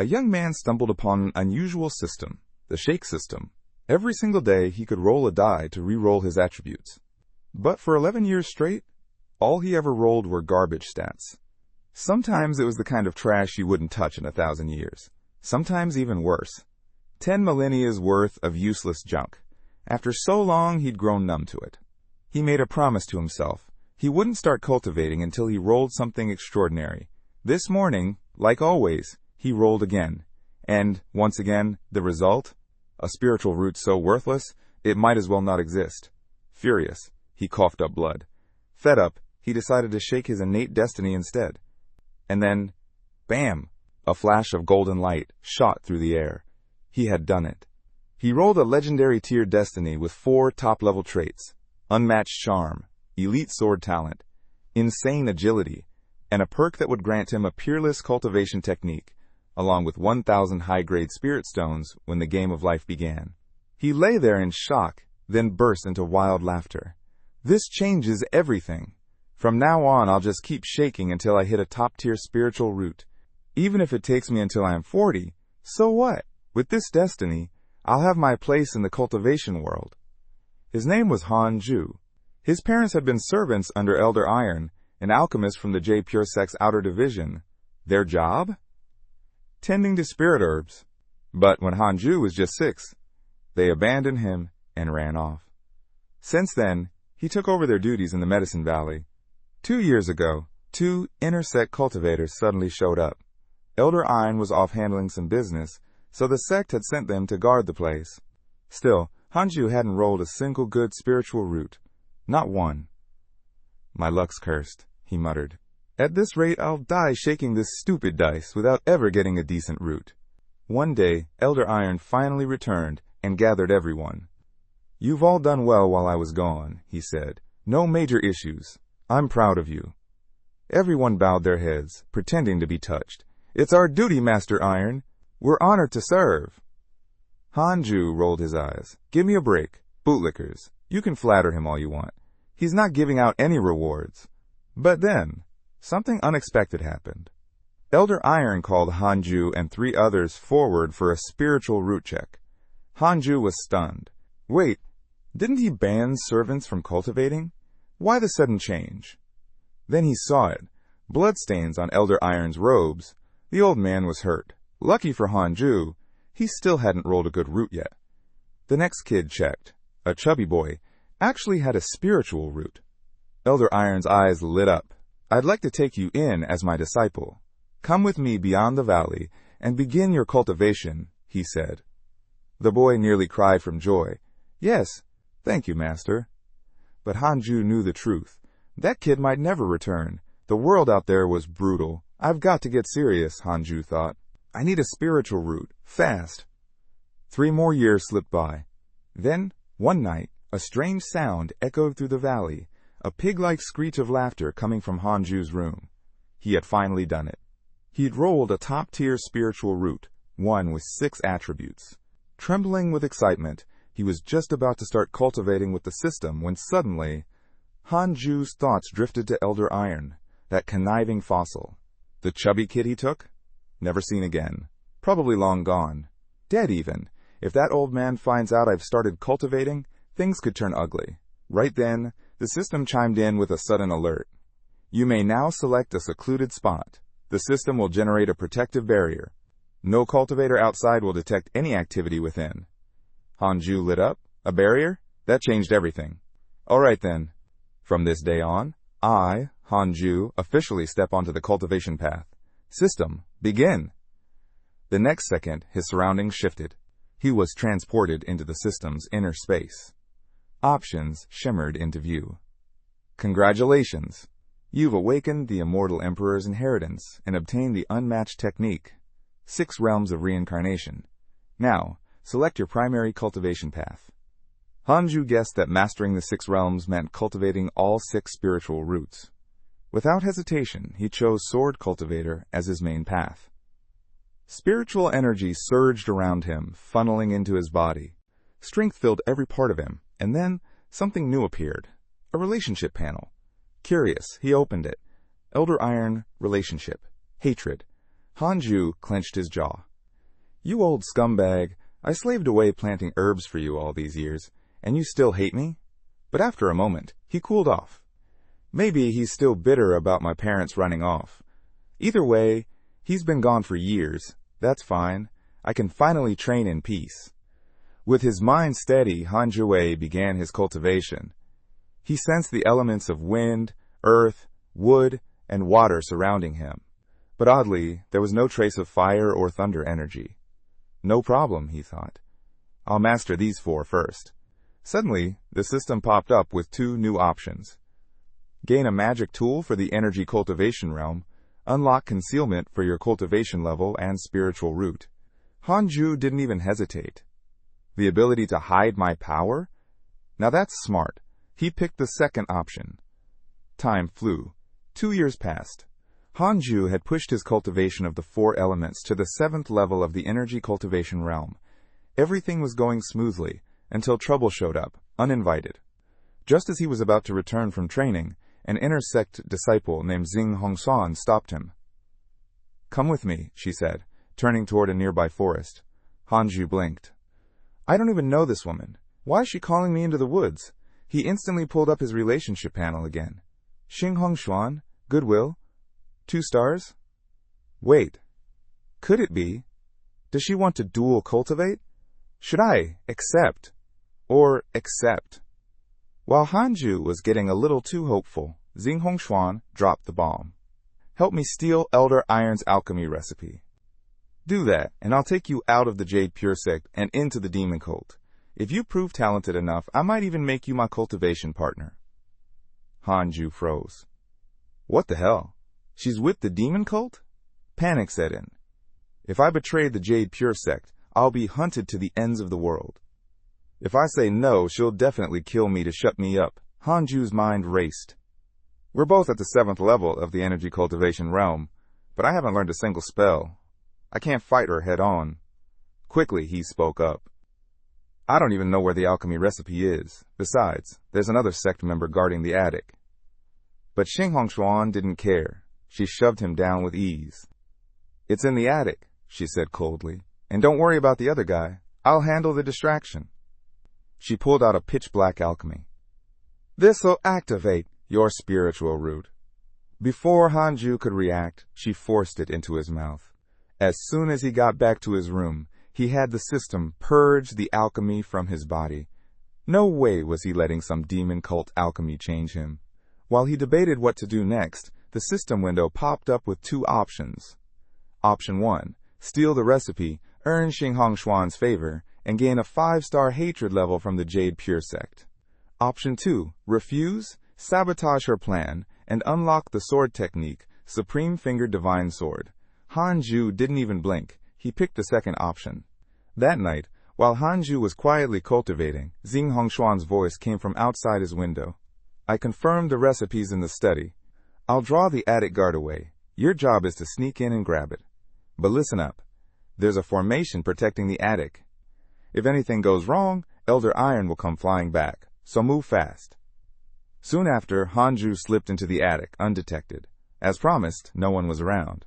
A young man stumbled upon an unusual system, the shake system. Every single day he could roll a die to re-roll his attributes. But for 11 years straight, all he ever rolled were garbage stats. Sometimes it was the kind of trash you wouldn't touch in 1,000 years. Sometimes even worse. 10 millennia's worth of useless junk. After so long, he'd grown numb to it. He made a promise to himself. He wouldn't start cultivating until he rolled something extraordinary. This morning, like always, he rolled again. And, once again, the result? A spiritual root so worthless, it might as well not exist. Furious, he coughed up blood. Fed up, he decided to shake his innate destiny instead. And then, bam! A flash of golden light shot through the air. He had done it. He rolled a legendary tier destiny with 4 top-level traits: unmatched charm, elite sword talent, insane agility, and a perk that would grant him a peerless cultivation technique, along with 1,000 high-grade spirit stones when the game of life began. He lay there in shock, then burst into wild laughter. This changes everything. From now on, I'll just keep shaking until I hit a top-tier spiritual root. Even if it takes me until I am 40, so what? With this destiny, I'll have my place in the cultivation world. His name was Hanju. His parents had been servants under Elder Iron, an alchemist from the J Pure Sex Outer Division. Their job? Tending to spirit herbs. But when Hanju was just 6, they abandoned him and ran off. Since then, he took over their duties in the Medicine Valley. 2 years ago, 2 intersect cultivators suddenly showed up. Elder Iron was off handling some business, so the sect had sent them to guard the place. Still, Hanju hadn't rolled a single good spiritual root. Not one. My luck's cursed, he muttered. At this rate, I'll die shaking this stupid dice without ever getting a decent root. One day, Elder Iron finally returned and gathered everyone. You've all done well while I was gone, he said. No major issues. I'm proud of you. Everyone bowed their heads, pretending to be touched. It's our duty, Master Iron. We're honored to serve. Hanju rolled his eyes. Give me a break. Bootlickers. You can flatter him all you want. He's not giving out any rewards. But then, something unexpected happened. Elder Iron called Hanju and 3 others forward for a spiritual root check. Hanju was stunned. Wait, didn't he ban servants from cultivating? Why the sudden change? Then he saw it. Bloodstains on Elder Iron's robes. The old man was hurt. Lucky for Hanju, he still hadn't rolled a good root yet. The next kid checked. A chubby boy actually had a spiritual root. Elder Iron's eyes lit up. I'd like to take you in as my disciple. Come with me beyond the valley and begin your cultivation, he said. The boy nearly cried from joy. Yes, thank you, master. But Hanju knew the truth. That kid might never return. The world out there was brutal. I've got to get serious, Hanju thought. I need a spiritual root, fast. 3 more years slipped by. Then, one night, a strange sound echoed through the valley, a pig-like screech of laughter coming from Hanju's room. He had finally done it. He'd rolled a top-tier spiritual root, one with 6 attributes. Trembling with excitement, he was just about to start cultivating with the system when suddenly, Hanju's thoughts drifted to Elder Iron, that conniving fossil. The chubby kid he took? Never seen again. Probably long gone. Dead even. If that old man finds out I've started cultivating, things could turn ugly. Right then, the system chimed in with a sudden alert. You may now select a secluded spot. The system will generate a protective barrier. No cultivator outside will detect any activity within. Hanju lit up. A barrier? That changed everything. All right then. From this day on, I, Hanju, officially step onto the cultivation path. System, begin. The next second, his surroundings shifted. He was transported into the system's inner space. Options shimmered into view. Congratulations! You've awakened the Immortal Emperor's inheritance and obtained the unmatched technique, 6 realms of reincarnation. Now, select your primary cultivation path. Hanju guessed that mastering the 6 realms meant cultivating all 6 spiritual roots. Without hesitation, he chose Sword Cultivator as his main path. Spiritual energy surged around him, funneling into his body. Strength filled every part of him, and then something new appeared. A relationship panel. Curious, he opened it. Elder Iron, relationship. Hatred. Hanju clenched his jaw. You old scumbag, I slaved away planting herbs for you all these years, and you still hate me? But after a moment, he cooled off. Maybe he's still bitter about my parents running off. Either way, he's been gone for years. That's fine. I can finally train in peace. With his mind steady, Han Jue began his cultivation. He sensed the elements of wind, earth, wood, and water surrounding him. But oddly, there was no trace of fire or thunder energy. No problem, he thought. I'll master these four first. Suddenly, the system popped up with two new options. Gain a magic tool for the energy cultivation realm. Unlock concealment for your cultivation level and spiritual root. Hanju didn't even hesitate. The ability to hide my power? Now that's smart. He picked the second option. Time flew. 2 years passed. Hanju had pushed his cultivation of the four elements to the 7th level of the energy cultivation realm. Everything was going smoothly until trouble showed up, uninvited. Just as he was about to return from training, an inner sect disciple named Xing Hongxuan stopped him. Come with me, she said, turning toward a nearby forest. Hanju blinked. I don't even know this woman. Why is she calling me into the woods? He instantly pulled up his relationship panel again. Xing Hongxuan, Goodwill, 2 stars? Wait, could it be? Does she want to dual cultivate? Should I accept? Or accept? While Hanju was getting a little too hopeful, Xing Hongxuan dropped the bomb. Help me steal Elder Iron's alchemy recipe. Do that, and I'll take you out of the Jade Pure sect and into the demon cult. If you prove talented enough, I might even make you my cultivation partner. Hanju froze. What the hell? She's with the demon cult? Panic set in. If I betray the Jade Pure sect, I'll be hunted to the ends of the world. If I say no, she'll definitely kill me to shut me up. Hanju's mind raced. We're both at the 7th level of the energy cultivation realm, but I haven't learned a single spell. I can't fight her head on. Quickly, he spoke up. I don't even know where the alchemy recipe is. Besides, there's another sect member guarding the attic. But Xing Hongxuan didn't care. She shoved him down with ease. It's in the attic, she said coldly. And don't worry about the other guy. I'll handle the distraction. She pulled out a pitch-black alchemy. This'll activate your spiritual root. Before Hanju could react, she forced it into his mouth. As soon as he got back to his room, he had the system purge the alchemy from his body. No way was he letting some demon cult alchemy change him. While he debated what to do next, the system window popped up with 2 options. Option 1, steal the recipe, earn Xing Hongxuan's favor, and gain a 5-star hatred level from the Jade Pure sect. Option 2, refuse, sabotage her plan, and unlock the sword technique, Supreme Finger Divine Sword. Hanju didn't even blink. He picked the second option. That night, while Hanju was quietly cultivating, Xing Hongxuan's voice came from outside his window. I confirmed the recipes in the study. I'll draw the attic guard away. Your job is to sneak in and grab it. But listen up. There's a formation protecting the attic. If anything goes wrong, Elder Iron will come flying back, so move fast. Soon after, Hanju slipped into the attic, undetected. As promised, no one was around.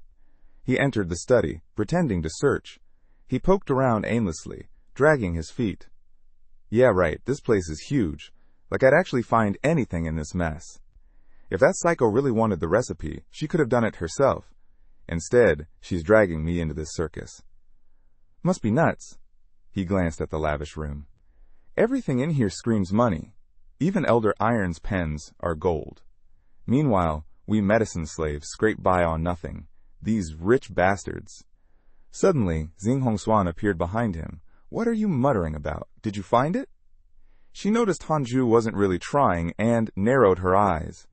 He entered the study, pretending to search. He poked around aimlessly, dragging his feet. Yeah, right, this place is huge. Like I'd actually find anything in this mess. If that psycho really wanted the recipe, she could have done it herself. Instead, she's dragging me into this circus. Must be nuts. He glanced at the lavish room. Everything in here screams money. Even Elder Iron's pens are gold. Meanwhile, we medicine slaves scrape by on nothing. These rich bastards. Suddenly, Xing Hongxuan appeared behind him. What are you muttering about? Did you find it? She noticed Hanju wasn't really trying and narrowed her eyes.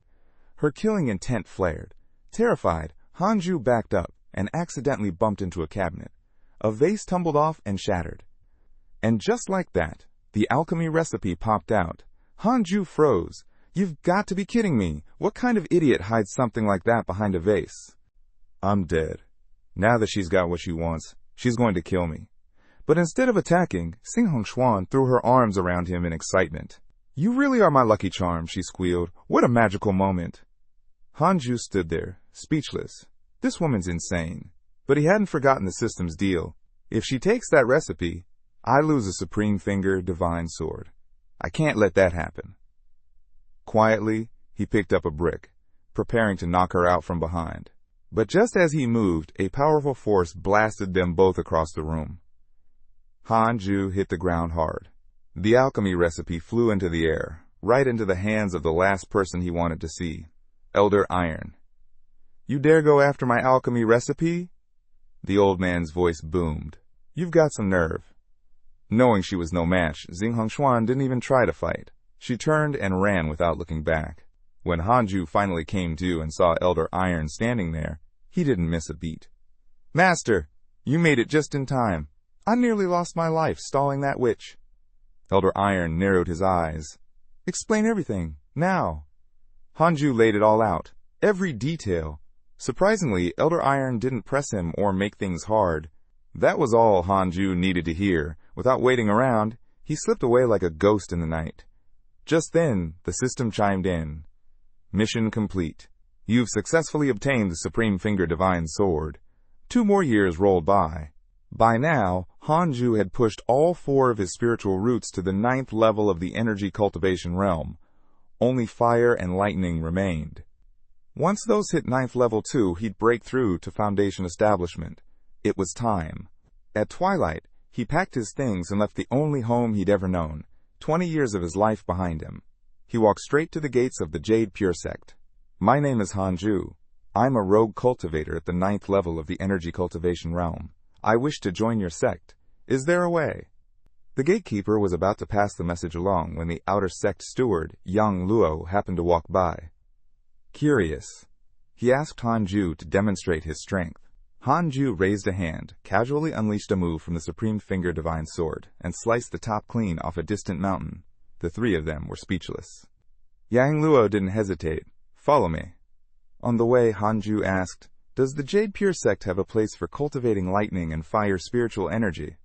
Her killing intent flared. Terrified, Hanju backed up and accidentally bumped into a cabinet. A vase tumbled off and shattered. And just like that, the alchemy recipe popped out. Hanju froze. You've got to be kidding me. What kind of idiot hides something like that behind a vase? I'm dead. Now that she's got what she wants, she's going to kill me. But instead of attacking, Xing Hongxuan threw her arms around him in excitement. You really are my lucky charm, she squealed. What a magical moment. Hanju stood there, speechless. This woman's insane. But he hadn't forgotten the system's deal. If she takes that recipe, I lose a Supreme Finger Divine Sword. I can't let that happen. Quietly, he picked up a brick, preparing to knock her out from behind. But just as he moved, a powerful force blasted them both across the room. Hanju hit the ground hard. The alchemy recipe flew into the air, right into the hands of the last person he wanted to see, Elder Iron. "You dare go after my alchemy recipe?" The old man's voice boomed. "You've got some nerve." Knowing she was no match, Xing Hongshuan didn't even try to fight. She turned and ran without looking back. When Hanju finally came to and saw Elder Iron standing there, he didn't miss a beat. "Master, you made it just in time. I nearly lost my life stalling that witch." Elder Iron narrowed his eyes. "Explain everything, now." Hanju laid it all out, every detail. Surprisingly, Elder Iron didn't press him or make things hard. That was all Hanju needed to hear. Without waiting around, he slipped away like a ghost in the night. Just then, the system chimed in. "Mission complete. You've successfully obtained the Supreme Finger Divine Sword." 2 more years rolled by. By now, Hanju had pushed all 4 of his spiritual roots to the 9th level of the energy cultivation realm. Only fire and lightning remained. Once those hit 9th level too, he'd break through to foundation establishment. It was time. At twilight, he packed his things and left the only home he'd ever known, 20 years of his life behind him. He walked straight to the gates of the Jade Pure Sect. "My name is Hanju. I'm a rogue cultivator at the 9th level of the energy cultivation realm. I wish to join your sect. Is there a way?" The gatekeeper was about to pass the message along when the outer sect steward, Yang Luo, happened to walk by. Curious, he asked Hanju to demonstrate his strength. Hanju raised a hand, casually unleashed a move from the Supreme Finger Divine Sword, and sliced the top clean off a distant mountain. The 3 of them were speechless. Yang Luo didn't hesitate. "Follow me." On the way, Hanju asked, "Does the Jade Pure Sect have a place for cultivating lightning and fire spiritual energy?"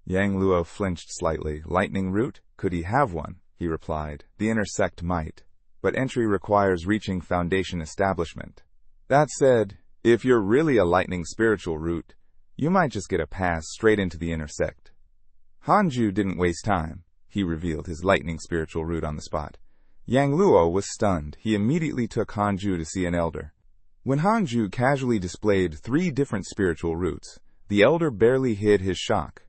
Yang Luo flinched slightly. "Lightning root? Could he have one?" he replied. "The inner sect might, but entry requires reaching foundation establishment. That said, if you're really a lightning spiritual root, you might just get a pass straight into the inner sect." Hanju didn't waste time. He revealed his lightning spiritual root on the spot. Yang Luo was stunned. He immediately took Hanju to see an elder. When Hanju casually displayed 3 different spiritual roots, the elder barely hid his shock.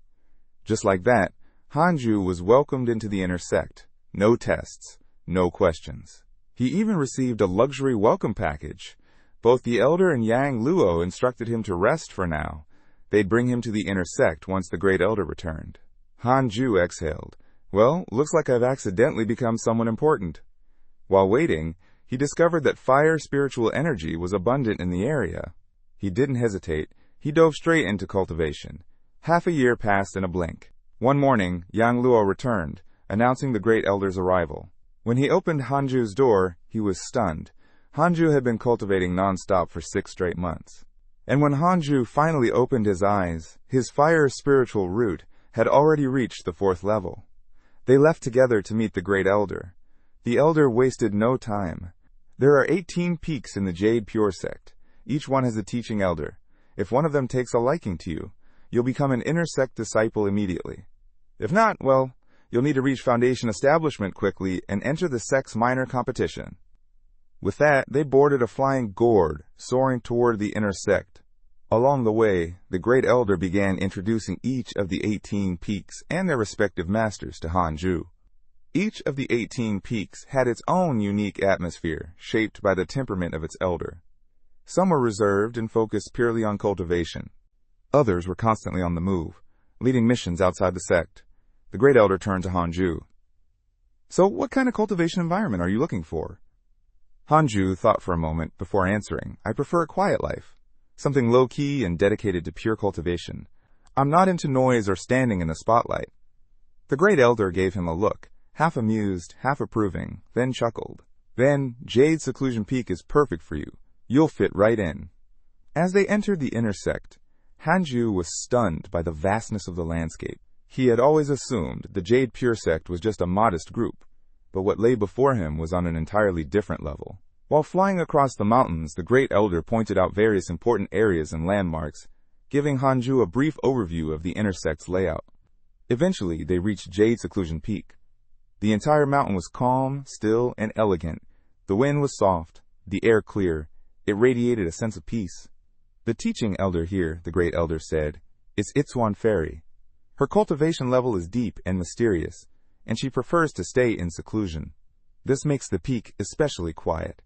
Just like that, Hanju was welcomed into the inner sect. No tests, no questions. He even received a luxury welcome package. Both the elder and Yang Luo instructed him to rest for now. They'd bring him to the inner sect once the great elder returned. Hanju exhaled. "Well, looks like I've accidentally become someone important." While waiting, he discovered that fire spiritual energy was abundant in the area. He didn't hesitate. He dove straight into cultivation. Half a year passed in a blink. One morning, Yang Luo returned, announcing the great elder's arrival. When he opened Hanju's door, he was stunned. Hanju had been cultivating non-stop for 6 straight months. And when Hanju finally opened his eyes, his fire spiritual root had already reached the 4th level. They left together to meet the great elder. The elder wasted no time. There are 18 peaks in the Jade Pure Sect. Each one has a teaching elder. If one of them takes a liking to you, you'll become an inner sect disciple immediately. If not, well, you'll need to reach foundation establishment quickly and enter the sect's minor competition. With that, they boarded a flying gourd, soaring toward the inner sect. Along the way, the great elder began introducing each of the 18 peaks and their respective masters to Hanju. Each of the 18 peaks had its own unique atmosphere, shaped by the temperament of its elder. Some were reserved and focused purely on cultivation. Others were constantly on the move, leading missions outside the sect. The great elder turned to Hanju. "So what kind of cultivation environment are you looking for?" Hanju thought for a moment before answering. "I prefer a quiet life, something low-key and dedicated to pure cultivation. I'm not into noise or standing in the spotlight." The great elder gave him a look, half amused, half approving, then chuckled. "Then, Jade Seclusion Peak is perfect for you. You'll fit right in." As they entered the inner sect, Hanju was stunned by the vastness of the landscape. He had always assumed the Jade Pure Sect was just a modest group, but what lay before him was on an entirely different level. While flying across the mountains, the great elder pointed out various important areas and landmarks. giving Hanju a brief overview of the intersect's layout. Eventually, they reached Jade Seclusion Peak. The entire mountain was calm, still, and elegant. The wind was soft, the air clear. It radiated a sense of peace. The teaching elder here, the great elder said, is Itsuan Fairy. Her cultivation level is deep and mysterious, and she prefers to stay in seclusion. This makes the peak especially quiet.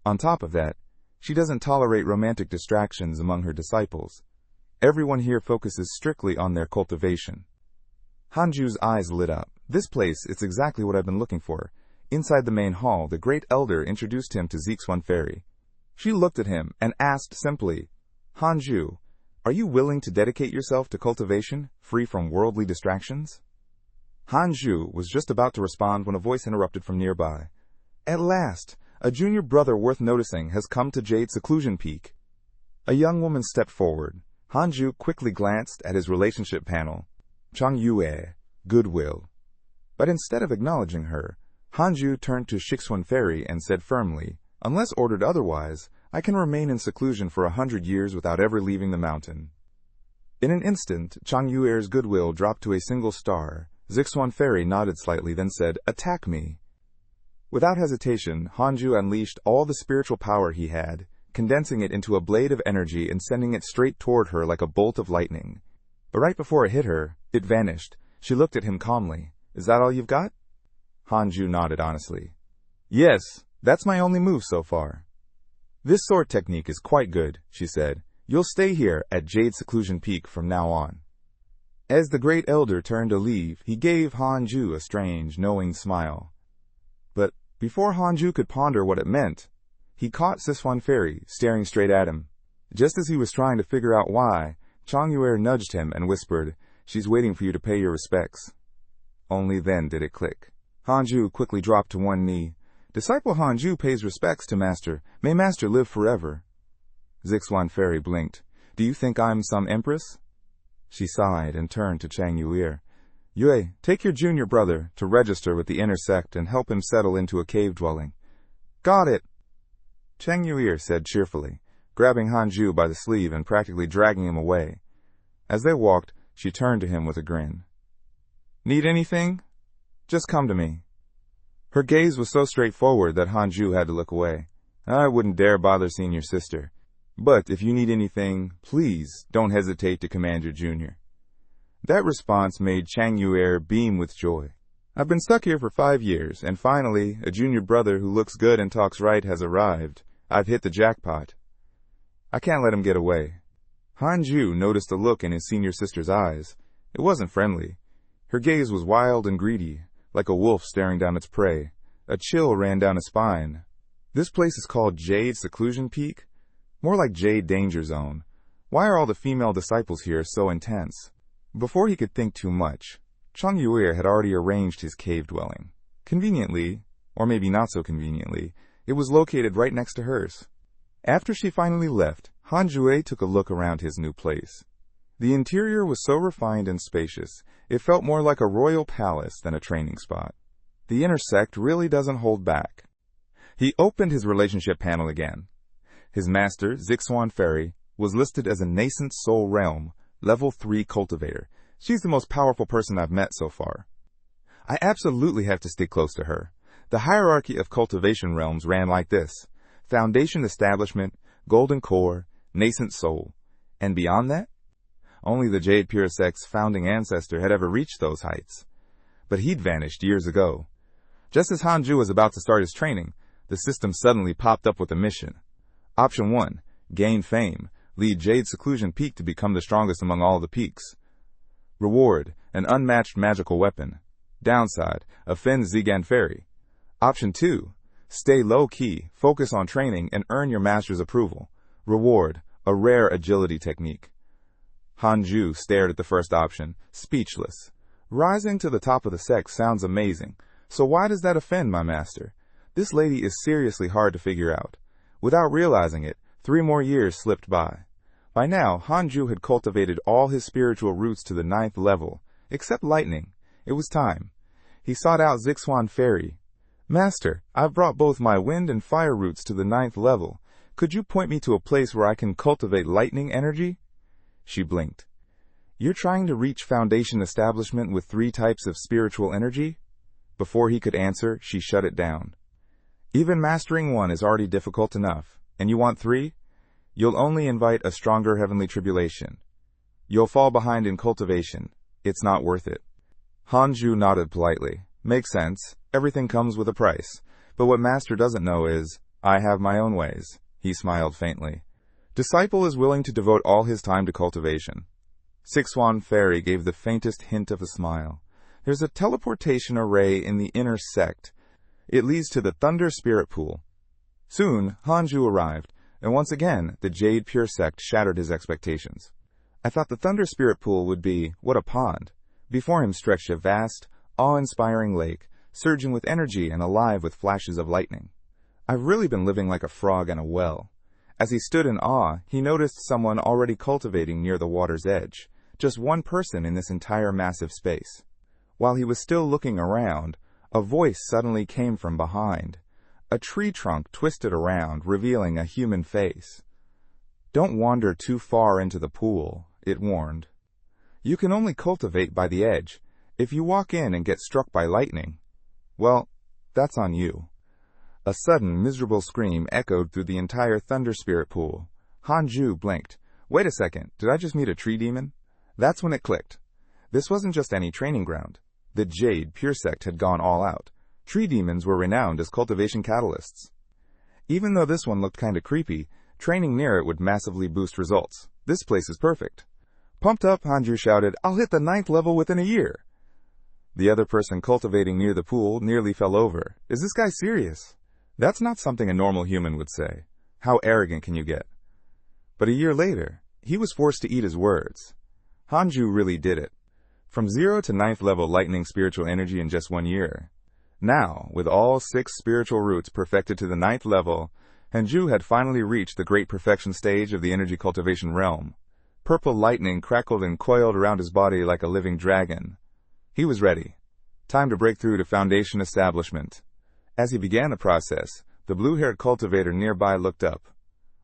On top of that, she doesn't tolerate romantic distractions among her disciples. Everyone here focuses strictly on their cultivation. Hanju's eyes lit up. This place is exactly what I've been looking for. Inside the main hall, the great elder introduced him to Zixuan Fairy. She looked at him and asked simply, Hanju, are you willing to dedicate yourself to cultivation, free from worldly distractions? Hanju was just about to respond when a voice interrupted from nearby. At last, a junior brother worth noticing has come to Jade Seclusion Peak. A young woman stepped forward. Hanju quickly glanced at his relationship panel. Chang Yue, goodwill. But instead of acknowledging her, Hanju turned to Shixuan Fairy and said firmly, unless ordered otherwise, I can remain in seclusion for 100 years without ever leaving the mountain. In an instant, Chang Yuer's goodwill dropped to a single star. Zixuan Fairy nodded slightly, then said, attack me. Without hesitation, Hanju unleashed all the spiritual power he had, condensing it into a blade of energy and sending it straight toward her like a bolt of lightning. But right before it hit her, it vanished. She looked at him calmly. Is that all you've got? Hanju nodded honestly. Yes, that's my only move so far. This sword technique is quite good, she said. You'll stay here at Jade Seclusion Peak from now on. As the great elder turned to leave, he gave Hanju a strange, knowing smile. But before Hanju could ponder what it meant, he caught Zixuan Fairy staring straight at him. Just as he was trying to figure out why, Chang Yue nudged him and whispered, she's waiting for you to pay your respects. Only then did it click. Hanju quickly dropped to one knee. Disciple Hanju pays respects to Master. May Master live forever. Zixuan Fairy blinked. Do you think I'm some empress? She sighed and turned to Chang Yue. Yue, take your junior brother to register with the inner sect and help him settle into a cave dwelling. Got it. Chang Yue said cheerfully, grabbing Hanju by the sleeve and practically dragging him away. As they walked, she turned to him with a grin. Need anything? Just come to me. Her gaze was so straightforward that Hanju had to look away. I wouldn't dare bother seeing your sister. But if you need anything, please don't hesitate to command your junior. That response made Chang Yue beam with joy. I've been stuck here for 5 years, and finally, a junior brother who looks good and talks right has arrived. I've hit the jackpot. I can't let him get away. Hanju noticed a look in his senior sister's eyes. It wasn't friendly. Her gaze was wild and greedy, like a wolf staring down its prey. A chill ran down his spine. This place is called Jade Seclusion Peak? More like Jade Danger Zone. Why are all the female disciples here so intense? Before he could think too much, Chang Yue had already arranged his cave dwelling. Conveniently, or maybe not so conveniently, it was located right next to hers. After she finally left, Hanju took a look around his new place. The interior was so refined and spacious, it felt more like a royal palace than a training spot. The inner sect really doesn't hold back. He opened his relationship panel again. His master, Zixuan Fairy, was listed as a nascent soul realm, level 3 cultivator. She's the most powerful person I've met so far. I absolutely have to stay close to her. The hierarchy of cultivation realms ran like this: Foundation Establishment, Golden Core, Nascent Soul. And beyond that? Only the Jade Pure Sect's founding ancestor had ever reached those heights. But he'd vanished years ago. Just as Hanju was about to start his training, the system suddenly popped up with a mission. Option 1, gain fame, lead Jade Seclusion Peak to become the strongest among all the peaks. Reward, an unmatched magical weapon. Downside, offend Zigan Fairy. Option 2, stay low-key, focus on training, and earn your master's approval. Reward, a rare agility technique. Hanju stared at the first option, speechless. Rising to the top of the sect sounds amazing, so why does that offend my master? This lady is seriously hard to figure out. Without realizing it, 3 more years slipped by. By now, Hanju had cultivated all his spiritual roots to the 9th level, except lightning. It was time. He sought out Zixuan Fairy. Master, I've brought both my wind and fire roots to the 9th level. Could you point me to a place where I can cultivate lightning energy? She blinked. You're trying to reach Foundation establishment with 3 types of spiritual energy? Before he could answer, she shut it down. Even mastering 1 is already difficult enough, and you want 3? You'll only invite a stronger heavenly tribulation. You'll fall behind in cultivation. It's not worth it. Hanju nodded politely. Makes sense. Everything comes with a price. But what Master doesn't know is, I have my own ways. He smiled faintly. Disciple is willing to devote all his time to cultivation. Six-Swan Fairy gave the faintest hint of a smile. There's a teleportation array in the inner sect. It leads to the Thunder Spirit Pool. Soon, Hanju arrived, and once again, the Jade Pure Sect shattered his expectations. I thought the Thunder Spirit Pool would be, what a pond. Before him stretched a vast, awe-inspiring lake, surging with energy and alive with flashes of lightning. I've really been living like a frog in a well. As he stood in awe, he noticed someone already cultivating near the water's edge, just one person in this entire massive space. While he was still looking around, a voice suddenly came from behind. A tree trunk twisted around, revealing a human face. Don't wander too far into the pool, it warned. You can only cultivate by the edge. If you walk in and get struck by lightning, well, that's on you. A sudden, miserable scream echoed through the entire Thunder Spirit Pool. Hanju blinked. Wait a second, did I just meet a tree demon? That's when it clicked. This wasn't just any training ground. The Jade Pure Sect had gone all out. Tree demons were renowned as cultivation catalysts. Even though this one looked kinda creepy, training near it would massively boost results. This place is perfect. Pumped up, Hanju shouted, I'll hit the 9th level within a year. The other person cultivating near the pool nearly fell over. Is this guy serious? That's not something a normal human would say. How arrogant can you get? But a year later, he was forced to eat his words. Hanju really did it. From 0 to 9th level lightning spiritual energy in just 1 year. Now, with all 6 spiritual roots perfected to the 9th level, Hanju had finally reached the great perfection stage of the energy cultivation realm. Purple lightning crackled and coiled around his body like a living dragon. He was ready. Time to break through to Foundation establishment. As he began the process, the blue-haired cultivator nearby looked up.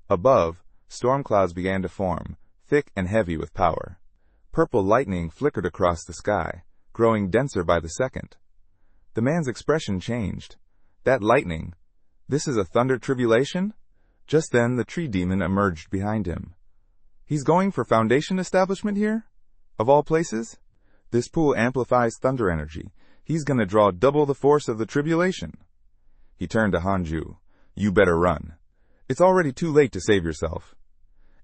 Above, storm clouds began to form, thick and heavy with power. Purple lightning flickered across the sky, growing denser by the second. The man's expression changed. That lightning. This is a thunder tribulation? Just then, the tree demon emerged behind him. He's going for Foundation establishment here? Of all places? This pool amplifies thunder energy. He's gonna draw double the force of the tribulation. He turned to Hanju. You better run. It's already too late to save yourself.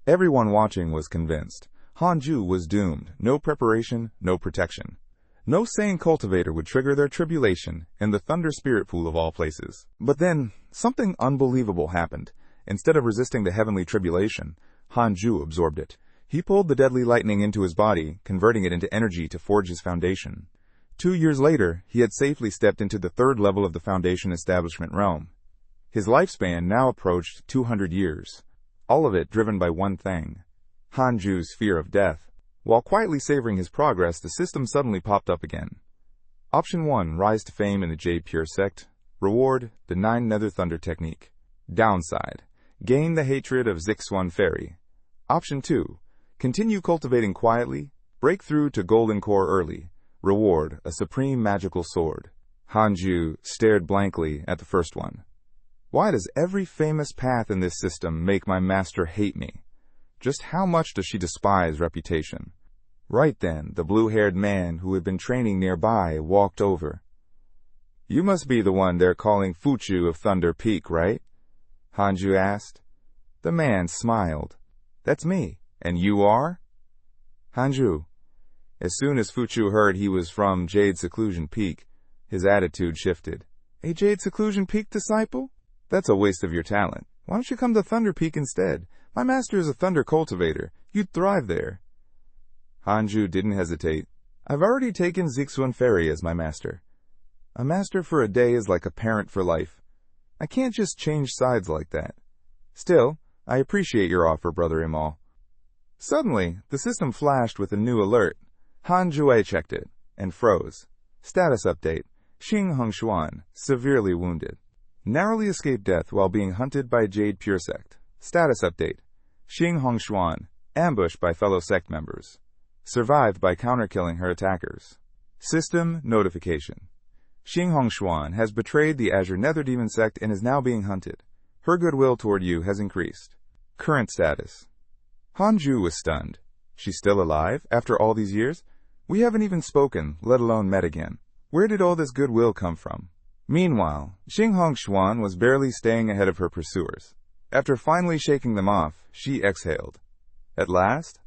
Everyone watching was convinced. Hanju was doomed. No preparation, no protection. No sane cultivator would trigger their tribulation in the Thunder Spirit Pool of all places. But then, something unbelievable happened. Instead of resisting the heavenly tribulation, Hanju absorbed it. He pulled the deadly lightning into his body, converting it into energy to forge his foundation. 2 years later, he had safely stepped into the 3rd level of the Foundation establishment realm. His lifespan now approached 200 years, all of it driven by one thing: Hanju's fear of death. While quietly savoring his progress, the system suddenly popped up again. Option 1, rise to fame in the Jade Pure Sect. Reward, the 9 Nether Thunder technique. Downside, gain the hatred of Six-Swan Fairy. Option 2, continue cultivating quietly, break through to Golden Core early. Reward, a supreme magical sword. Hanju stared blankly at the first one. Why does every famous path in this system make my master hate me? Just how much does she despise reputation? Right then, the blue-haired man who had been training nearby walked over. You must be the one they're calling Fuchu of Thunder Peak, right? Hanju asked. The man smiled. That's me. And you are? Hanju. As soon as Fuchu heard he was from Jade Seclusion Peak, his attitude shifted. A Jade Seclusion Peak disciple? That's a waste of your talent. Why don't you come to Thunder Peak instead? My master is a thunder cultivator. You'd thrive there. Hanju didn't hesitate. I've already taken Six-Swan Fairy as my master. A master for a day is like a parent for life. I can't just change sides like that. Still, I appreciate your offer, Brother Imal. Suddenly, the system flashed with a new alert. Hanju checked it, and froze. Status update. Xing Hongshuan, severely wounded. Narrowly escaped death while being hunted by Jade Pure Sect. Status update. Xing Hongshuan, Ambushed by fellow sect members. Survived by counter-killing her attackers. System notification. Xing Hongshuan has betrayed the Azure Nether Demon sect and is now being hunted. Her goodwill toward you has increased. Current status. Hanju was stunned. She's still alive, after all these years? We haven't even spoken, let alone met again. Where did all this goodwill come from? Meanwhile, Xing Hongshuan was barely staying ahead of her pursuers. After finally shaking them off, she exhaled. At last,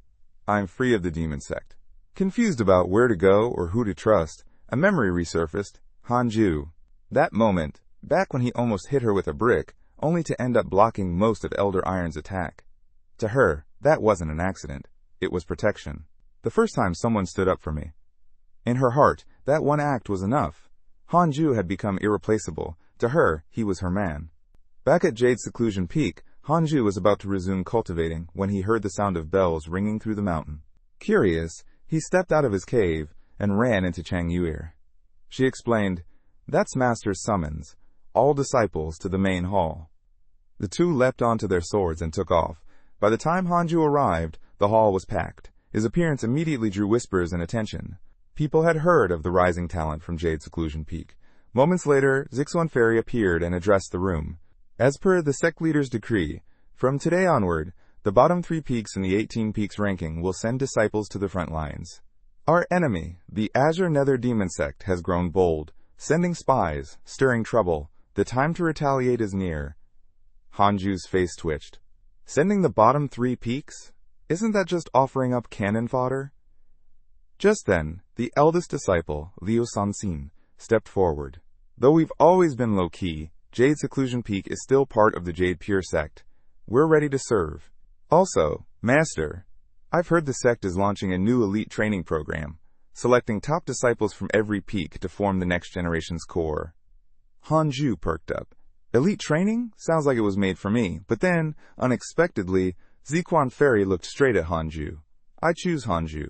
I'm free of the demon sect. Confused about where to go or who to trust, a memory resurfaced. Hanju. That moment, back when he almost hit her with a brick, only to end up blocking most of Elder Iron's attack. To her, that wasn't an accident. It was protection. The first time someone stood up for me. In her heart, that one act was enough. Hanju had become irreplaceable. To her, he was her man. Back at Jade Seclusion Peak, Hanju was about to resume cultivating when he heard the sound of bells ringing through the mountain. Curious, he stepped out of his cave and ran into Chang Yuer. She explained, "That's Master's summons. All disciples to the main hall." The two leapt onto their swords and took off. By the time Hanju arrived, the hall was packed. His appearance immediately drew whispers and attention. People had heard of the rising talent from Jade Seclusion Peak. Moments later, Zixuan Fairy appeared and addressed the room. As per the sect leader's decree, from today onward, the bottom 3 peaks in the 18 peaks ranking will send disciples to the front lines. Our enemy, the Azure Nether Demon sect, has grown bold, sending spies, stirring trouble. The time to retaliate is near. Hanju's face twitched. Sending the bottom 3 peaks? Isn't that just offering up cannon fodder? Just then, the eldest disciple, Liu Sanxin, stepped forward. Though we've always been low-key, Jade Seclusion Peak is still part of the Jade Pure sect. We're ready to serve. Also, Master, I've heard the sect is launching a new elite training program, selecting top disciples from every peak to form the next generation's core. Hanju perked up. Elite training? Sounds like it was made for me. But then, unexpectedly, Zixuan Fairy looked straight at Hanju. I choose Hanju.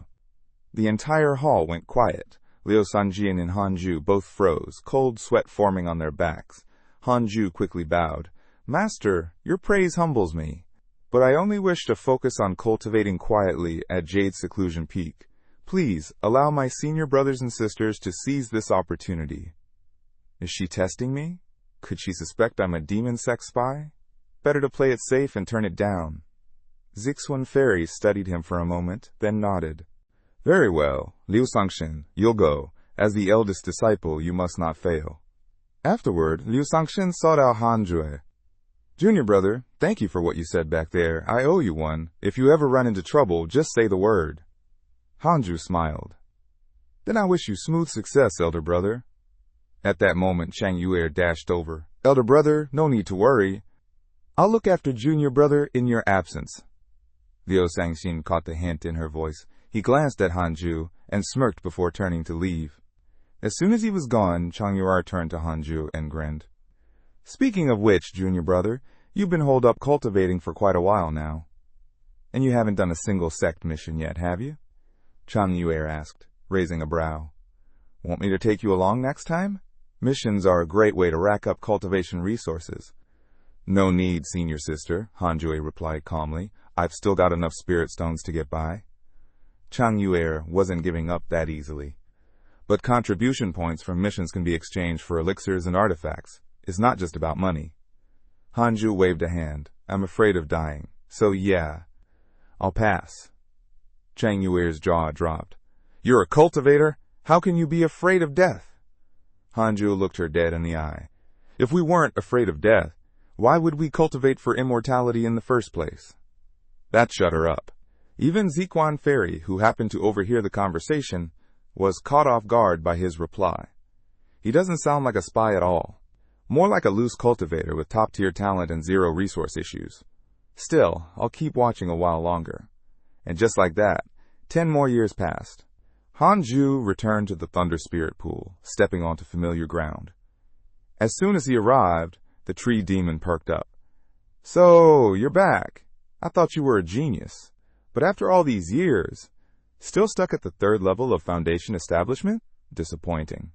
The entire hall went quiet. Liu Sanjin and Hanju both froze, cold sweat forming on their backs. Hanju quickly bowed. Master, your praise humbles me. But I only wish to focus on cultivating quietly at Jade Seclusion Peak. Please, allow my senior brothers and sisters to seize this opportunity. Is she testing me? Could she suspect I'm a demon sect spy? Better to play it safe and turn it down. Zixuan Fairy studied him for a moment, then nodded. Very well, Liu Sanxin, you'll go. As the eldest disciple, you must not fail. Afterward, Liu Sanxin sought out Hanju. Junior brother, thank you for what you said back there. I owe you one. If you ever run into trouble, just say the word. Hanju smiled. Then I wish you smooth success, elder brother. At that moment, Chang Yuer dashed over. Elder brother, no need to worry. I'll look after junior brother in your absence. Liu Sanxin caught the hint in her voice. He glanced at Hanju and smirked before turning to leave. As soon as he was gone, Chang Yuer turned to Hanju and grinned. Speaking of which, junior brother, you've been holed up cultivating for quite a while now. And you haven't done a single sect mission yet, have you? Chang Yuer asked, raising a brow. Want me to take you along next time? Missions are a great way to rack up cultivation resources. No need, senior sister, Hanju replied calmly. I've still got enough spirit stones to get by. Chang Yuer wasn't giving up that easily. But contribution points from missions can be exchanged for elixirs and artifacts. It's not just about money. Hanju waved a hand. I'm afraid of dying. So yeah, I'll pass. Chang Yuer's jaw dropped. You're a cultivator? How can you be afraid of death? Hanju looked her dead in the eye. If we weren't afraid of death, why would we cultivate for immortality in the first place? That shut her up. Even Zixuan Fairy, who happened to overhear the conversation, was caught off guard by his reply. He doesn't sound like a spy at all. More like a loose cultivator with top-tier talent and zero resource issues. Still, I'll keep watching a while longer. And just like that, 10 more years passed. Hanju returned to the Thunder Spirit Pool, stepping onto familiar ground. As soon as he arrived, the tree demon perked up. So, you're back. I thought you were a genius. But after all these years, still stuck at the 3rd level of Foundation establishment? Disappointing.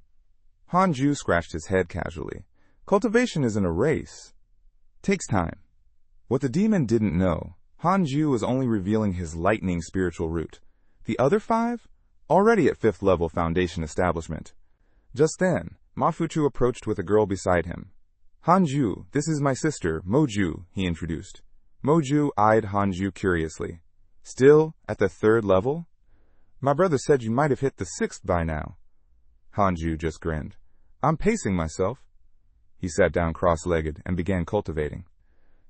Hanju scratched his head casually. Cultivation isn't a race. Takes time. What the demon didn't know, Hanju was only revealing his lightning spiritual root. The other 5? Already at 5th level foundation establishment. Just then, Mafuchu approached with a girl beside him. Hanju, this is my sister, Moju, he introduced. Moju eyed Hanju curiously. Still at the 3rd level? My brother said you might have hit the 6th by now. Hanju just grinned. I'm pacing myself. He sat down cross-legged and began cultivating.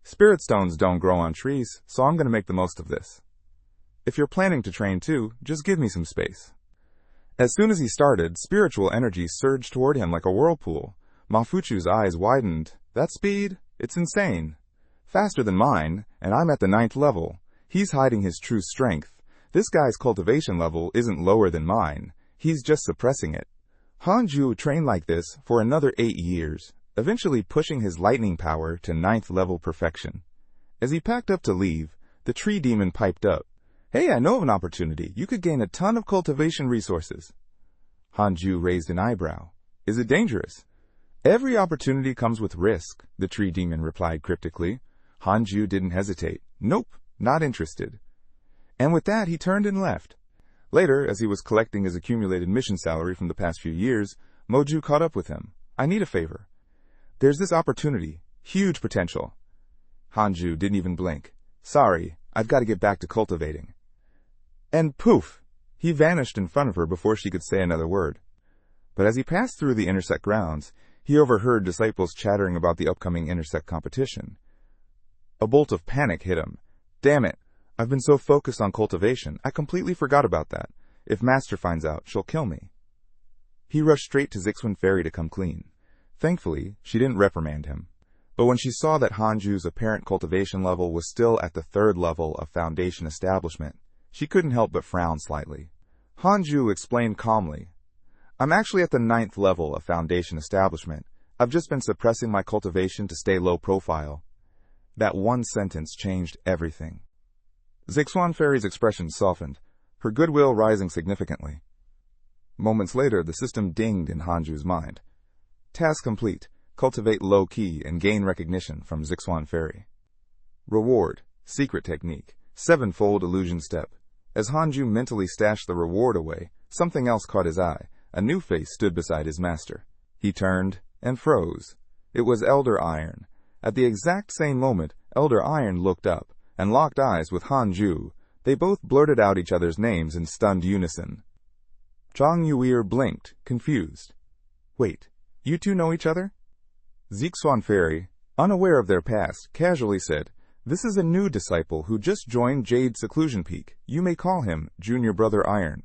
Spirit stones don't grow on trees, so I'm going to make the most of this. If you're planning to train too, just give me some space. As soon as he started, spiritual energy surged toward him like a whirlpool. Mafuchu's eyes widened. That speed? It's insane. Faster than mine, and I'm at the 9th level. He's hiding his true strength. This guy's cultivation level isn't lower than mine. He's just suppressing it. Hanju trained like this for another 8 years, eventually pushing his lightning power to 9th level perfection. As he packed up to leave, the tree demon piped up. Hey, I know of an opportunity. You could gain a ton of cultivation resources. Hanju raised an eyebrow. Is it dangerous? Every opportunity comes with risk, the tree demon replied cryptically. Hanju didn't hesitate. Nope, not interested. And with that, he turned and left. Later, as he was collecting his accumulated mission salary from the past few years, Moju caught up with him. I need a favor. There's this opportunity. Huge potential. Hanju didn't even blink. Sorry, I've got to get back to cultivating. And poof! He vanished in front of her before she could say another word. But as he passed through the Intersect grounds, he overheard disciples chattering about the upcoming Intersect competition. A bolt of panic hit him. Damn it! I've been so focused on cultivation, I completely forgot about that. If Master finds out, she'll kill me. He rushed straight to Zixuan Fairy to come clean. Thankfully, she didn't reprimand him. But when she saw that Hanju's apparent cultivation level was still at the 3rd level of foundation establishment, she couldn't help but frown slightly. Hanju explained calmly, I'm actually at the 9th level of foundation establishment. I've just been suppressing my cultivation to stay low profile. That one sentence changed everything. Zixuan Fairy's expression softened, her goodwill rising significantly. Moments later, the system dinged in Hanju's mind. Task complete. Cultivate low-key and gain recognition from Zixuan Fairy. Reward. Secret technique. 7-fold illusion step. As Hanju mentally stashed the reward away, something else caught his eye. A new face stood beside his master. He turned and froze. It was Elder Iron. At the exact same moment, Elder Iron looked up and locked eyes with Hanju. They both blurted out each other's names in stunned unison. Zhang Yuir blinked, confused. Wait, you two know each other? Zixuan Fairy, unaware of their past, casually said, This is a new disciple who just joined Jade Seclusion Peak. You may call him Junior Brother Iron.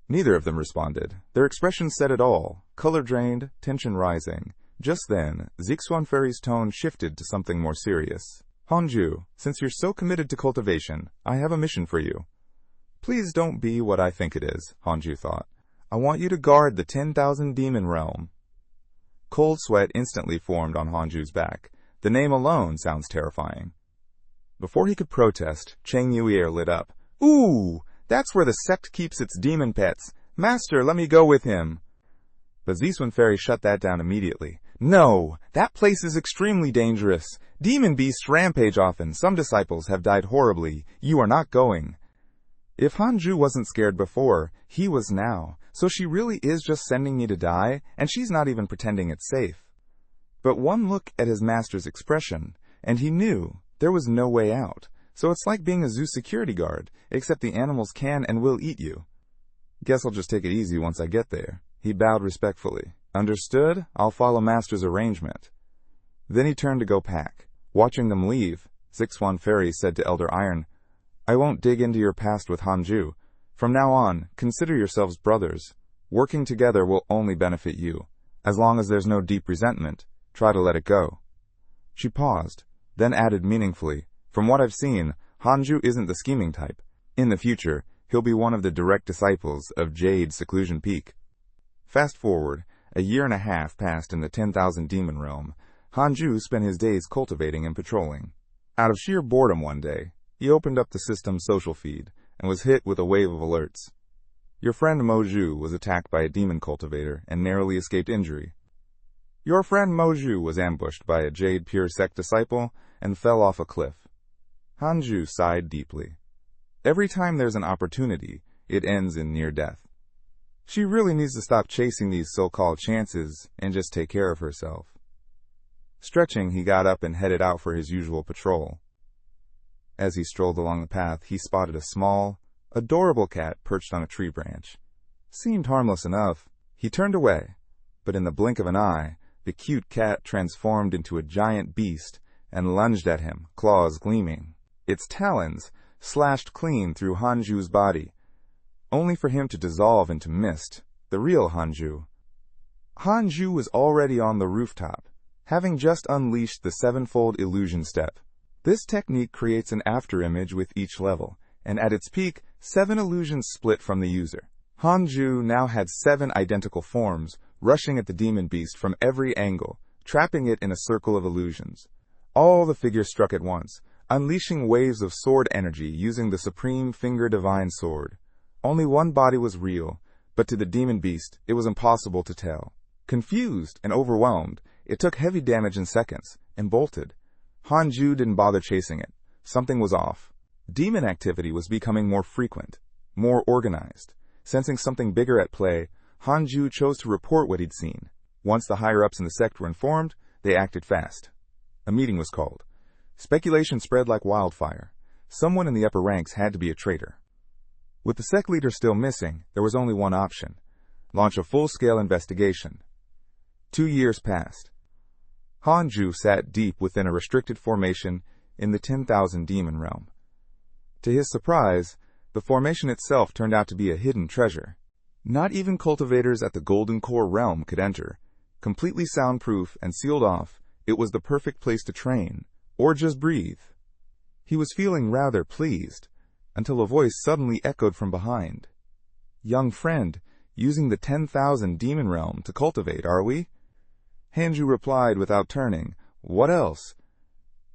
Neither of them responded. Their expressions said it all, color drained, tension rising. Just then, Zixuan Fairy's tone shifted to something more serious. Hanju, since you're so committed to cultivation, I have a mission for you. Please don't be what I think it is, Hanju thought. I want you to guard the 10,000 demon realm. Cold sweat instantly formed on Hanju's back. The name alone sounds terrifying. Before he could protest, Cheng Yuier lit up. Ooh, that's where the sect keeps its demon pets. Master, let me go with him. But Zixuan Fairy shut that down immediately. No, that place is extremely dangerous. Demon beasts rampage often. Some disciples have died horribly. You are not going. If Hanju wasn't scared before, he was now. So she really is just sending me to die, and she's not even pretending it's safe. But one look at his master's expression, and he knew there was no way out. So it's like being a zoo security guard, except the animals can and will eat you. Guess I'll just take it easy once I get there. He bowed respectfully. Understood? I'll follow Master's arrangement. Then he turned to go pack. Watching them leave, Zixuan Fairy said to Elder Iron, I won't dig into your past with Hanju. From now on, consider yourselves brothers. Working together will only benefit you. As long as there's no deep resentment, try to let it go. She paused, then added meaningfully, From what I've seen, Hanju isn't the scheming type. In the future, he'll be one of the direct disciples of Jade Seclusion Peak. Fast forward, a year and a half passed in the 10,000 demon realm. Hanju spent his days cultivating and patrolling. Out of sheer boredom one day, he opened up the system's social feed and was hit with a wave of alerts. Your friend Moju was attacked by a demon cultivator and narrowly escaped injury. Your friend Moju was ambushed by a Jade Pure Sect disciple and fell off a cliff. Hanju sighed deeply. Every time there's an opportunity, it ends in near death. She really needs to stop chasing these so-called chances and just take care of herself. Stretching, he got up and headed out for his usual patrol. As he strolled along the path, he spotted a small, adorable cat perched on a tree branch. Seemed harmless enough. He turned away, but in the blink of an eye, the cute cat transformed into a giant beast and lunged at him, claws gleaming. Its talons slashed clean through Hanju's body, only for him to dissolve into mist, the real Hanju. Hanju was already on the rooftop, having just unleashed the sevenfold illusion step. This technique creates an afterimage with each level, and at its peak, 7 illusions split from the user. Hanju now had 7 identical forms, rushing at the demon beast from every angle, trapping it in a circle of illusions. All the figures struck at once, unleashing waves of sword energy using the supreme finger divine sword. Only one body was real, but to the demon beast, it was impossible to tell. Confused and overwhelmed, it took heavy damage in seconds, and bolted. Hanju didn't bother chasing it. Something was off. Demon activity was becoming more frequent, more organized. Sensing something bigger at play, Hanju chose to report what he'd seen. Once the higher-ups in the sect were informed, they acted fast. A meeting was called. Speculation spread like wildfire. Someone in the upper ranks had to be a traitor. With the sect leader still missing, there was only one option: launch a full-scale investigation. 2 years passed. Hanju sat deep within a restricted formation in the 10,000 demon realm. To his surprise, the formation itself turned out to be a hidden treasure. Not even cultivators at the Golden Core realm could enter. Completely soundproof and sealed off, it was the perfect place to train, or just breathe. He was feeling rather pleased, until a voice suddenly echoed from behind. "Young friend, using the 10,000 demon realm to cultivate, are we?" Hanju replied without turning, "What else?"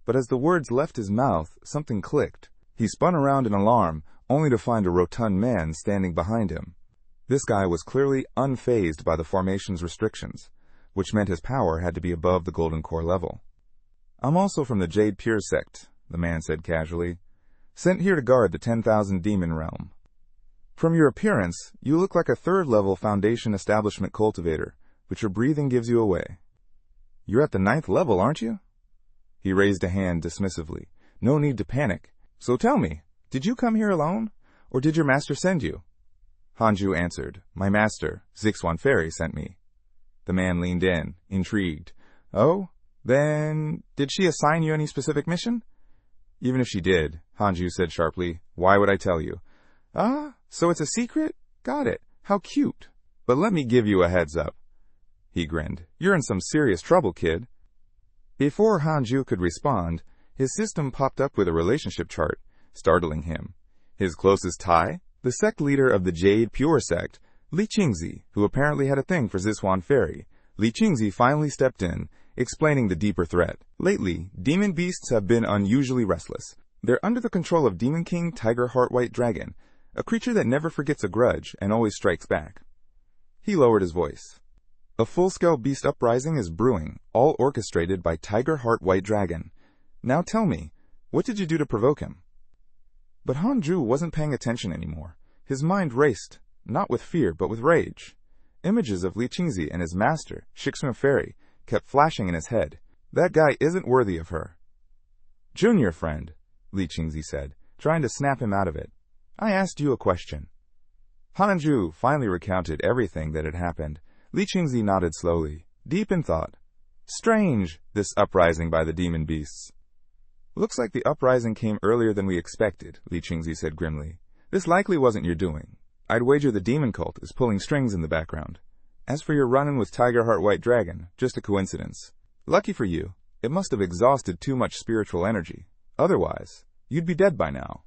But as the words left his mouth, something clicked. He spun around in alarm, only to find a rotund man standing behind him. This guy was clearly unfazed by the formation's restrictions, which meant his power had to be above the Golden Core level. "I'm also from the Jade Pure sect," the man said casually, "sent here to guard the 10,000 demon realm. From your appearance, you look like a 3rd-level Foundation Establishment cultivator, but your breathing gives you away. You're at the 9th level, aren't you?" He raised a hand dismissively. "No need to panic. So tell me, did you come here alone, or did your master send you?" Hanju answered, "My master, Zixuan Fairy, sent me." The man leaned in, intrigued. "Oh? Then, did she assign you any specific mission?" "Even if she did," Hanju said sharply, "why would I tell you?" "Ah, so it's a secret? Got it. How cute. But let me give you a heads up." He grinned. "You're in some serious trouble, kid." Before Hanju could respond, his system popped up with a relationship chart, startling him. His closest tie? The sect leader of the Jade Pure sect, Li Qingzi, who apparently had a thing for Zixuan Fairy. Li Qingzi finally stepped in, explaining the deeper threat. Lately, demon beasts have been unusually restless. They're under the control of Demon King Tiger Heart White Dragon, a creature that never forgets a grudge and always strikes back. He lowered his voice. "A full-scale beast uprising is brewing, all orchestrated by Tiger Heart White Dragon. Now tell me, what did you do to provoke him?" But Hanju wasn't paying attention anymore. His mind raced, not with fear, but with rage. Images of Li Qingzi and his master, Zixuan Fairy, kept flashing in his head. That guy isn't worthy of her. "Junior friend," Li Qingzi said, trying to snap him out of it. "I asked you a question." Hanju finally recounted everything that had happened. Li Qingzi nodded slowly, deep in thought. "Strange, this uprising by the demon beasts." "Looks like the uprising came earlier than we expected," Li Qingzi said grimly. "This likely wasn't your doing. I'd wager the demon cult is pulling strings in the background. As for your run-in with Tiger Heart White Dragon, just a coincidence. Lucky for you, it must have exhausted too much spiritual energy. Otherwise, you'd be dead by now."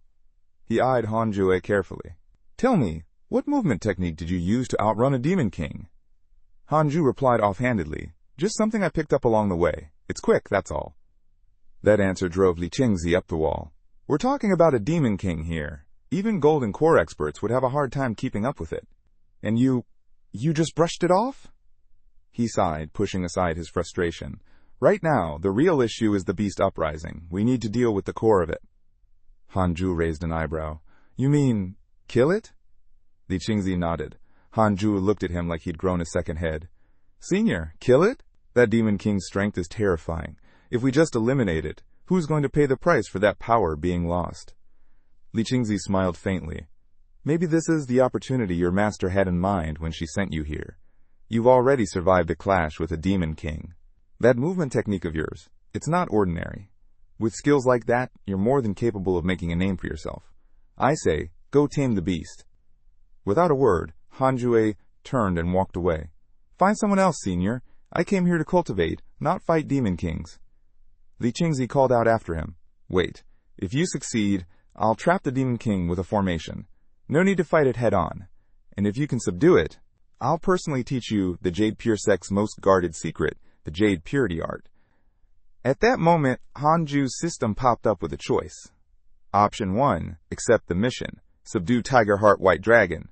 He eyed Hanju carefully. "Tell me, what movement technique did you use to outrun a demon king?" Hanju replied offhandedly, "Just something I picked up along the way. It's quick, that's all." That answer drove Li Qingzi up the wall. "We're talking about a demon king here. Even Golden Core experts would have a hard time keeping up with it. And you just brushed it off?" He sighed, pushing aside his frustration. "Right now, the real issue is the beast uprising. We need to deal with the core of it." Hanju raised an eyebrow. You mean, kill it? Li Qingzi nodded. Hanju looked at him like he'd grown a second head. Senior, kill it? That Demon King's strength is terrifying. If we just eliminate it, who's going to pay the price for that power being lost? Li Qingzi smiled faintly. Maybe this is the opportunity your master had in mind when she sent you here. You've already survived a clash with a Demon King. That movement technique of yours, it's not ordinary. With skills like that, you're more than capable of making a name for yourself. I say, go tame the beast. Without a word, Hanjue turned and walked away. Find someone else, Senior. I came here to cultivate, not fight Demon Kings. Li Qingzi called out after him. Wait. If you succeed, I'll trap the Demon King with a formation. No need to fight it head-on. And if you can subdue it, I'll personally teach you the Jade Pure Sect's most guarded secret, the Jade Purity Art. At that moment, Hanju's system popped up with a choice. Option 1, accept the mission. Subdue Tiger Heart White Dragon.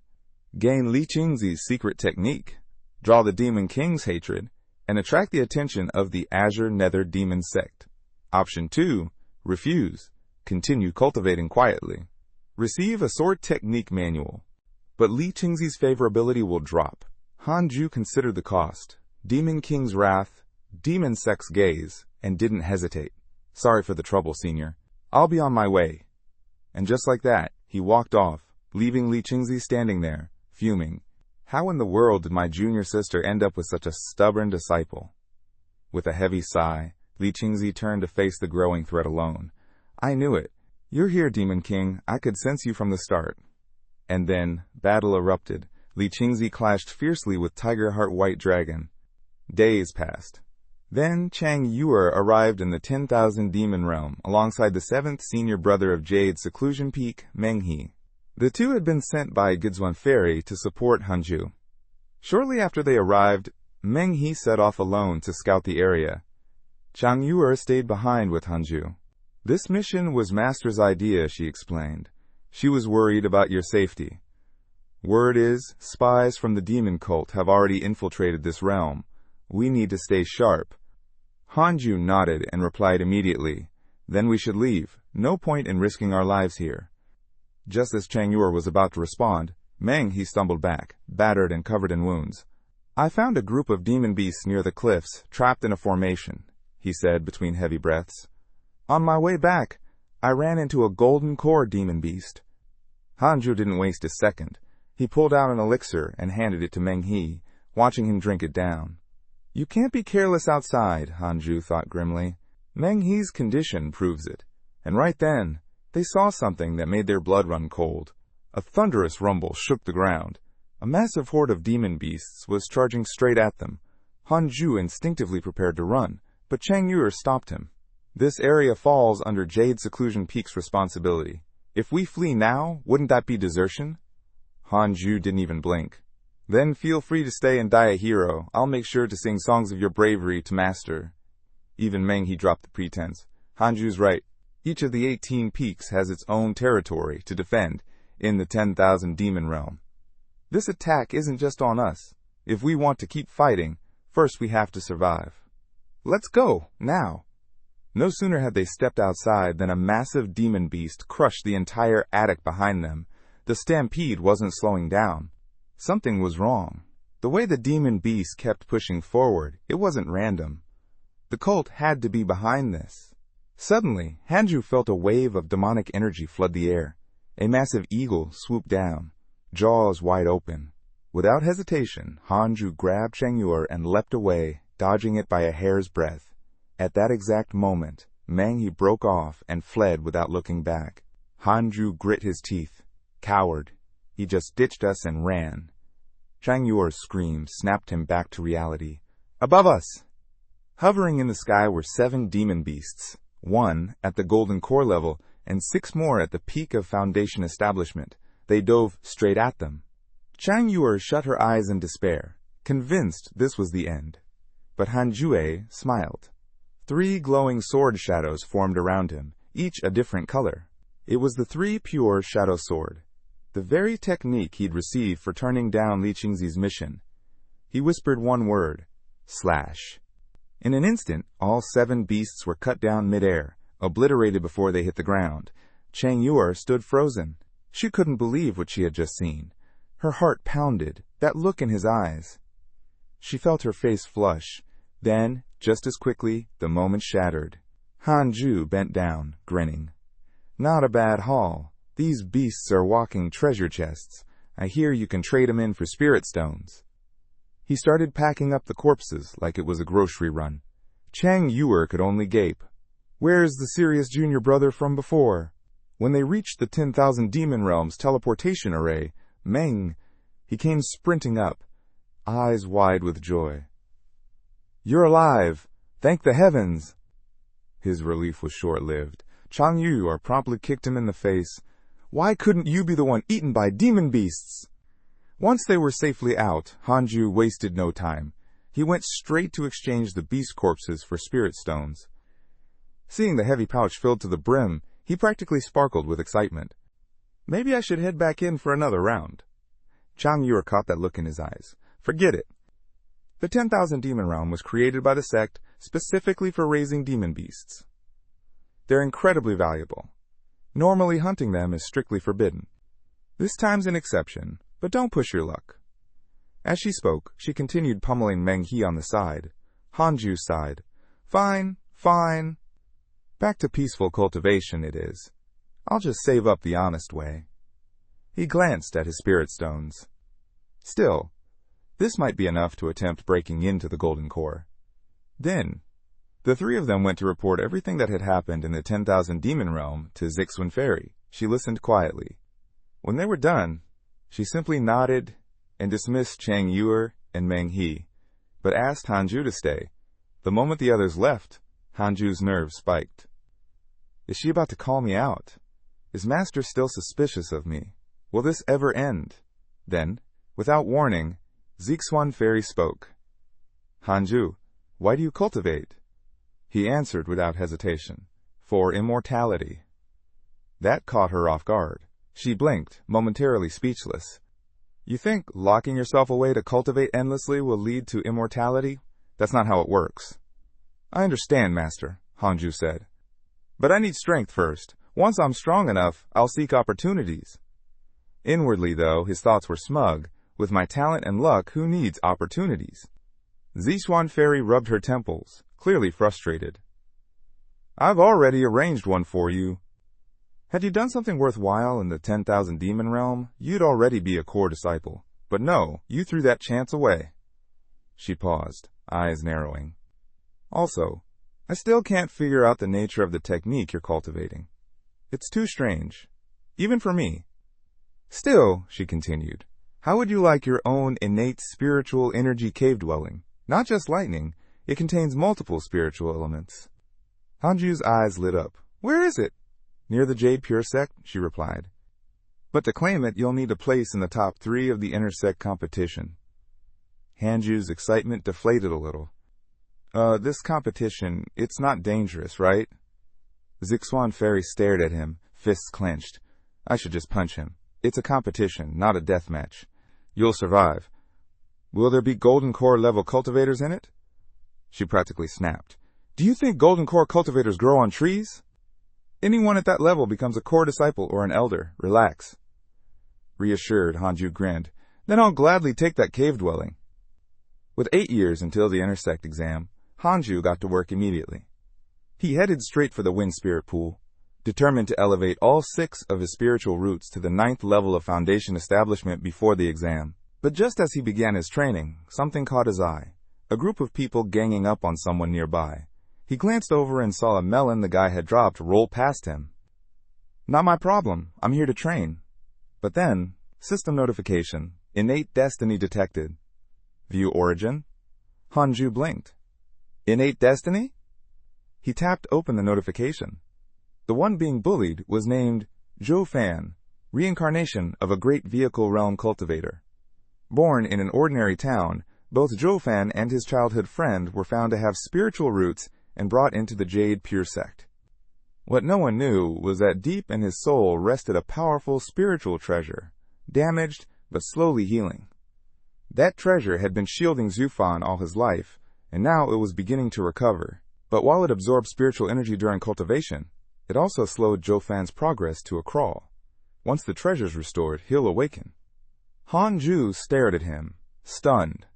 Gain Li Qingzi's secret technique. Draw the Demon King's hatred, and attract the attention of the Azure Nether Demon Sect. Option 2, refuse. Continue cultivating quietly. Receive a sword technique manual. But Li Qingzi's favorability will drop. Hanju considered the cost. Demon King's wrath, Demon Sect's gaze, and didn't hesitate. Sorry for the trouble, Senior. I'll be on my way. And just like that, he walked off, leaving Li Qingzi standing there, fuming. How in the world did my junior sister end up with such a stubborn disciple? With a heavy sigh, Li Qingzi turned to face the growing threat alone. I knew it. You're here, Demon King. I could sense you from the start. And then, battle erupted. Li Qingzi clashed fiercely with Tiger Heart White Dragon. Days passed. Then Chang Yuer arrived in the 10,000 Demon Realm, alongside the 7th senior brother of Jade's Seclusion Peak, Menghe. The two had been sent by Gizwan Fairy to support Hanju. Shortly after they arrived, Menghe set off alone to scout the area. Chang Yuer stayed behind with Hanju. This mission was Master's idea, she explained. She was worried about your safety. Word is, spies from the demon cult have already infiltrated this realm. We need to stay sharp. Hanju nodded and replied immediately. Then we should leave. No point in risking our lives here. Just as Chang Yuer was about to respond, Menghe stumbled back, battered and covered in wounds. I found a group of demon beasts near the cliffs, trapped in a formation, he said between heavy breaths. On my way back, I ran into a golden core demon beast. Hanju didn't waste a second. He pulled out an elixir and handed it to Menghe, watching him drink it down. You can't be careless outside, Hanju thought grimly. Menghe's condition proves it. And right then, they saw something that made their blood run cold. A thunderous rumble shook the ground. A massive horde of demon beasts was charging straight at them. Hanju instinctively prepared to run, but Chang Yuer stopped him. This area falls under Jade Seclusion Peak's responsibility. If we flee now, wouldn't that be desertion? Hanju didn't even blink. Then feel free to stay and die a hero. I'll make sure to sing songs of your bravery to Master. Even Menghe dropped the pretense. Hanju's right. Each of the 18 peaks has its own territory to defend in the 10,000 demon realm. This attack isn't just on us. If we want to keep fighting, first we have to survive. Let's go, now. No sooner had they stepped outside than a massive demon beast crushed the entire attic behind them. The stampede wasn't slowing down. Something was wrong. The way the demon beast kept pushing forward, it wasn't random. The cult had to be behind this. Suddenly, Hanju felt a wave of demonic energy flood the air. A massive eagle swooped down, jaws wide open. Without hesitation, Hanju grabbed Chang Yuer and leapt away, dodging it by a hair's breadth. At that exact moment, Menghe broke off and fled without looking back. Hanju grit his teeth. Coward. He just ditched us and ran. Chang Yuer's scream snapped him back to reality. Above us! Hovering in the sky were 7 demon beasts, 1 at the golden core level and 6 more at the peak of Foundation establishment. They dove straight at them. Chang Yuer shut her eyes in despair, convinced this was the end. But Hanjue smiled. 3 glowing sword shadows formed around him, each a different color. It was the 3 pure shadow sword, the very technique he'd received for turning down Li Qingzi's mission. He whispered one word, slash. In an instant, all 7 beasts were cut down midair, obliterated before they hit the ground. Chang Yuer stood frozen. She couldn't believe what she had just seen. Her heart pounded, that look in his eyes. She felt her face flush. Then, just as quickly, the moment shattered. Hanju bent down, grinning. Not a bad haul. These beasts are walking treasure chests. I hear you can trade 'em in for spirit stones. He started packing up the corpses like it was a grocery run. Chang Yuer could only gape. Where's the serious junior brother from before? When they reached the 10,000 Demon Realms teleportation array, Meng, he came sprinting up, eyes wide with joy. You're alive! Thank the heavens! His relief was short-lived. Chang Yuer promptly kicked him in the face. Why couldn't you be the one eaten by demon beasts? Once they were safely out, Hanju wasted no time. He went straight to exchange the beast corpses for spirit stones. Seeing the heavy pouch filled to the brim, he practically sparkled with excitement. Maybe I should head back in for another round. Chang Yuer caught that look in his eyes. Forget it. The 10,000 Demon Realm was created by the sect specifically for raising demon beasts. They're incredibly valuable. Normally hunting them is strictly forbidden. This time's an exception, but don't push your luck. As she spoke, she continued pummeling Meng He on the side. Hanju sighed. Fine, fine. Back to peaceful cultivation it is. I'll just save up the honest way. He glanced at his spirit stones. Still, this might be enough to attempt breaking into the Golden Core. Then, the three of them went to report everything that had happened in the 10,000 Demon Realm to Zixuan Fairy. She listened quietly. When they were done, she simply nodded and dismissed Chang Yuer and Meng He, but asked Hanju to stay. The moment the others left, Hanju's nerves spiked. Is she about to call me out? Is Master still suspicious of me? Will this ever end? Then, without warning, Zixuan Fairy spoke. Hanju, why do you cultivate? He answered without hesitation. For immortality. That caught her off guard. She blinked, momentarily speechless. You think locking yourself away to cultivate endlessly will lead to immortality? That's not how it works. I understand, Master, Hanju said. But I need strength first. Once I'm strong enough, I'll seek opportunities. Inwardly, though, his thoughts were smug. With my talent and luck, who needs opportunities? Zixuan Fairy rubbed her temples, clearly frustrated. I've already arranged one for you. Had you done something worthwhile in the 10,000 Demon Realm, you'd already be a core disciple. But no, you threw that chance away. She paused, eyes narrowing. Also, I still can't figure out the nature of the technique you're cultivating. It's too strange, even for me. Still, she continued, how would you like your own innate spiritual energy cave dwelling? Not just lightning, it contains multiple spiritual elements. Hanju's eyes lit up. Where is it? Near the Jade Pure Sect, she replied. But to claim it, you'll need a place in the top 3 of the intersect competition. Hanju's excitement deflated a little. This competition, it's not dangerous, right? Zixuan Fairy stared at him, fists clenched. I should just punch him. It's a competition, not a death match. You'll survive. Will there be Golden Core level cultivators in it? She practically snapped. Do you think Golden Core cultivators grow on trees? Anyone at that level becomes a core disciple or an elder. Relax. Reassured, Hanju grinned. Then I'll gladly take that cave dwelling. With 8 years until the intersect exam, Hanju got to work immediately. He headed straight for the Wind Spirit Pool, determined to elevate all 6 of his spiritual roots to the 9th level of Foundation establishment before the exam. But just as he began his training, something caught his eye. A group of people ganging up on someone nearby. He glanced over and saw a melon the guy had dropped roll past him. Not my problem. I'm here to train. But then, system notification. Innate destiny detected. View origin. Hanju blinked. Innate destiny? He tapped open the notification. The one being bullied was named Zhou Fan, reincarnation of a great vehicle realm cultivator. Born in an ordinary town, both Zhou Fan and his childhood friend were found to have spiritual roots and brought into the Jade Pure Sect. What no one knew was that deep in his soul rested a powerful spiritual treasure, damaged but slowly healing. That treasure had been shielding Zufan all his life, and now it was beginning to recover. But while it absorbed spiritual energy during cultivation, It also slowed Zhou Fan's progress to a crawl. Once the treasure's restored, he'll awaken. Han Ju stared at him, stunned.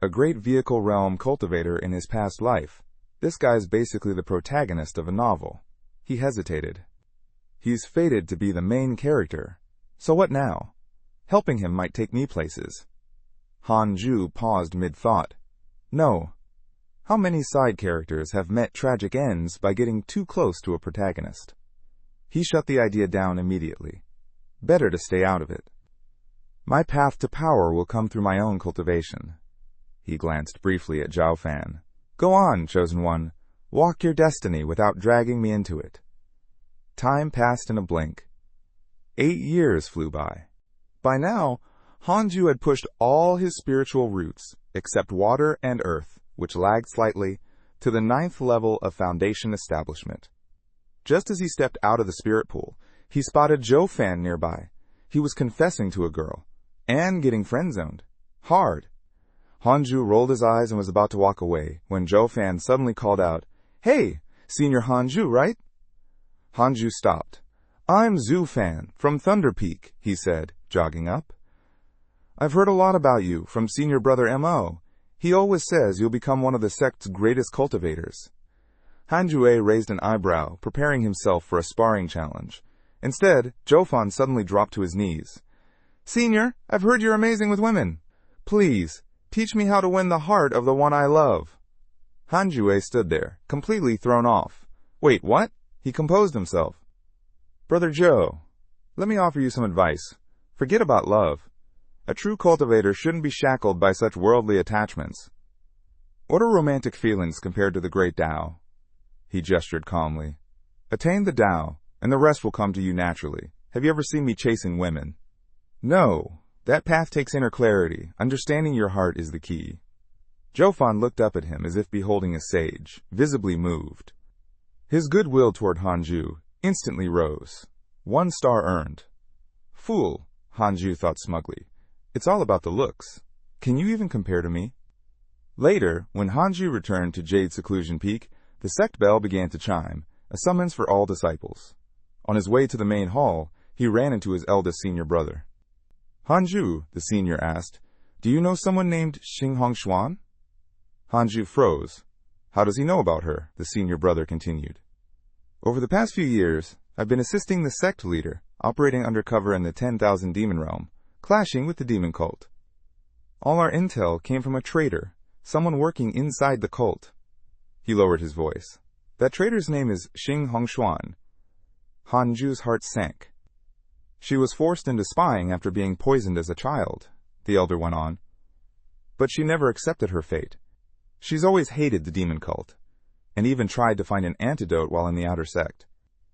A great vehicle realm cultivator in his past life. This guy's basically the protagonist of a novel. He hesitated. He's fated to be the main character. So what now? Helping him might take me places. Han Ju paused mid-thought. No. How many side characters have met tragic ends by getting too close to a protagonist? He shut the idea down immediately. Better to stay out of it. My path to power will come through my own cultivation. He glanced briefly at Zhao Fan. Go on, Chosen One. Walk your destiny without dragging me into it. Time passed in a blink. 8 years flew by. By now, Hanju had pushed all his spiritual roots, except water and earth, which lagged slightly, to the 9th level of foundation establishment. Just as he stepped out of the spirit pool, he spotted Zhou Fan nearby. He was confessing to a girl, and getting friend-zoned. Hard. Hanju rolled his eyes and was about to walk away, when Zhou Fan suddenly called out, Hey, Senior Hanju, right? Hanju stopped. I'm Zhu Fan, from Thunder Peak, he said, jogging up. I've heard a lot about you from Senior Brother M.O. He always says you'll become one of the sect's greatest cultivators. Hanjue raised an eyebrow, preparing himself for a sparring challenge. Instead, Zhou Fan suddenly dropped to his knees. Senior, I've heard you're amazing with women. Please, teach me how to win the heart of the one I love. Hanjue stood there, completely thrown off. Wait, what? He composed himself. Brother Zhou, let me offer you some advice. Forget about love. A true cultivator shouldn't be shackled by such worldly attachments. What are romantic feelings compared to the great Tao? He gestured calmly. Attain the Tao, and the rest will come to you naturally. Have you ever seen me chasing women? No. That path takes inner clarity. Understanding your heart is the key. Zhou Fan looked up at him as if beholding a sage, visibly moved. His goodwill toward Hanju instantly rose. 1 star earned. Fool, Hanju thought smugly. It's all about the looks. Can you even compare to me? Later, when Hanju returned to Jade Seclusion Peak, the sect bell began to chime, a summons for all disciples. On his way to the main hall, he ran into his eldest senior brother. Hanju, the senior asked, do you know someone named Xing Hongshuan? Hanju froze. How does he know about her? The senior brother continued. Over the past few years, I've been assisting the sect leader, operating undercover in the 10,000 demon realm, clashing with the demon cult. All our intel came from a traitor, someone working inside the cult. He lowered his voice. That traitor's name is Xing Hongshuan. Hanju's heart sank. She was forced into spying after being poisoned as a child, the elder went on. But she never accepted her fate. She's always hated the demon cult, and even tried to find an antidote while in the outer sect.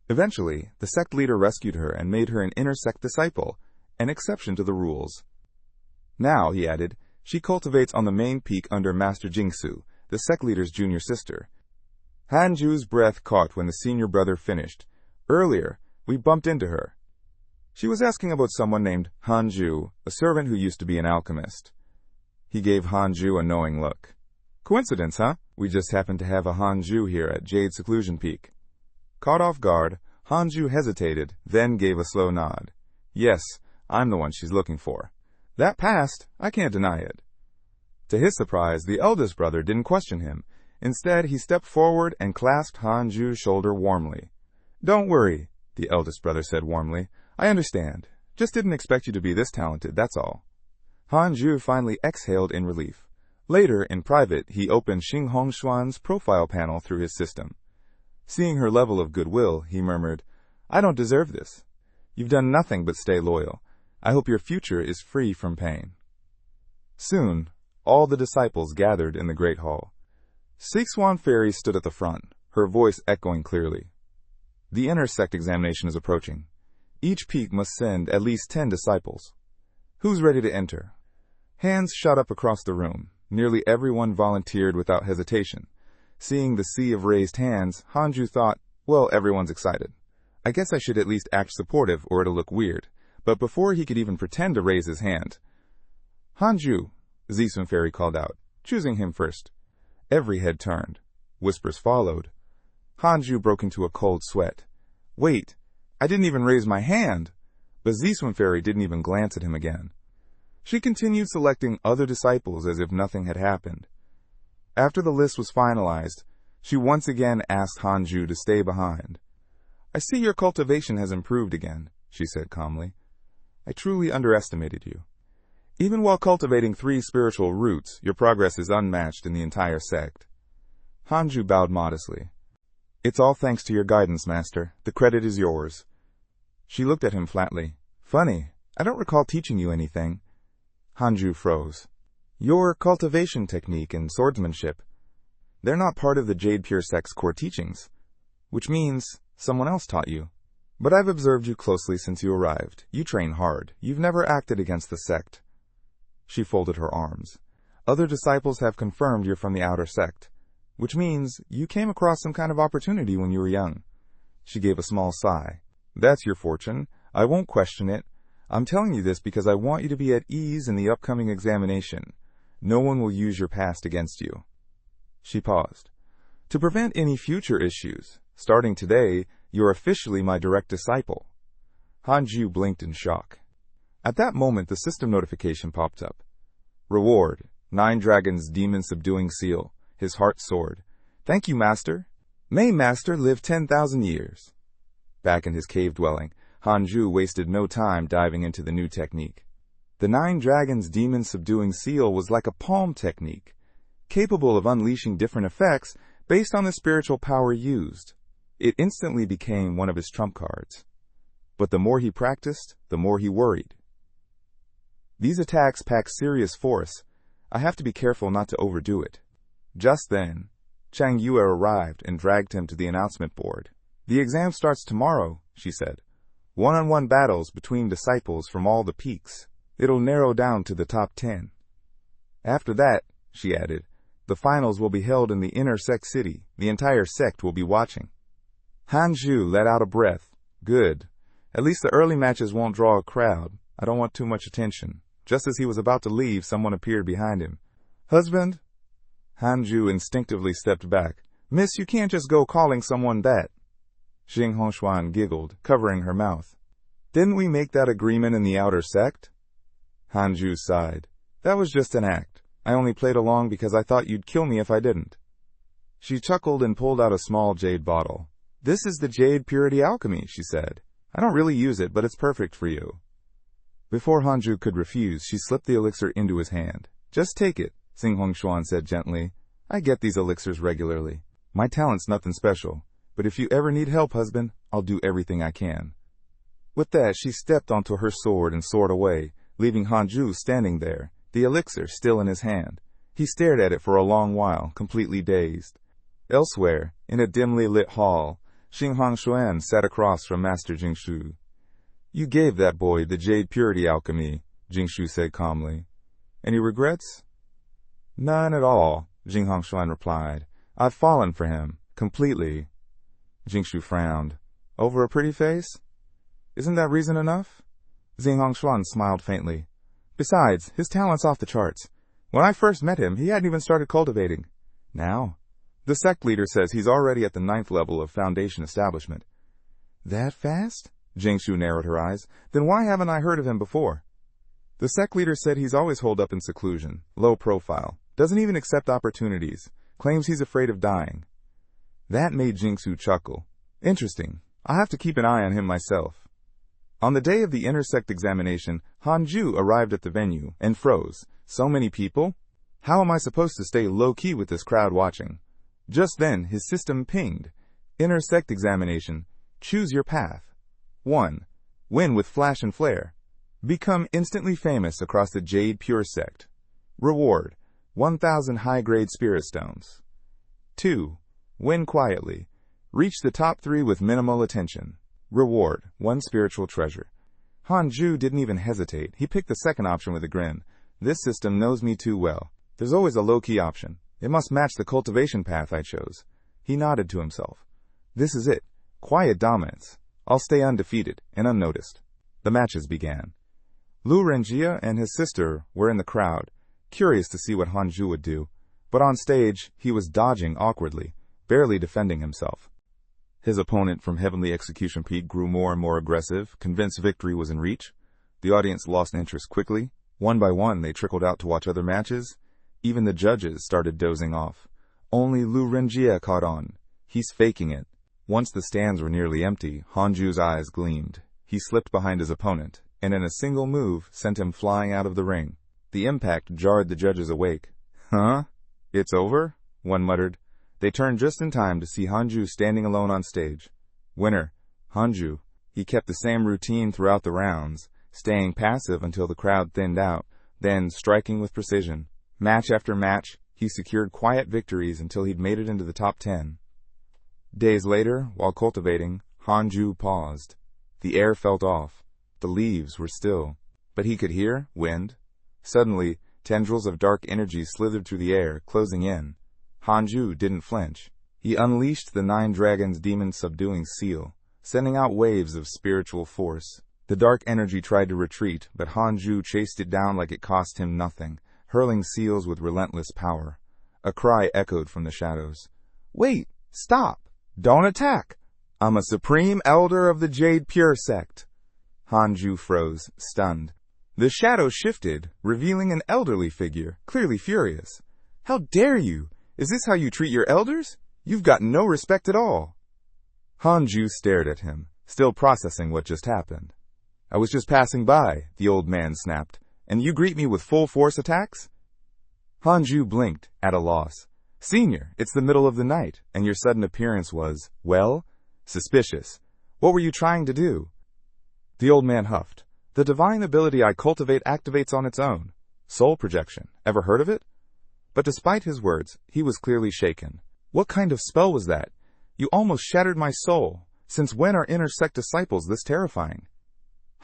Eventually, the sect leader rescued her and made her an inner sect disciple, an exception to the rules. Now, he added, she cultivates on the main peak under Master Jingsu, the sect leader's junior sister. Hanju's breath caught when the senior brother finished. Earlier, we bumped into her. She was asking about someone named Hanju, a servant who used to be an alchemist. He gave Hanju a knowing look. Coincidence, huh? We just happened to have a Hanju here at Jade Seclusion Peak. Caught off guard, Hanju hesitated, then gave a slow nod. Yes, I'm the one she's looking for. That passed, I can't deny it. To his surprise, the eldest brother didn't question him. Instead, he stepped forward and clasped Hanju's shoulder warmly. Don't worry, the eldest brother said warmly. I understand. Just didn't expect you to be this talented, that's all. Hanju finally exhaled in relief. Later, in private, he opened Xing Hongshuan's profile panel through his system. Seeing her level of goodwill, he murmured, I don't deserve this. You've done nothing but stay loyal. I hope your future is free from pain. Soon, all the disciples gathered in the great hall. Sixwan Fairy stood at the front, her voice echoing clearly. The inner sect examination is approaching. Each peak must send at least 10 disciples. Who's ready to enter? Hands shot up across the room. Nearly everyone volunteered without hesitation. Seeing the sea of raised hands, Hanju thought, well, everyone's excited. I guess I should at least act supportive or it'll look weird. But before he could even pretend to raise his hand, Hanju, Zisun Fairy called out, choosing him first. Every head turned. Whispers followed. Hanju broke into a cold sweat. Wait, I didn't even raise my hand. But Swim Fairy didn't even glance at him again. She continued selecting other disciples as if nothing had happened. After the list was finalized, she once again asked Hanju to stay behind. I see your cultivation has improved again, she said calmly. I truly underestimated you. Even while cultivating 3 spiritual roots, your progress is unmatched in the entire sect. Hanju bowed modestly. It's all thanks to your guidance, Master. The credit is yours. She looked at him flatly. Funny, I don't recall teaching you anything. Hanju froze. Your cultivation technique and swordsmanship, they're not part of the Jade Pure sect's core teachings, which means someone else taught you. But I've observed you closely since you arrived. You train hard. You've never acted against the sect. She folded her arms. Other disciples have confirmed you're from the outer sect, which means you came across some kind of opportunity when you were young. She gave a small sigh. That's your fortune. I won't question it. I'm telling you this because I want you to be at ease in the upcoming examination. No one will use your past against you. She paused. To prevent any future issues, starting today, you're officially my direct disciple. Hanju blinked in shock. At that moment, the system notification popped up. Reward, 9 Dragons Demon Subduing Seal, his heart soared. Thank you, Master. May Master live 10,000 years. Back in his cave dwelling, Hanju wasted no time diving into the new technique. The 9 Dragons Demon Subduing Seal was like a palm technique, capable of unleashing different effects based on the spiritual power used. It instantly became one of his trump cards. But the more he practiced, the more he worried. These attacks pack serious force. I have to be careful not to overdo it. Just then, Chang Yue arrived and dragged him to the announcement board. The exam starts tomorrow, she said. One-on-one battles between disciples from all the peaks. It'll narrow down to the top 10. After that, she added, the finals will be held in the inner sect city. The entire sect will be watching. Hanju let out a breath. Good. At least the early matches won't draw a crowd. I don't want too much attention. Just as he was about to leave, someone appeared behind him. Husband? Hanju instinctively stepped back. Miss, you can't just go calling someone that. Xing Hongshuan giggled, covering her mouth. Didn't we make that agreement in the outer sect? Hanju sighed. That was just an act. I only played along because I thought you'd kill me if I didn't. She chuckled and pulled out a small jade bottle. This is the Jade Purity Alchemy, she said. I don't really use it, but it's perfect for you. Before Hanju could refuse, she slipped the elixir into his hand. Just take it, Xing Hongshuan said gently. I get these elixirs regularly. My talent's nothing special, but if you ever need help, husband, I'll do everything I can. With that, she stepped onto her sword and soared away, leaving Hanju standing there, the elixir still in his hand. He stared at it for a long while, completely dazed. Elsewhere, in a dimly lit hall, Xing Hongshuan sat across from Master Jingshu. You gave that boy the Jade Purity Alchemy, Jingshu said calmly. Any regrets? None at all, Xing Hongshuan replied. I've fallen for him, completely. Jingshu frowned. Over a pretty face? Isn't that reason enough? Xing Hongshuan smiled faintly. Besides, his talent's off the charts. When I first met him, he hadn't even started cultivating. Now, the sect leader says he's already at the 9th level of foundation establishment. That fast? Jingshu narrowed her eyes. Then why haven't I heard of him before? The sect leader said he's always holed up in seclusion, low profile, doesn't even accept opportunities, claims he's afraid of dying. That made Jingshu chuckle. Interesting. I'll have to keep an eye on him myself. On the day of the intersect examination, Hanju arrived at the venue and froze. So many people? How am I supposed to stay low-key with this crowd watching? Just then, his system pinged. Intersect examination. Choose your path. 1. Win with flash and flare. Become instantly famous across the Jade Pure sect. Reward. 1,000 high-grade spirit stones. 2. Win quietly. Reach the top 3 with minimal attention. Reward. 1 spiritual treasure. Hanju didn't even hesitate. He picked the second option with a grin. This system knows me too well. There's always a low-key option. It must match the cultivation path I chose. He nodded to himself. This is it. Quiet dominance. I'll stay undefeated and unnoticed. The matches began. Lu Renjia and his sister were in the crowd, curious to see what Hanju would do, but on stage he was dodging awkwardly, barely defending himself. His opponent from Heavenly Execution Peak grew more and more aggressive, convinced victory was in reach. The audience lost interest quickly. One by one, they trickled out to watch other matches. Even the judges started dozing off. Only Lu Renjie caught on. He's faking it. Once the stands were nearly empty, Hanju's eyes gleamed. He slipped behind his opponent, and in a single move, sent him flying out of the ring. The impact jarred the judges awake. Huh? It's over? One muttered. They turned just in time to see Hanju standing alone on stage. Winner, Hanju. He kept the same routine throughout the rounds, staying passive until the crowd thinned out, then striking with precision. Match after match, he secured quiet victories until he'd made it into the top 10. Days later, while cultivating, Hanju paused. The air felt off. The leaves were still. But he could hear wind. Suddenly, tendrils of dark energy slithered through the air, closing in. Hanju didn't flinch. He unleashed the 9 dragons' demon-subduing seal, sending out waves of spiritual force. The dark energy tried to retreat, but Hanju chased it down like it cost him nothing, hurling seals with relentless power. A cry echoed from the shadows. Wait! Stop! Don't attack! I'm a supreme elder of the Jade Pure sect. Hanju froze, stunned. The shadow shifted, revealing an elderly figure, clearly furious. How dare you! Is this how you treat your elders? You've got no respect at all. Hanju stared at him, still processing what just happened. I was just passing by, the old man snapped, and you greet me with full force attacks? Hanju blinked, at a loss. Senior, it's the middle of the night, and your sudden appearance was, well, suspicious. What were you trying to do? The old man huffed. The divine ability I cultivate activates on its own. Soul projection. Ever heard of it? But despite his words, he was clearly shaken. What kind of spell was that? You almost shattered my soul. Since when are inner sect disciples this terrifying?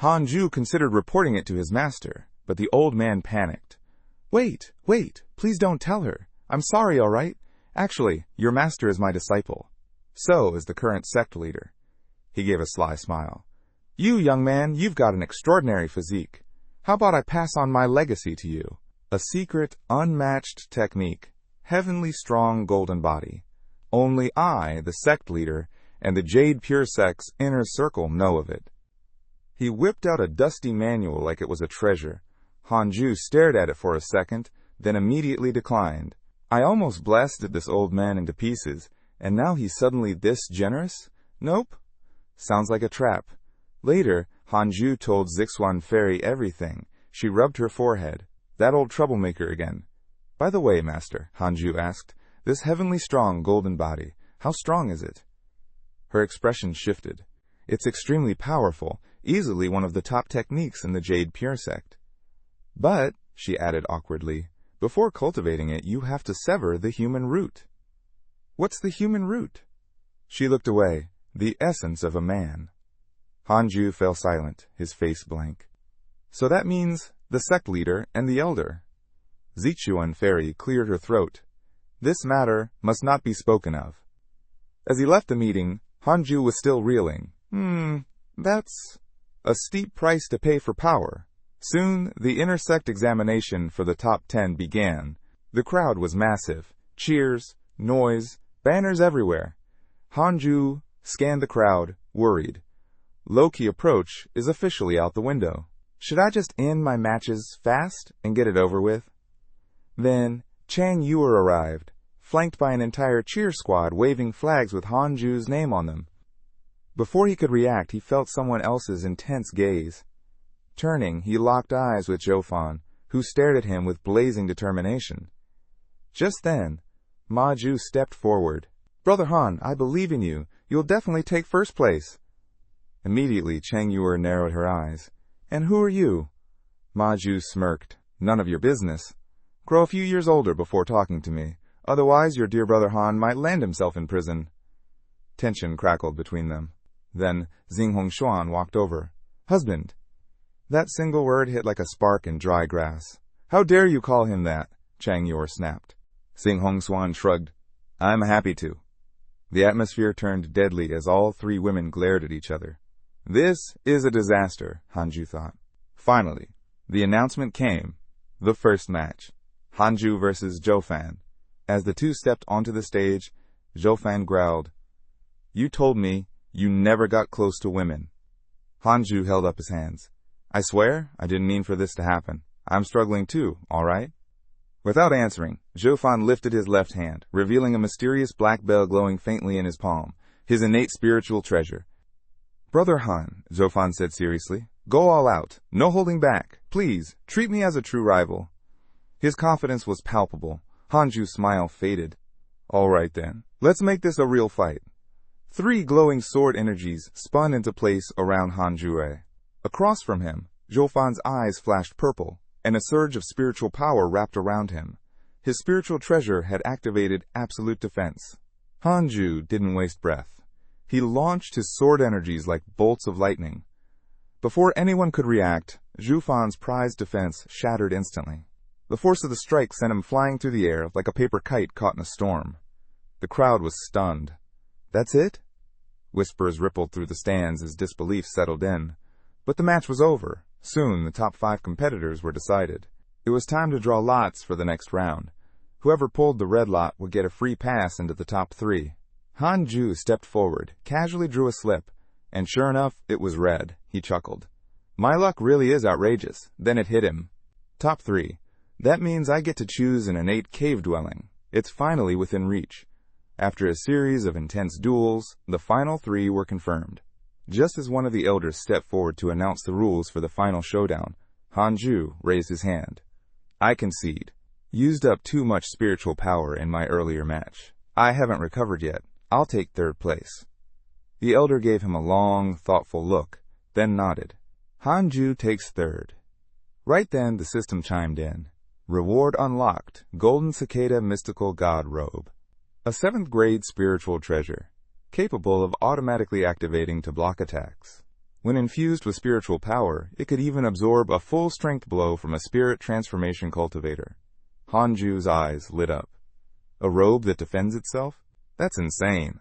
Hanju considered reporting it to his master, but the old man panicked. Wait, please don't tell her. I'm sorry, all right? Actually, your master is my disciple. So is the current sect leader. He gave a sly smile. You, young man, you've got an extraordinary physique. How about I pass on my legacy to you? A secret, unmatched technique. Heavenly strong golden body. Only I, the sect leader, and the Jade Pure sect's inner circle know of it. He whipped out a dusty manual like it was a treasure. Hanju stared at it for a second, then immediately declined. I almost blasted this old man into pieces, and now he's suddenly this generous? Nope. Sounds like a trap. Later, Hanju told Zixuan Fairy everything. She rubbed her forehead. That old troublemaker again. By the way, master, Hanju asked, this heavenly strong golden body, how strong is it? Her expression shifted. It's extremely powerful, easily one of the top techniques in the Jade Pure sect. But, she added awkwardly, before cultivating it, you have to sever the human root. What's the human root? She looked away. The essence of a man. Hanju fell silent, his face blank. So that means the sect leader and the elder. Zixuan Fairy cleared her throat. This matter must not be spoken of. As he left the meeting, Hanju was still reeling. That's a steep price to pay for power. Soon, the intersect examination for the top 10 began. The crowd was massive. Cheers, noise, banners everywhere. Hanju scanned the crowd, worried. Low-key approach is officially out the window. Should I just end my matches fast and get it over with? Then, Chang Yuer arrived, flanked by an entire cheer squad waving flags with Hanju's name on them. Before he could react, he felt someone else's intense gaze. Turning, he locked eyes with Zhou, who stared at him with blazing determination. Just then, Ma Ju stepped forward. Brother Han, I believe in you. You'll definitely take first place. Immediately, Chang Yuer narrowed her eyes. And who are you? Ma Ju smirked. None of your business. Grow a few years older before talking to me. Otherwise, your dear brother Han might land himself in prison. Tension crackled between them. Then, Xing Hongshuan walked over. Husband. That single word hit like a spark in dry grass. How dare you call him that? Chang Yuer snapped. Xing Hongshuan shrugged. I'm happy to. The atmosphere turned deadly as all 3 women glared at each other. This is a disaster, Hanju thought. Finally, the announcement came. The first match. Hanju versus Zhou. As the two stepped onto the stage, Zhou growled, You told me you never got close to women. Hanju held up his hands. I swear, I didn't mean for this to happen. I'm struggling too, all right? Without answering, Zhoufan lifted his left hand, revealing a mysterious black bell glowing faintly in his palm, his innate spiritual treasure. Brother Han, Zhoufan said seriously, go all out, no holding back. Please, treat me as a true rival. His confidence was palpable. Hanju's smile faded. All right then, let's make this a real fight. 3 glowing sword energies spun into place around Hanjue. Across from him, Zhoufan's eyes flashed purple, and a surge of spiritual power wrapped around him. His spiritual treasure had activated absolute defense. Hanju didn't waste breath. He launched his sword energies like bolts of lightning. Before anyone could react, Zhoufan's prized defense shattered instantly. The force of the strike sent him flying through the air like a paper kite caught in a storm. The crowd was stunned. That's it? Whispers rippled through the stands as disbelief settled in. But the match was over. Soon, the top 5 competitors were decided. It was time to draw lots for the next round. Whoever pulled the red lot would get a free pass into the top 3. Hanju stepped forward, casually drew a slip, and sure enough, it was red. He chuckled. My luck really is outrageous. Then it hit him. Top 3. That means I get to choose an innate cave dwelling. It's finally within reach. After a series of intense duels, the final 3 were confirmed. Just as one of the elders stepped forward to announce the rules for the final showdown, Hanju raised his hand. I concede. Used up too much spiritual power in my earlier match. I haven't recovered yet. I'll take 3rd place. The elder gave him a long, thoughtful look, then nodded. Hanju takes 3rd. Right then, the system chimed in. Reward unlocked, Golden Cicada Mystical God Robe. A 7th grade spiritual treasure, capable of automatically activating to block attacks. When infused with spiritual power, it could even absorb a full-strength blow from a spirit transformation cultivator. Hanju's eyes lit up. A robe that defends itself? That's insane.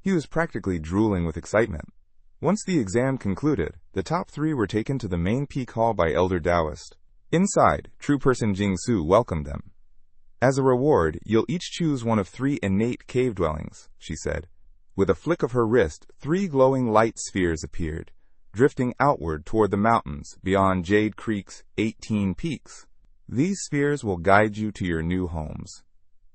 He was practically drooling with excitement. Once the exam concluded, the top 3 were taken to the main peak hall by Elder Taoist. Inside, true person Jingsu welcomed them. As a reward, you'll each choose one of 3 innate cave dwellings, she said. With a flick of her wrist, 3 glowing light spheres appeared, drifting outward toward the mountains beyond Jade Creek's 18 peaks. These spheres will guide you to your new homes.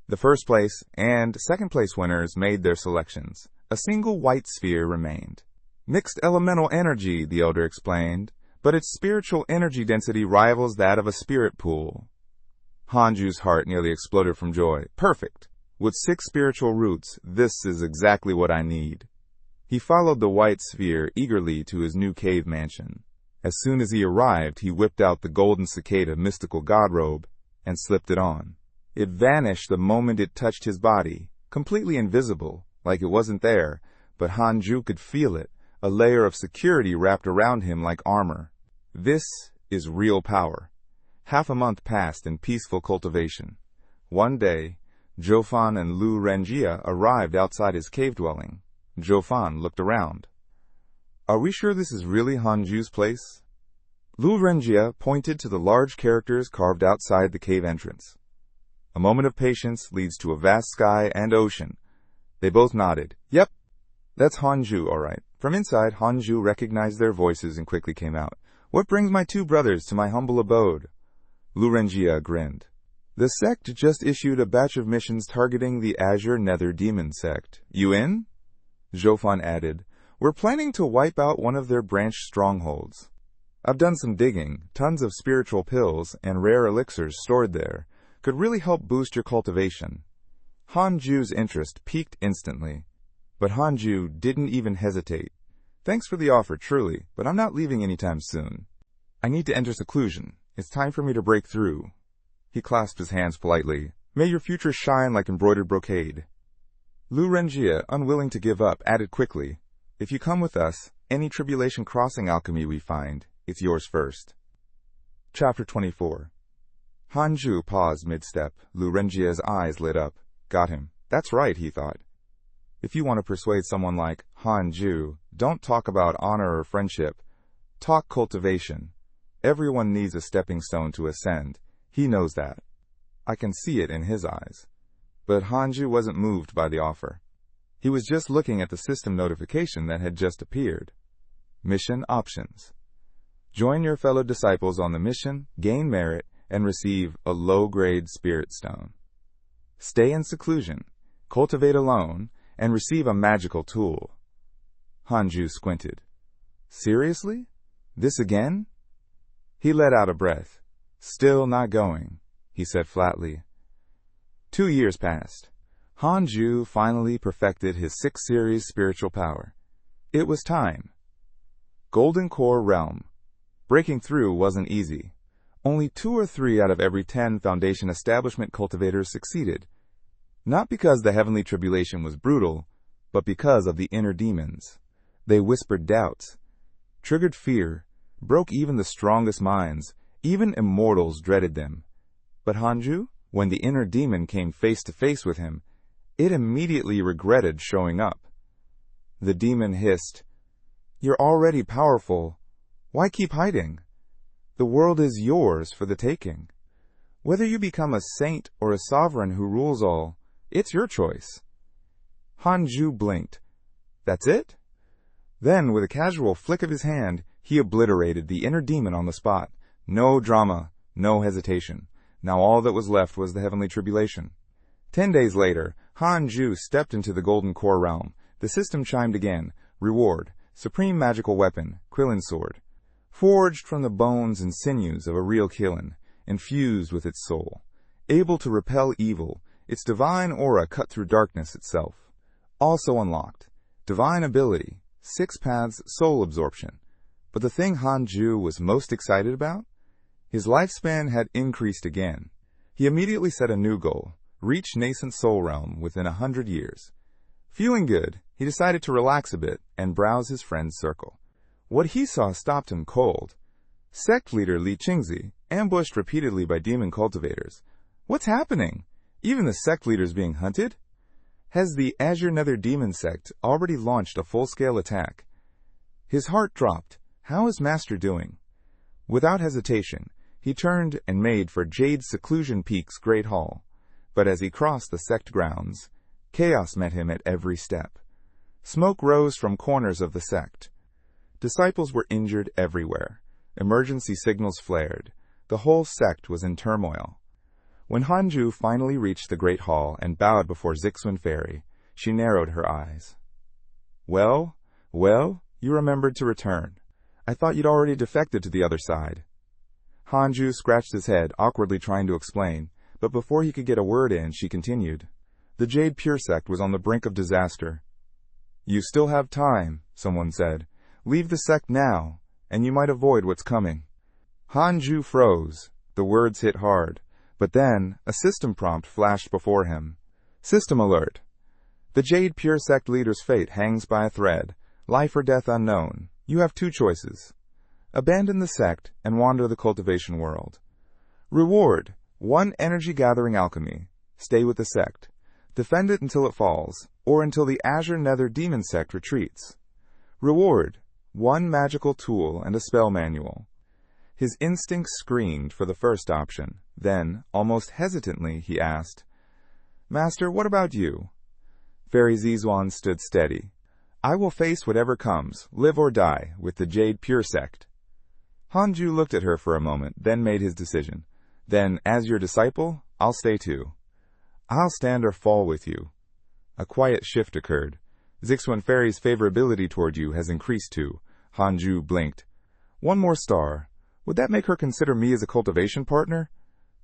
The 1st place and 2nd place winners made their selections. A single white sphere remained. Mixed elemental energy, the elder explained, but its spiritual energy density rivals that of a spirit pool. Hanju's heart nearly exploded from joy. Perfect! With 6 spiritual roots, this is exactly what I need. He followed the white sphere eagerly to his new cave mansion. As soon as he arrived, he whipped out the Golden Cicada Mystical God Robe and slipped it on. It vanished the moment it touched his body, completely invisible, like it wasn't there, but Hanju could feel it, a layer of security wrapped around him like armor. This is real power. Half a month passed in peaceful cultivation. One day, Zhoufan and Lu Renjia arrived outside his cave dwelling. Zhoufan looked around. Are we sure this is really Hanju's place? Lu Renjia pointed to the large characters carved outside the cave entrance. A moment of patience leads to a vast sky and ocean. They both nodded. Yep, that's Hanju, all right. From inside, Hanju recognized their voices and quickly came out. What brings my 2 brothers to my humble abode? Lu Renjia grinned. The sect just issued a batch of missions targeting the Azure Nether Demon sect. You in? Zhoufan added, We're planning to wipe out one of their branch strongholds. I've done some digging. Tons of spiritual pills and rare elixirs stored there could really help boost your cultivation. Hanju's interest piqued instantly, but Hanju didn't even hesitate. Thanks for the offer, truly, but I'm not leaving anytime soon. I need to enter seclusion. It's time for me to break through. He clasped his hands politely. May your future shine like embroidered brocade. Lu Renjia, unwilling to give up, added quickly, If you come with us, any Tribulation Crossing alchemy we find, it's yours first. Chapter 24. Hanju paused mid-step. Lu Renjia's eyes lit up. Got him. That's right, he thought. If you want to persuade someone like Hanju, don't talk about honor or friendship. Talk cultivation. Everyone needs a stepping stone to ascend. He knows that. I can see it in his eyes. But Hanju wasn't moved by the offer. He was just looking at the system notification that had just appeared. Mission options. Join your fellow disciples on the mission, gain merit, and receive a low-grade spirit stone. Stay in seclusion, cultivate alone, and receive a magical tool. Hanju squinted. Seriously? This again? He let out a breath. Still not going, he said flatly. 2 years passed. Hanju finally perfected his 6th series spiritual power. It was time. Golden Core Realm. Breaking through wasn't easy. Only 2 or 3 out of every 10 Foundation Establishment cultivators succeeded. Not because the heavenly tribulation was brutal, but because of the inner demons. They whispered doubts, triggered fear, broke even the strongest minds. Even immortals dreaded them. But Hanju, when the inner demon came face to face with him, it immediately regretted showing up. The demon hissed, "You're already powerful. Why keep hiding? The world is yours for the taking. Whether you become a saint or a sovereign who rules all, it's your choice." Hanju blinked. That's it? Then, with a casual flick of his hand, he obliterated the inner demon on the spot. No drama, no hesitation. Now all that was left was the heavenly tribulation. 10 days later, Hanju stepped into the Golden Core Realm. The system chimed again. Reward, supreme magical weapon, Krillin sword. Forged from the bones and sinews of a real Krillin, infused with its soul. Able to repel evil, its divine aura cut through darkness itself. Also unlocked. Divine ability, 6 paths soul absorption. But the thing Hanju was most excited about? His lifespan had increased again. He immediately set a new goal, reach nascent soul realm within 100 years. Feeling good, he decided to relax a bit and browse his friend's circle. What he saw stopped him cold. Sect leader Li Qingzi, ambushed repeatedly by demon cultivators. What's happening? Even the sect leader's being hunted? Has the Azure Nether Demon sect already launched a full-scale attack? His heart dropped. How is Master doing? Without hesitation, he turned and made for Jade Seclusion Peak's Great Hall. But as he crossed the sect grounds, chaos met him at every step. Smoke rose from corners of the sect. Disciples were injured everywhere. Emergency signals flared. The whole sect was in turmoil. When Hanju finally reached the Great Hall and bowed before Zixuan Fairy, she narrowed her eyes. Well, you remembered to return. I thought you'd already defected to the other side." Hanju scratched his head, awkwardly trying to explain, but before he could get a word in, she continued. The Jade Pure sect was on the brink of disaster. "You still have time," someone said. "Leave the sect now, and you might avoid what's coming." Hanju froze. The words hit hard. But then, a system prompt flashed before him. System alert. The Jade Pure sect leader's fate hangs by a thread. Life or death unknown. You have 2 choices. Abandon the sect and wander the cultivation world. Reward, 1 energy-gathering alchemy. Stay with the sect. Defend it until it falls, or until the Azure Nether Demon sect retreats. Reward, 1 magical tool and a spell manual. His instincts screamed for the first option. Then, almost hesitantly, he asked, "Master, what about you?" Fairy Zizwan stood steady. "I will face whatever comes, live or die, with the Jade Pure sect." Hanju looked at her for a moment, then made his decision. "Then, as your disciple, I'll stay too. I'll stand or fall with you." A quiet shift occurred. Zixuan Fairy's favorability toward you has increased too. Hanju blinked. 1 more star. Would that make her consider me as a cultivation partner?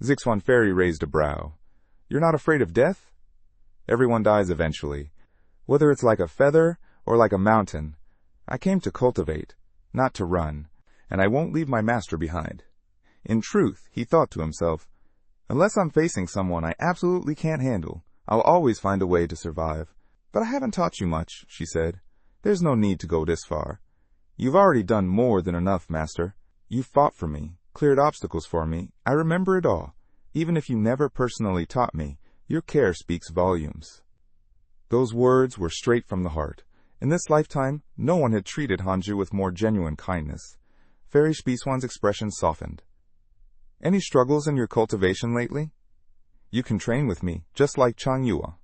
Zixuan Fairy raised a brow. "You're not afraid of death?" "Everyone dies eventually. Whether it's like a feather or like a mountain. I came to cultivate, not to run, and I won't leave my master behind." In truth, he thought to himself, unless I'm facing someone I absolutely can't handle, I'll always find a way to survive. "But I haven't taught you much," she said. "There's no need to go this far. You've already done more than enough, Master. You fought for me, cleared obstacles for me. I remember it all. Even if you never personally taught me, your care speaks volumes." Those words were straight from the heart. In this lifetime, no one had treated Hanju with more genuine kindness. Fairy Spiswan's expression softened. "Any struggles in your cultivation lately? You can train with me, just like Changyua."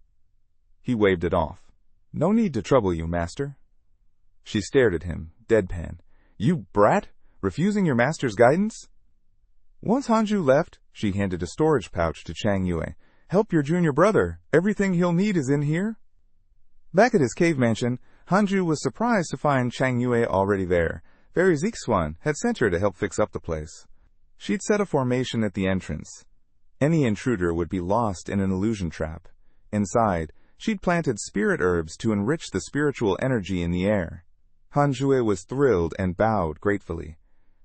He waved it off. No need to trouble you, master. She stared at him, deadpan. You brat, refusing your master's guidance? Once Hanju left, she handed a storage pouch to Chang Yue. Help your junior brother. Everything he'll need is in here. Back at his cave mansion, Hanju was surprised to find Chang Yue already there. Fairy Zixuan had sent her to help fix up the place. She'd set a formation at the entrance. Any intruder would be lost in an illusion trap. Inside, she'd planted spirit herbs to enrich the spiritual energy in the air. Hanjue was thrilled and bowed gratefully.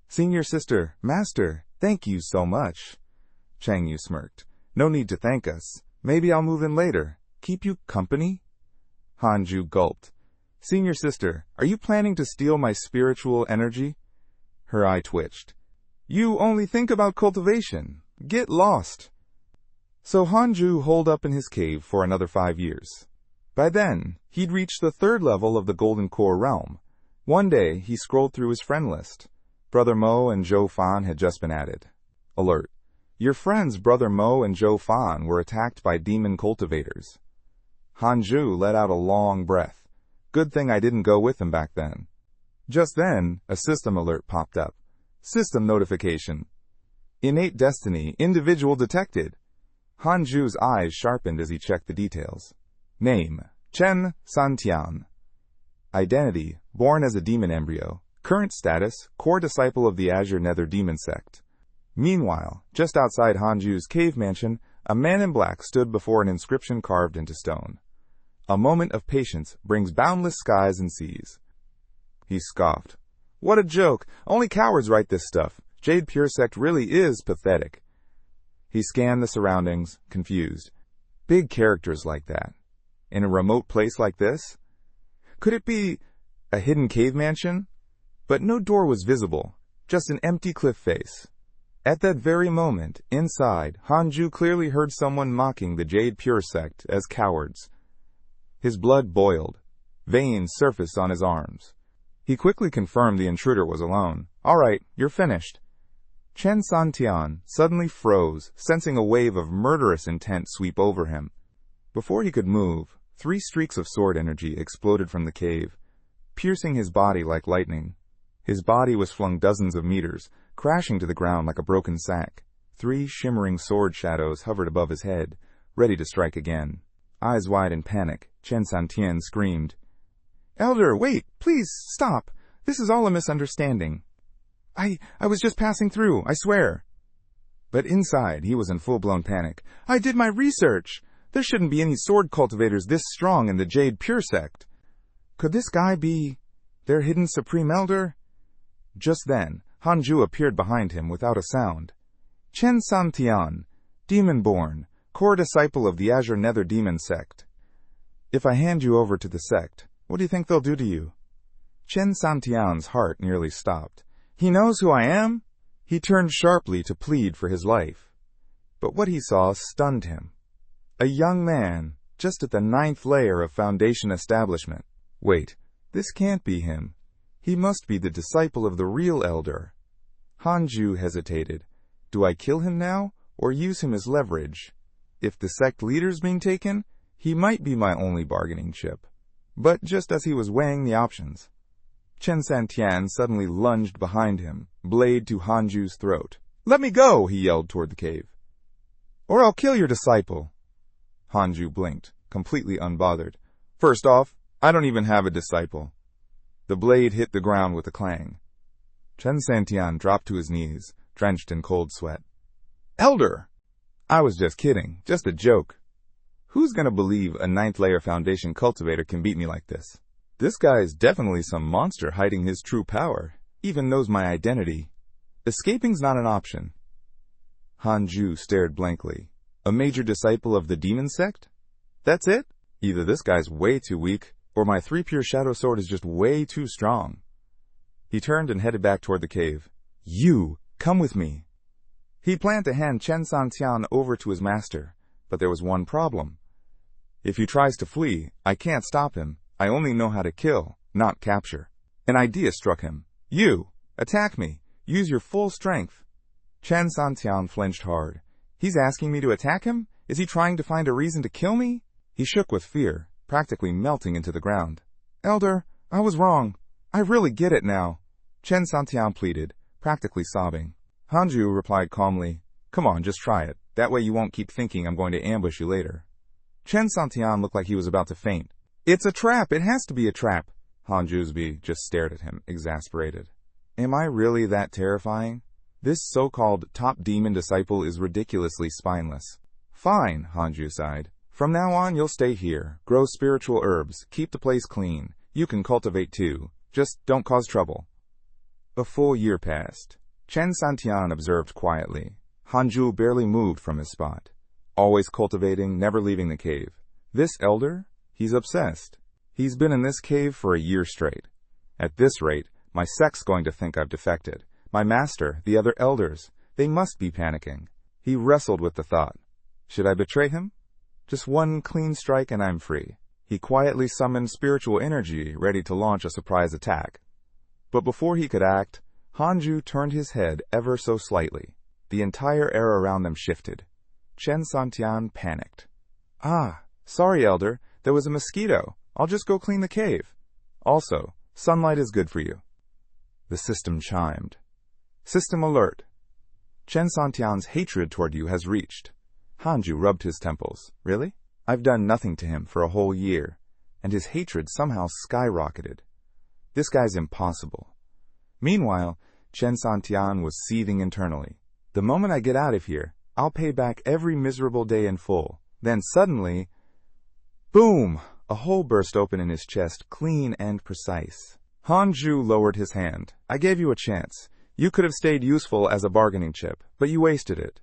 Senior sister, master, thank you so much. Chang Yu smirked. No need to thank us. Maybe I'll move in later. Keep you company? Hanju gulped. Senior sister, are you planning to steal my spiritual energy? Her eye twitched. You only think about cultivation. Get lost. So Hanju holed up in his cave for another 5 years. By then, he'd reached the 3rd level of the Golden Core realm. One day, he scrolled through his friend list. Brother Mo and Zhou Fan had just been added. Alert. Your friends Brother Mo and Zhou Fan were attacked by demon cultivators. Hanju let out a long breath. Good thing I didn't go with him back then. Just then, a system alert popped up. System notification. Innate destiny, individual detected. Hanju's eyes sharpened as he checked the details. Name, Chen Santian. Identity, born as a demon embryo. Current status, core disciple of the Azure Nether Demon Sect. Meanwhile, just outside Hanju's cave mansion, a man in black stood before an inscription carved into stone. A moment of patience brings boundless skies and seas. He scoffed. What a joke! Only cowards write this stuff. Jade Pure Sect really is pathetic. He scanned the surroundings, confused. Big characters like that. In a remote place like this? Could it be a hidden cave mansion? But no door was visible, just an empty cliff face. At that very moment, inside, Hanju clearly heard someone mocking the Jade Pure Sect as cowards. His blood boiled. Veins surfaced on his arms. He quickly confirmed the intruder was alone. All right, you're finished. Chen Santian suddenly froze, sensing a wave of murderous intent sweep over him. Before he could move, 3 streaks of sword energy exploded from the cave, piercing his body like lightning. His body was flung dozens of meters, crashing to the ground like a broken sack. 3 shimmering sword shadows hovered above his head, ready to strike again. Eyes wide in panic, Chen Santian screamed, Elder, wait, please, stop. This is all a misunderstanding. I was just passing through, I swear. But inside, he was in full-blown panic. I did my research. There shouldn't be any sword cultivators this strong in the Jade Pure Sect. Could this guy be their hidden Supreme Elder? Just then, Hanju appeared behind him without a sound. Chen Santian, demon-born, core disciple of the Azure Nether Demon Sect. If I hand you over to the sect, what do you think they'll do to you? Chen Santian's heart nearly stopped. He knows who I am? He turned sharply to plead for his life. But what he saw stunned him. A young man, just at the 9th layer of Foundation establishment. Wait, this can't be him. He must be the disciple of the real elder. Hanju hesitated. Do I kill him now, or use him as leverage? If the sect leader's being taken, he might be my only bargaining chip. But just as he was weighing the options, Chen Santian suddenly lunged behind him, blade to Hanju's throat. Let me go, he yelled toward the cave. Or I'll kill your disciple. Hanju blinked, completely unbothered. First off, I don't even have a disciple. The blade hit the ground with a clang. Chen Santian dropped to his knees, drenched in cold sweat. Elder! I was just kidding, just a joke. Who's gonna believe a 9th layer Foundation cultivator can beat me like this? This guy is definitely some monster hiding his true power, even knows my identity. Escaping's not an option. Hanju stared blankly. A major disciple of the demon sect? That's it? Either this guy's way too weak, or my 3 pure shadow sword is just way too strong. He turned and headed back toward the cave. You, come with me. He planned to hand Chen Santian over to his master, but there was one problem. If he tries to flee, I can't stop him. I only know how to kill, not capture. An idea struck him. You, attack me. Use your full strength. Chen Santian flinched hard. He's asking me to attack him? Is he trying to find a reason to kill me? He shook with fear, practically melting into the ground. "Elder, I was wrong. I really get it now," Chen Santian pleaded, practically sobbing. Hanju replied calmly, "Come on, just try it. That way you won't keep thinking I'm going to ambush you later." Chen Santian looked like he was about to faint. "It's a trap! It has to be a trap!" Hanjusby just stared at him, exasperated. Am I really that terrifying? This so-called top demon disciple is ridiculously spineless. "Fine," Hanju sighed. "From now on you'll stay here, grow spiritual herbs, keep the place clean. You can cultivate too. Just don't cause trouble." A full year passed. Chen Santian observed quietly. Hanju barely moved from his spot. Always cultivating, never leaving the cave. This elder? He's obsessed. He's been in this cave for a year straight. At this rate, my sect's going to think I've defected. My master, the other elders, they must be panicking. He wrestled with the thought. Should I betray him? Just one clean strike and I'm free. He quietly summoned spiritual energy, ready to launch a surprise attack. But before he could act, Hanju turned his head ever so slightly. The entire air around them shifted. Chen Santian panicked. "Ah, sorry, Elder. There was a mosquito. I'll just go clean the cave. Also, sunlight is good for you." The system chimed. "System alert. Chen Santian's hatred toward you has reached." Hanju rubbed his temples. "Really? I've done nothing to him for a whole year, and his hatred somehow skyrocketed. This guy's impossible." Meanwhile, Chen Santian was seething internally. "The moment I get out of here, I'll pay back every miserable day in full." Then suddenly, boom! A hole burst open in his chest, clean and precise. Hanju lowered his hand. "I gave you a chance. You could have stayed useful as a bargaining chip, but you wasted it."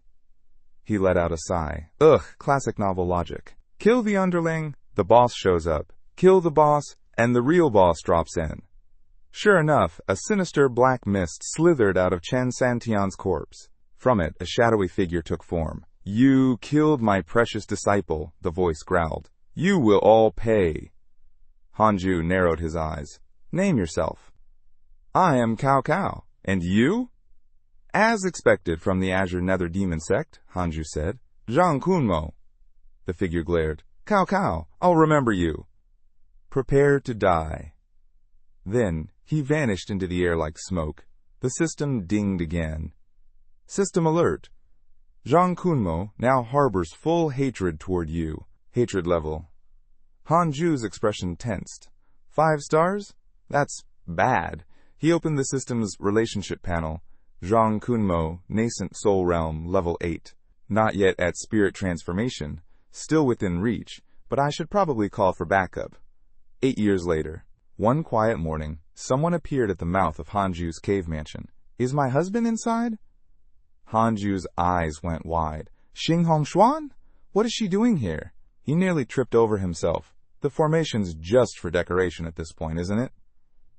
He let out a sigh. Ugh, classic novel logic. Kill the underling, the boss shows up. Kill the boss, and the real boss drops in. Sure enough, a sinister black mist slithered out of Chen Santian's corpse. From it, a shadowy figure took form. "You killed my precious disciple," the voice growled. "You will all pay." Hanju narrowed his eyes. "Name yourself." "I am Cao Cao. And you?" "As expected from the Azure Nether Demon Sect," Hanju said. "Zhang Kunmo." The figure glared. "Cao Cao, I'll remember you." "Prepare to die." Then, he vanished into the air like smoke. The system dinged again. "System alert. Zhang Kunmo now harbors full hatred toward you. Hatred level." Hanju's expression tensed. 5 stars? That's bad. He opened the system's relationship panel. Zhang Kunmo, nascent soul realm, level 8. Not yet at spirit transformation. Still within reach, but I should probably call for backup. 8 years later. One quiet morning, someone appeared at the mouth of Hanju's cave mansion. "Is my husband inside?" Hanju's eyes went wide. "Xing Hongshuan? What is she doing here?" He nearly tripped over himself. The formation's just for decoration at this point, isn't it?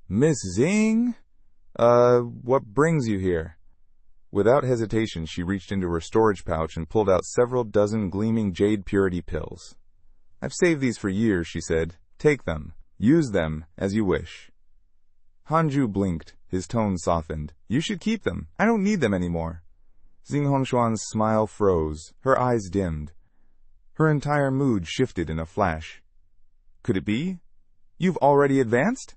"Miss Xing? What brings you here?" Without hesitation, she reached into her storage pouch and pulled out several dozen gleaming jade purity pills. "I've saved these for years," she said. "Take them. Use them as you wish." Hanju blinked. His tone softened. "You should keep them. I don't need them anymore." Xing Hongshuan's smile froze. Her eyes dimmed. Her entire mood shifted in a flash. "Could it be? You've already advanced?"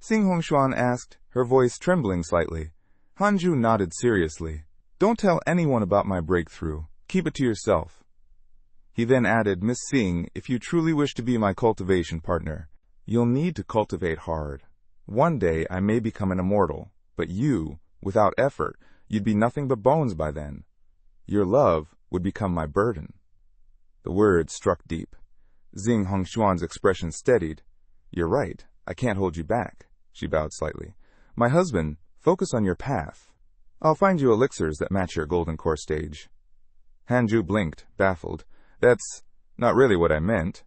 Xing Hongshuan asked, her voice trembling slightly. Hanju nodded seriously. "Don't tell anyone about my breakthrough. Keep it to yourself." He then added, "Miss Xing, if you truly wish to be my cultivation partner, you'll need to cultivate hard. One day I may become an immortal, but you, without effort, you'd be nothing but bones by then. Your love would become my burden." The words struck deep. Xing Hongshuan's expression steadied. "You're right. I can't hold you back." She bowed slightly. "My husband, focus on your path. I'll find you elixirs that match your golden core stage." Hanju blinked, baffled. "That's not really what I meant."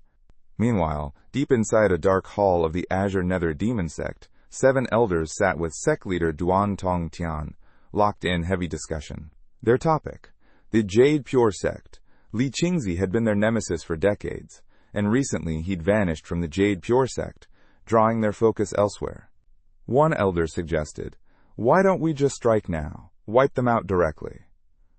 Meanwhile, deep inside a dark hall of the Azure Nether Demon Sect, 7 elders sat with sect leader Duan Tong Tian, locked in heavy discussion. Their topic: the Jade Pure Sect. Li Qingzi had been their nemesis for decades, and recently he'd vanished from the Jade Pure Sect, drawing their focus elsewhere. One elder suggested, "Why don't we just strike now? Wipe them out directly?"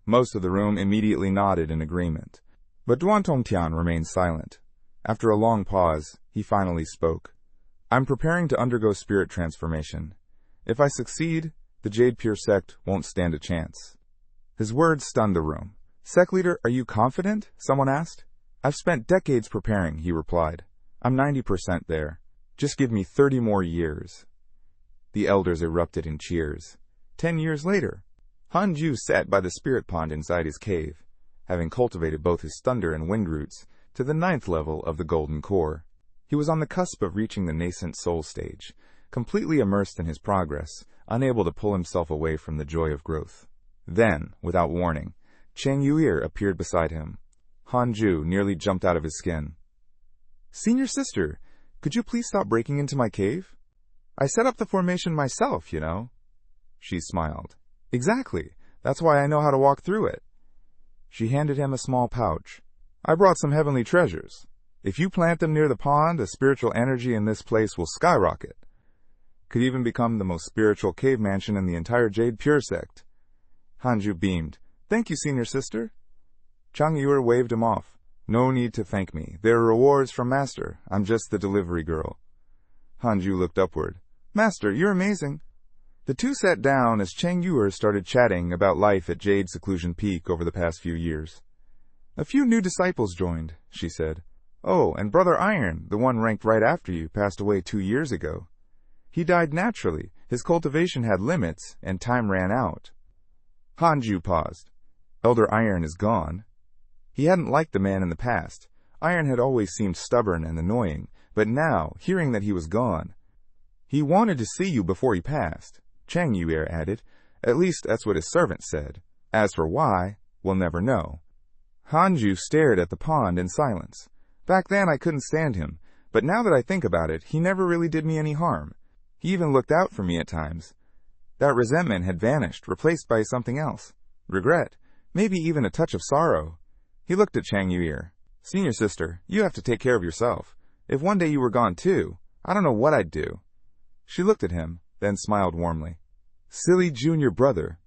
Most of the room immediately nodded in agreement, but Duan Tongtian remained silent. After a long pause, he finally spoke. I'm preparing to undergo spirit transformation. If I succeed, the Jade Pure sect won't stand a chance. His words stunned the room. Sect leader, are you confident? Someone asked. I've spent decades preparing, he replied. I'm 90% there. Just give me 30 more years. The elders erupted in cheers. 10 years later, Hanju sat by the spirit pond inside his cave, having cultivated both his thunder and wind roots to the 9th level of the golden core. He was on the cusp of reaching the nascent soul stage, completely immersed in his progress, unable to pull himself away from the joy of growth. Then, without warning, Chang Yuir appeared beside him. Hanju nearly jumped out of his skin. Senior sister, could you please stop breaking into my cave? I set up the formation myself, you know. She smiled. Exactly. That's why I know how to walk through it. She handed him a small pouch. I brought some heavenly treasures. If you plant them near the pond, the spiritual energy in this place will skyrocket. Could even become the most spiritual cave mansion in the entire Jade Pure sect. Hanju beamed. Thank you, senior sister. Chang Yuer waved him off. No need to thank me. There are rewards from Master. I'm just the delivery girl. Hanju looked upward. Master, you're amazing. The two sat down as Chang Yuer started chatting about life at Jade Seclusion Peak over the past few years. A few new disciples joined, she said. Oh, and Brother Iron, the one ranked right after you, passed away 2 years ago. He died naturally. His cultivation had limits, and time ran out. Hanju paused. Elder Iron is gone. He hadn't liked the man in the past. Iron had always seemed stubborn and annoying, but now, hearing that he was gone, he wanted to see you before he passed, Chang Yuer added. At least that's what his servant said. As for why, we'll never know. Hanju stared at the pond in silence. Back then I couldn't stand him, but now that I think about it, he never really did me any harm. He even looked out for me at times. That resentment had vanished, replaced by something else. Regret, maybe even a touch of sorrow. He looked at Chang Yuir. Senior sister, you have to take care of yourself. If one day you were gone too, I don't know what I'd do. She looked at him, then smiled warmly. Silly junior brother.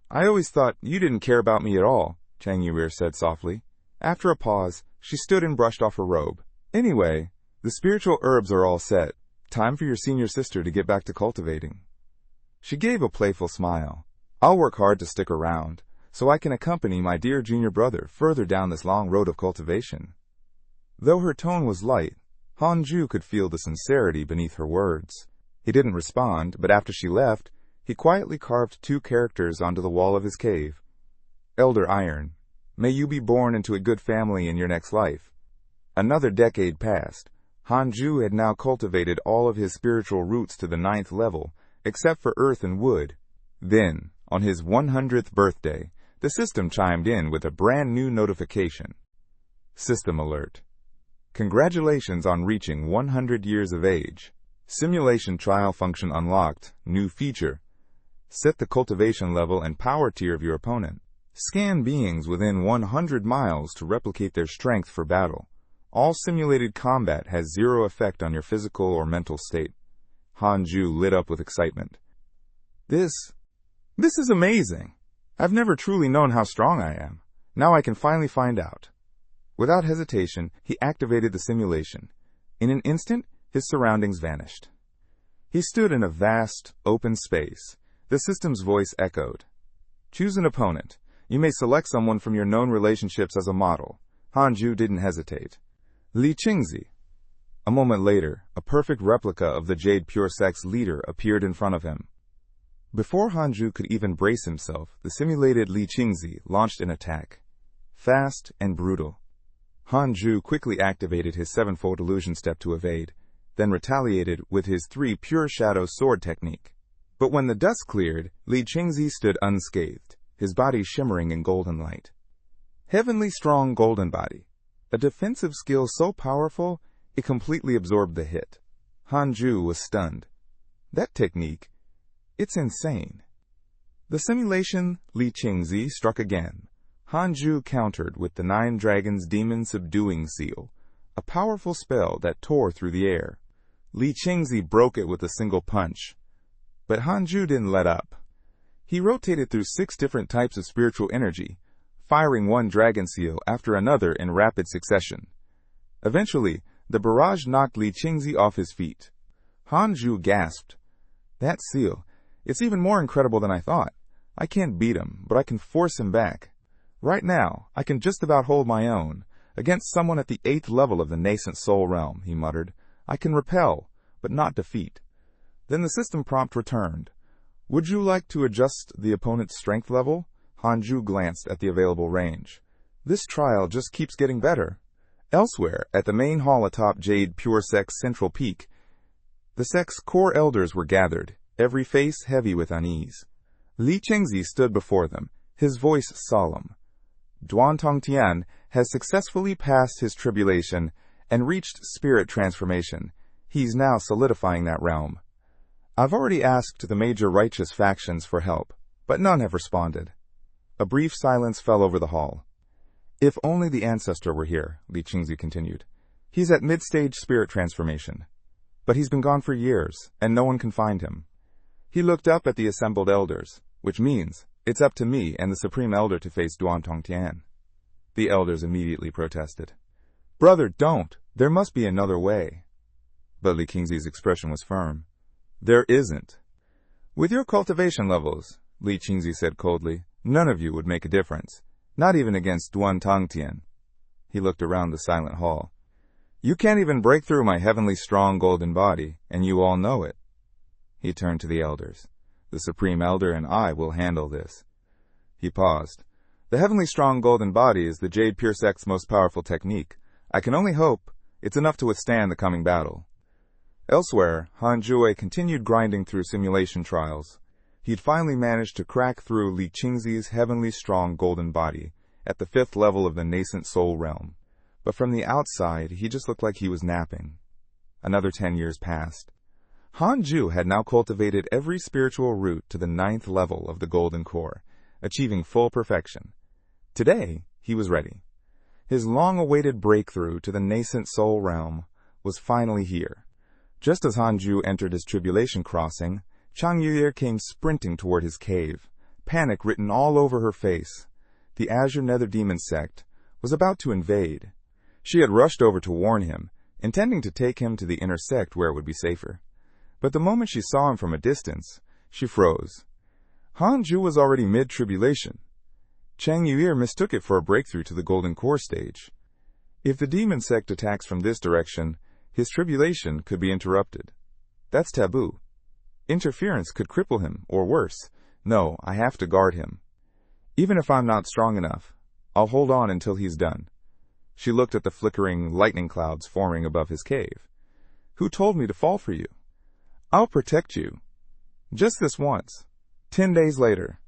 I always thought you didn't care about me at all, Chang Yuir said softly. After a pause, she stood and brushed off her robe. Anyway, the spiritual herbs are all set. Time for your senior sister to get back to cultivating. She gave a playful smile. I'll work hard to stick around, so I can accompany my dear junior brother further down this long road of cultivation. Though her tone was light, Hanju could feel the sincerity beneath her words. He didn't respond, but after she left, he quietly carved 2 characters onto the wall of his cave. Elder Iron, may you be born into a good family in your next life. Another decade passed. Hanju had now cultivated all of his spiritual roots to the 9th level, except for earth and wood. Then, on his 100th birthday, the system chimed in with a brand new notification. System alert. Congratulations on reaching 100 years of age. Simulation trial function unlocked. New feature. Set the cultivation level and power tier of your opponent. Scan beings within 100 miles to replicate their strength for battle. All simulated combat has 0 effect on your physical or mental state. Hanju lit up with excitement. This is amazing. I've never truly known how strong I am. Now I can finally find out. Without hesitation, he activated the simulation. In an instant, his surroundings vanished. He stood in a vast, open space. The system's voice echoed. Choose an opponent. You may select someone from your known relationships as a model. Hanju didn't hesitate. Li Qingzi. A moment later, a perfect replica of the Jade Pure Sect's leader appeared in front of him. Before Hanju could even brace himself, the simulated Li Qingzi launched an attack. Fast and brutal. Hanju quickly activated his 7-fold illusion step to evade, then retaliated with his 3 pure shadow sword technique. But when the dust cleared, Li Qingzi stood unscathed, his body shimmering in golden light. Heavenly strong golden body. A defensive skill so powerful, it completely absorbed the hit. Hanju was stunned. That technique, it's insane. The simulation Li Qingzi struck again. Hanju countered with the 9 Dragons Demon Subduing Seal, a powerful spell that tore through the air. Li Qingzi broke it with a single punch. But Hanju didn't let up. He rotated through 6 different types of spiritual energy, firing one dragon seal after another in rapid succession. Eventually, the barrage knocked Li Qingzi off his feet. Hanju gasped. That seal. It's even more incredible than I thought. I can't beat him, but I can force him back. Right now, I can just about hold my own. Against someone at the 8th level of the nascent soul realm, he muttered. I can repel, but not defeat. Then the system prompt returned. Would you like to adjust the opponent's strength level? Hanju glanced at the available range. This trial just keeps getting better. Elsewhere, at the main hall atop Jade Pure Sect's central peak, the sect's core elders were gathered, every face heavy with unease. Li Qingzi stood before them, his voice solemn. Duan Tongtian has successfully passed his tribulation and reached spirit transformation. He's now solidifying that realm. I've already asked the major righteous factions for help, but none have responded. A brief silence fell over the hall. If only the ancestor were here, Li Qingzi continued. He's at mid-stage spirit transformation. But he's been gone for years, and no one can find him. He looked up at the assembled elders, which means it's up to me and the Supreme Elder to face Duan Tongtian. The elders immediately protested. Brother, don't! There must be another way. But Li Qingzi's expression was firm. There isn't. With your cultivation levels, Li Qingzi said coldly, none of you would make a difference, not even against Duan Tongtian. He looked around the silent hall. You can't even break through my heavenly strong golden body, and you all know it. He turned to the elders. The Supreme Elder and I will handle this. He paused. The heavenly strong golden body is the Jade Pure Sect's most powerful technique. I can only hope it's enough to withstand the coming battle. Elsewhere, Han Jue continued grinding through simulation trials. He'd finally managed to crack through Li Qingzi's heavenly strong golden body at the 5th level of the nascent soul realm. But from the outside, he just looked like he was napping. Another 10 years passed. Han Ju had now cultivated every spiritual root to the 9th level of the golden core, achieving full perfection. Today, he was ready. His long-awaited breakthrough to the nascent soul realm was finally here. Just as Han Ju entered his tribulation crossing, Chang Yuye came sprinting toward his cave, panic written all over her face. The Azure Nether Demon sect was about to invade. She had rushed over to warn him, intending to take him to the inner sect where it would be safer. But the moment she saw him from a distance, she froze. Han Ju was already mid-tribulation. Chang Yuye mistook it for a breakthrough to the Golden Core stage. If the demon sect attacks from this direction, his tribulation could be interrupted. That's taboo. Interference could cripple him, or worse. No, I have to guard him. Even if I'm not strong enough, I'll hold on until he's done. She looked at the flickering lightning clouds forming above his cave. Who told me to fall for you? I'll protect you. Just this once. 10 days later,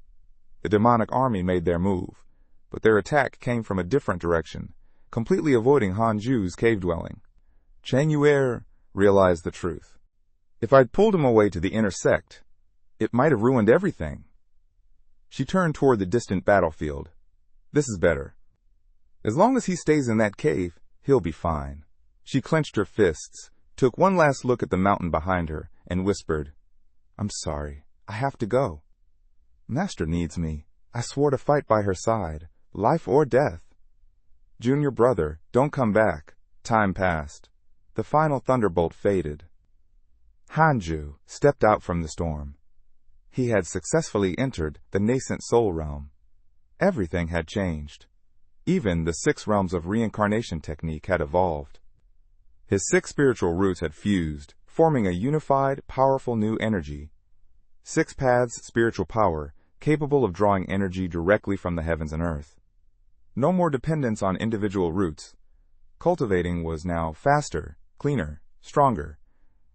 the demonic army made their move, but their attack came from a different direction, completely avoiding Han Ju's cave dwelling. Chang Yuer realized the truth. If I'd pulled him away to the inner sect, it might have ruined everything. She turned toward the distant battlefield. This is better. As long as he stays in that cave, he'll be fine. She clenched her fists, took one last look at the mountain behind her, and whispered, I'm sorry. I have to go. Master needs me. I swore to fight by her side, life or death. Junior brother, don't come back. Time passed. The final thunderbolt faded. Hanju stepped out from the storm. He had successfully entered the nascent soul realm. Everything had changed. Even the 6 realms of reincarnation technique had evolved. His 6 spiritual roots had fused, forming a unified, powerful new energy. 6 paths spiritual power, capable of drawing energy directly from the heavens and earth. No more dependence on individual roots. Cultivating was now faster, cleaner, stronger.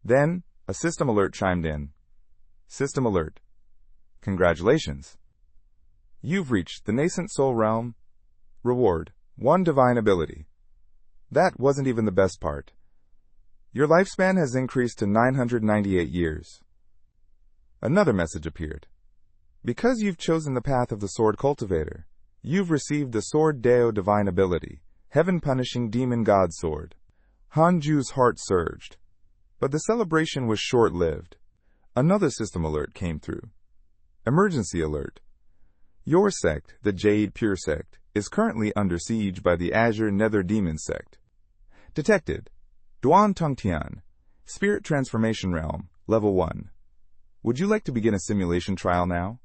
Then, a system alert chimed in. System alert. Congratulations. You've reached the nascent soul realm. Reward, 1 divine ability. That wasn't even the best part. Your lifespan has increased to 998 years. Another message appeared. Because you've chosen the path of the Sword Cultivator, you've received the Sword Deo divine ability, heaven-punishing demon god sword. Han Ju's heart surged. But the celebration was short-lived. Another system alert came through. Emergency alert. Your sect, the Jade Pure Sect, is currently under siege by the Azure Nether Demon sect. Detected. Duan Tongtian. Spirit Transformation Realm, Level 1. Would you like to begin a simulation trial now?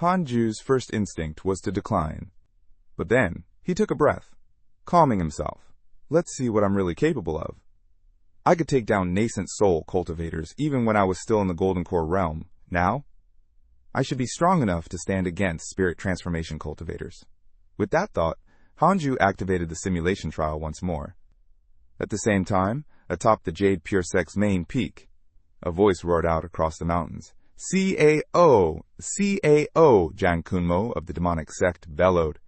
Hanju's first instinct was to decline. But then, he took a breath, calming himself. Let's see what I'm really capable of. I could take down nascent soul cultivators even when I was still in the Golden Core realm. Now, I should be strong enough to stand against spirit transformation cultivators. With that thought, Hanju activated the simulation trial once more. At the same time, atop the Jade Pure Sect's main peak, a voice roared out across the mountains. "C.A.O. C.A.O. Jan Kunmo of the demonic sect bellowed.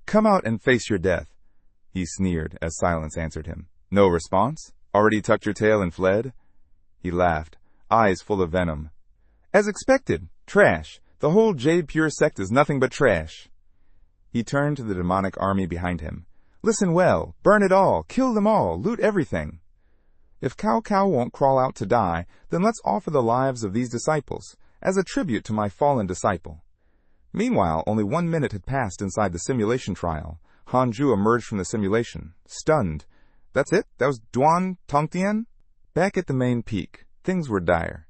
"Come out and face your death." He sneered as silence answered him. "No response? Already tucked your tail and fled?" He laughed, eyes full of venom. "As expected. Trash. The whole Jade Pure Sect is nothing but trash." He turned to the demonic army behind him. "Listen well. Burn it all. Kill them all. Loot everything. If Cao Cao won't crawl out to die, then let's offer the lives of these disciples as a tribute to my fallen disciple." Meanwhile, only 1 minute had passed inside the simulation trial. Hanju emerged from the simulation, stunned. That's it? That was Duan Tongtian? Back at the main peak, things were dire.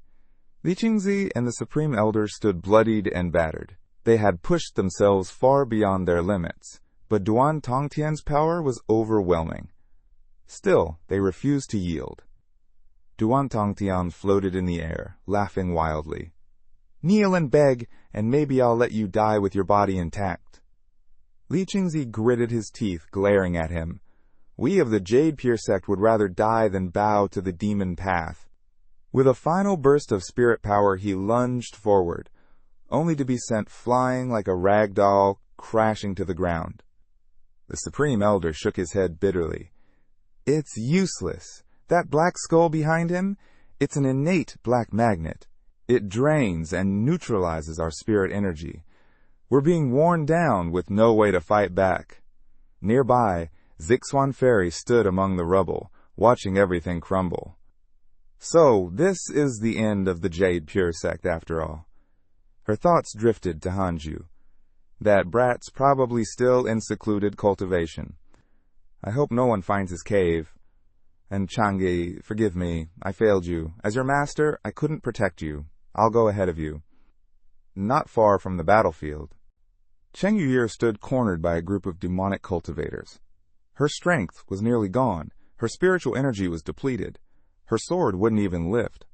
Li Qingzi and the Supreme Elder stood bloodied and battered. They had pushed themselves far beyond their limits, but Duan Tongtian's power was overwhelming. Still, they refused to yield. Duan Tongtian floated in the air, laughing wildly. "Kneel and beg, and maybe I'll let you die with your body intact." Li Qingzi gritted his teeth, glaring at him. "We of the Jade Pure Sect would rather die than bow to the demon path." With a final burst of spirit power, he lunged forward, only to be sent flying like a rag doll, crashing to the ground. The Supreme Elder shook his head bitterly. "It's useless. That black skull behind him, it's an innate black magnet. It drains and neutralizes our spirit energy. We're being worn down with no way to fight back." Nearby, Zixuan Fairy stood among the rubble, watching everything crumble. So, this is the end of the Jade Pure Sect after all. Her thoughts drifted to Hanju. That brat's probably still in secluded cultivation. I hope no one finds his cave. And Changi, forgive me, I failed you. As your master, I couldn't protect you. I'll go ahead of you. Not far from the battlefield, Cheng Yuye stood cornered by a group of demonic cultivators. Her strength was nearly gone. Her spiritual energy was depleted. Her sword wouldn't even lift.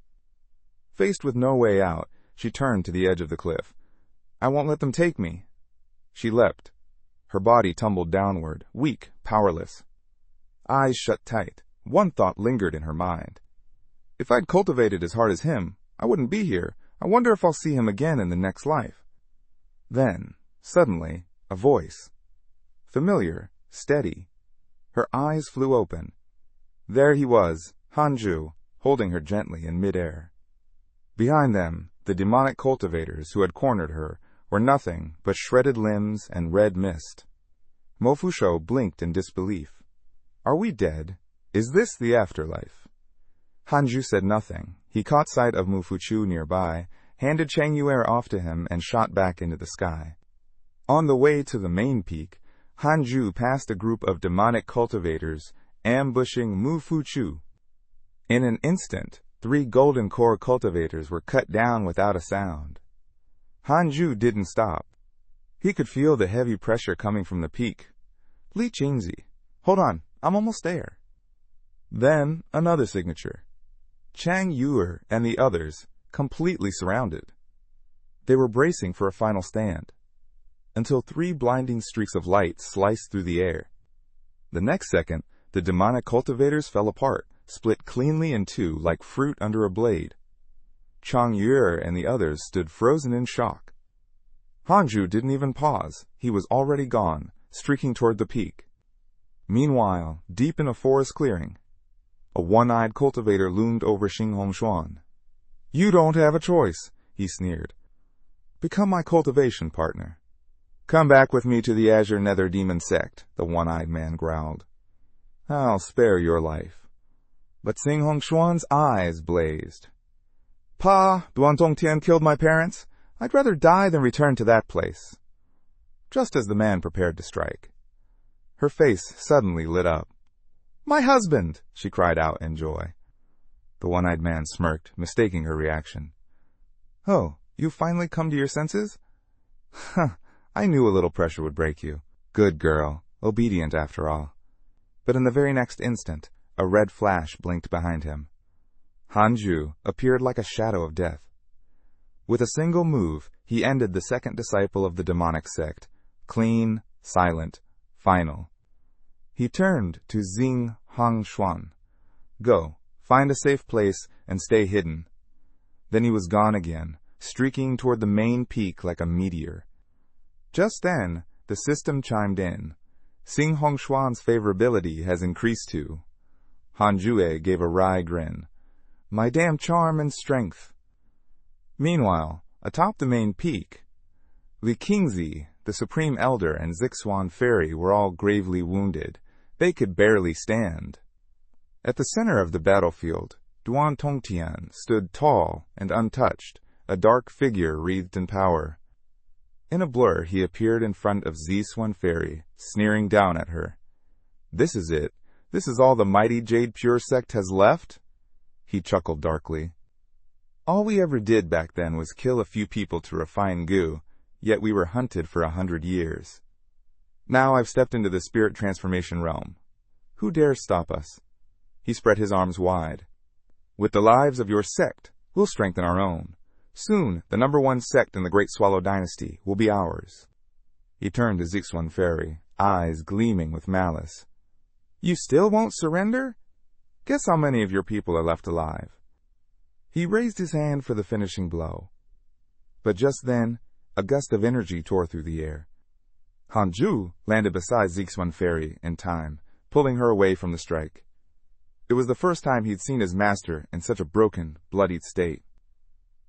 Faced with no way out, she turned to the edge of the cliff. "I won't let them take me." She leapt. Her body tumbled downward, weak, powerless. Eyes shut tight. One thought lingered in her mind. "If I'd cultivated as hard as him, I wouldn't be here. I wonder if I'll see him again in the next life." Then, suddenly, a voice. Familiar, steady. Her eyes flew open. There he was, Hanju, holding her gently in midair. Behind them, the demonic cultivators who had cornered her were nothing but shredded limbs and red mist. Mo Fusho blinked in disbelief. "Are we dead? Is this the afterlife?" Hanju said nothing. He caught sight of Mu Fuchu nearby, handed Cheng Yuer off to him, and shot back into the sky. On the way to the main peak, Hanju passed a group of demonic cultivators ambushing Mu Fuchu. In an instant, 3 golden core cultivators were cut down without a sound. Hanju didn't stop. He could feel the heavy pressure coming from the peak. "Li Qingzi, hold on, I'm almost there." Then another signature. Chang Yuer and the others, completely surrounded. They were bracing for a final stand, until 3 blinding streaks of light sliced through the air. The next second, the demonic cultivators fell apart, split cleanly in 2 like fruit under a blade. Chang Yuer and the others stood frozen in shock. Hanju didn't even pause. He was already gone, streaking toward the peak. Meanwhile, deep in a forest clearing, a one-eyed cultivator loomed over Xing Hongshuan. "You don't have a choice," he sneered. "Become my cultivation partner." "Come back with me to the Azure Nether Demon Sect," the one-eyed man growled. "I'll spare your life." But Xing Hongshuan's eyes blazed. "Pa, Duan Tongtian killed my parents. I'd rather die than return to that place." Just as the man prepared to strike, her face suddenly lit up. My husband!" she cried out in joy. The one-eyed man smirked, mistaking her reaction. "Oh, you've finally come to your senses?" "Huh, I knew a little pressure would break you. Good girl, obedient after all." But in the very next instant, a red flash blinked behind him. Hanju appeared like a shadow of death. With a single move, he ended the second disciple of the demonic sect. Clean, silent, final. He turned to Xing Hangshuan. "Go, find a safe place and stay hidden." Then he was gone again, streaking toward the main peak like a meteor. Just then, the system chimed in. Xing Hangshuan's favorability has increased to. Hanjue gave a wry grin. "My damn charm and strength." Meanwhile, atop the main peak, Li Qingzi, the Supreme Elder, and Zixuan Fairy were all gravely wounded. They could barely stand. At the center of the battlefield, Duan Tongtian stood tall and untouched, a dark figure wreathed in power. In a blur, he appeared in front of Zixuan Fairy, sneering down at her. "This is it. This is all the mighty Jade Pure sect has left?" He chuckled darkly. "All we ever did back then was kill a few people to refine goo, yet we were hunted for 100 years. Now I've stepped into the spirit transformation realm. Who dares stop us?" He spread his arms wide. "With the lives of your sect, we'll strengthen our own. Soon, the #1 sect in the Great Swallow Dynasty will be ours." He turned to Zixuan Fairy, eyes gleaming with malice. "You still won't surrender? Guess how many of your people are left alive." He raised his hand for the finishing blow. But just then, a gust of energy tore through the air. Hanju landed beside Zixuan Fairy in time, pulling her away from the strike. It was the first time he'd seen his master in such a broken, bloodied state.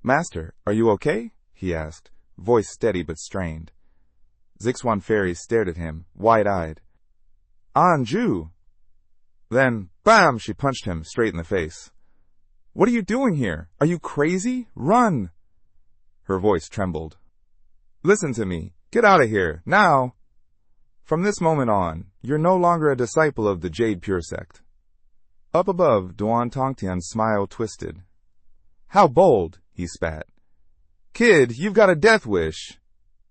"Master, are you okay?" he asked, voice steady but strained. Zixuan Fairy stared at him, wide-eyed. "Anju!" Then, bam! She punched him straight in the face. "What are you doing here? Are you crazy? Run!" Her voice trembled. "Listen to me. Get out of here, now! From this moment on, you're no longer a disciple of the Jade Pure sect." Up above, Duan Tongtian's smile twisted. "How bold!" he spat. "Kid, you've got a death wish.